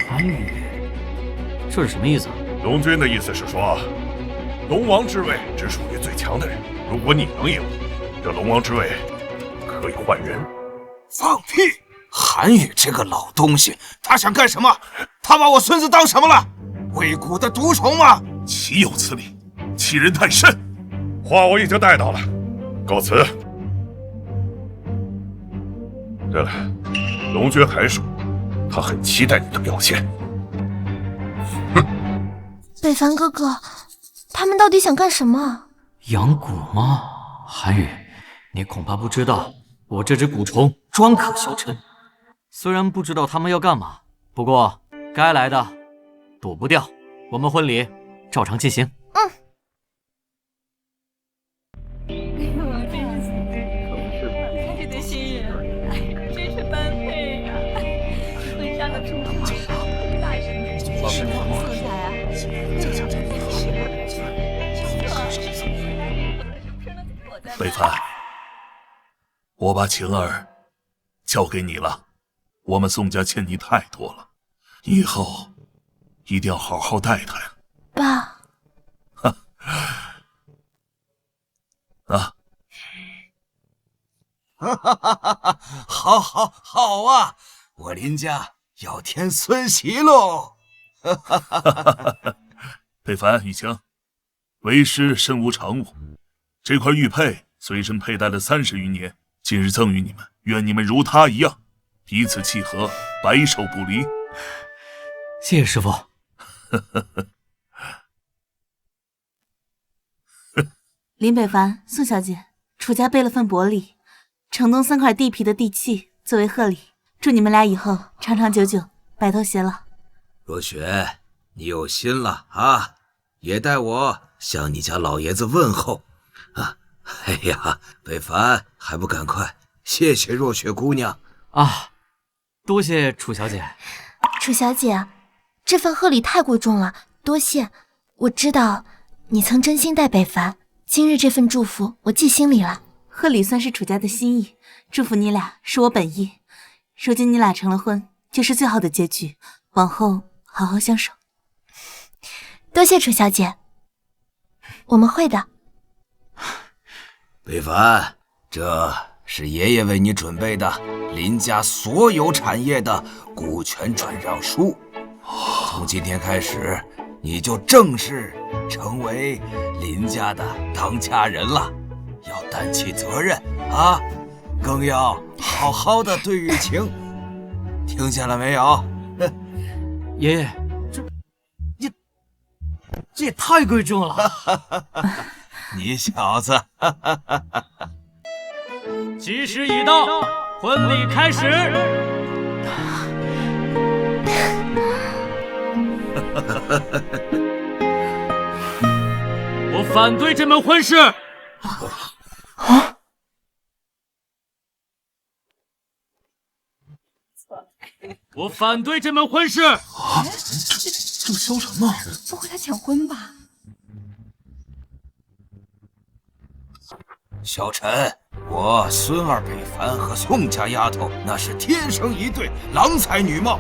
韩宇，这是什么意思？龙君的意思是说，龙王之位只属于最强的人，如果你能赢，这龙王之位可以换人。放屁！韩宇这个老东西，他想干什么？他把我孙子当什么了？魏国的毒虫吗？岂有此理！欺人太甚！话我已经带到了，告辞。对了，龙君还说，他很期待你的表现。北凡哥哥，他们到底想干什么？养蛊吗？韩宇，你恐怕不知道，我这只蛊虫专克萧晨。虽然不知道他们要干嘛，不过该来的躲不掉。我们婚礼照常进行。这对新人，真是般配呀！婚纱的出场，大神是宋家呀。北凡，我把晴儿交给你了。我们宋家欠你太多了，以后一定要好好待她呀。爸。啊。好啊！我林家要添孙媳喽！北凡、雨晴，为师身无长物，这块玉佩随身佩戴了30余年，今日赠与你们，愿你们如他一样，彼此契合，白首不离。谢谢师傅。林北凡、宋小姐，楚家备了份薄礼，城东3块地皮的地契作为贺礼，祝你们俩以后长长久久，白头偕老。若雪，你有心了啊，也代我向你家老爷子问候啊！哎呀，北凡还不赶快谢谢若雪姑娘啊！多谢楚小姐。楚小姐，这份贺礼太贵重了，多谢。我知道你曾真心待北凡，今日这份祝福我记心里了。贺礼算是楚家的心意，祝福你俩是我本意。如今你俩成了婚，就是最好的结局，往后好好相守。多谢楚小姐，我们会的。北凡，这是爷爷为你准备的林家所有产业的股权转让书，从今天开始，你就正式成为林家的当家人了，要担起责任啊，更要好好的对雨晴，听见了没有？爷爷，这也太贵重了。你小子，吉时已到，婚礼开始。我反对这门婚事。我反对这门婚事。这萧晨呢？不会他抢婚吧？小陈，我孙二北凡和宋家丫头那是天生一对，郎才女貌。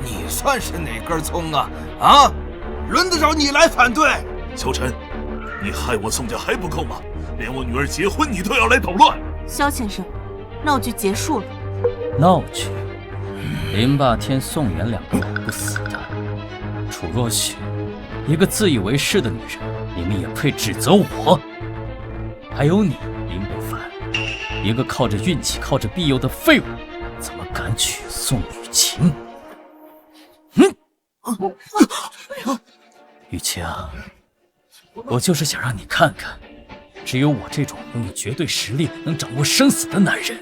你算是哪根葱啊？啊，轮得着你来反对？萧晨，你害我宋家还不够吗？连我女儿结婚你都要来捣乱。萧先生，闹剧结束了。闹剧？林霸天、宋元两个不死的，楚若雪，一个自以为是的女人，你们也配指责我？还有你，林北凡，一个靠着运气、靠着庇佑的废物，怎么敢娶宋雨晴？雨晴，我就是想让你看看，只有我这种拥有绝对实力、能掌握生死的男人，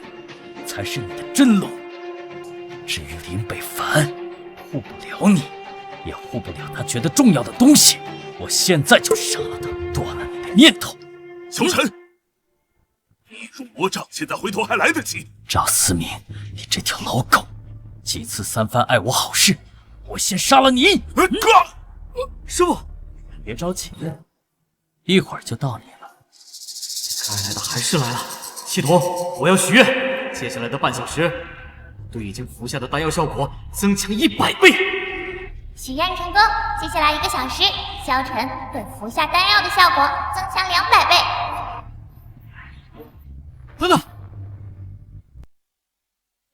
才是你的真龙。至于林北凡，护不了你，也护不了他觉得重要的东西。我现在就杀了他，断了你的念头。萧晨，你入魔障，现在回头还来得及。赵思明，你这条老狗，几次三番碍我好事，我先杀了你！师傅，别着急，一会儿就到你了。该来的还是来了。系统，我要许愿，接下来的半小时，对已经服下的丹药效果增强100倍。许愿成功，接下来1个小时，萧晨对服下丹药的效果增强200倍。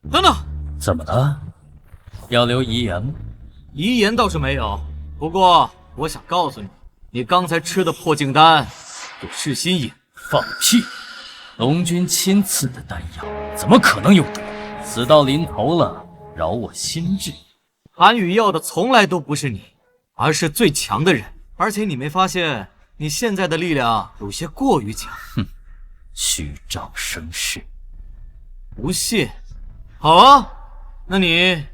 等等，怎么了？要留遗言吗？遗言倒是没有，不过我想告诉你，你刚才吃的破镜丹有噬心饮。放屁！龙君亲赐的丹药，怎么可能有毒？死到临头了，饶我心智。韩宇要的从来都不是你，而是最强的人。而且你没发现，你现在的力量有些过于强。哼，虚张声势。不信？好啊，那你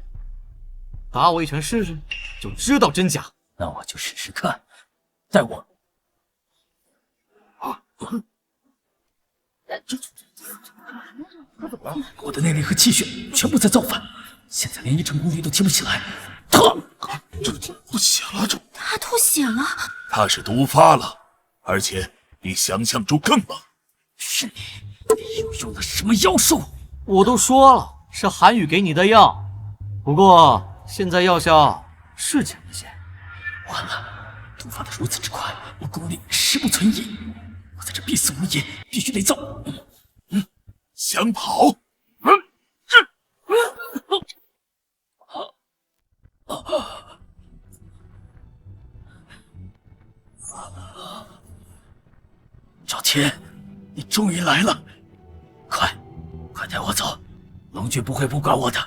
打我一拳试试，就知道真假。那我就试试看，带我。我的内力和气血全部在造反，现在连一成功力都提不起来。这吐血了，他吐血了，他是毒发了，而且比想象中更猛。是你又用了什么妖术？我都说了，是韩宇给你的药，不过现在药效是减了些。完了，毒发的如此之快，我功力实不存疑。我在这必死无疑，必须得走。想跑？赵天，你终于来了！快带我走，龙君不会不管我的。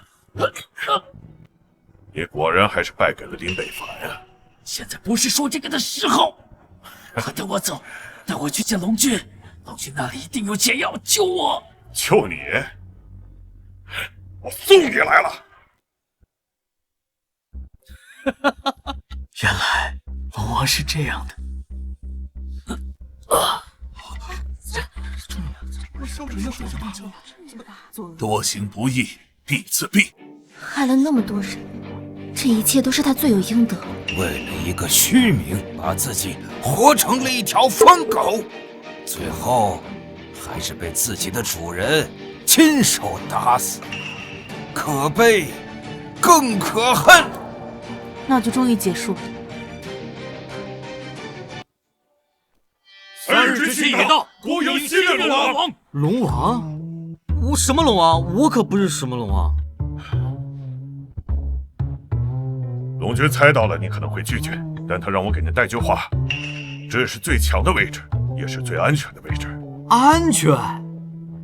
你果然还是败给了林北凡呀！现在不是说这个的时候，快带我走，带我去见龙君，龙君那里一定有解药，救我！救你？我送你来了。原来龙王是这样的。多行不义必自毙。害了那么多人，这一切都是他罪有应得。为了一个虚名，把自己活成了一条疯狗，最后还是被自己的主人亲手打死，可悲，更可恨。那就终于结束了。3日之期已到，故有新的龙王。龙王？我什么龙王？我可不是什么龙王。龙君猜到了你可能会拒绝，但他让我给您带句话：这是最强的位置，也是最安全的位置。安全？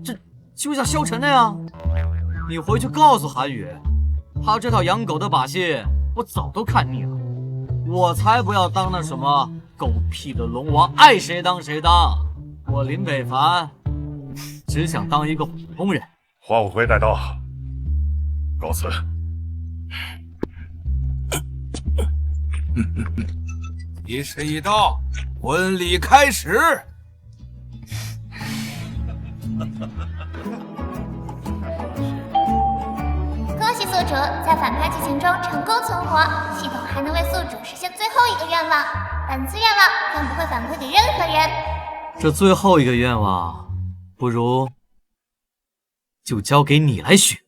这就像萧晨那样？你回去告诉韩宇，他这套养狗的把戏我早都看腻了。我才不要当那什么狗屁的龙王，爱谁当谁当。我林北凡只想当一个普通人。花无悔带到，告辞。一时一到，婚礼开始。恭喜宿主在反派剧情中成功存活，系统还能为宿主实现最后一个愿望，本次愿望将不会反馈给任何人。这最后一个愿望，不如就交给你来许。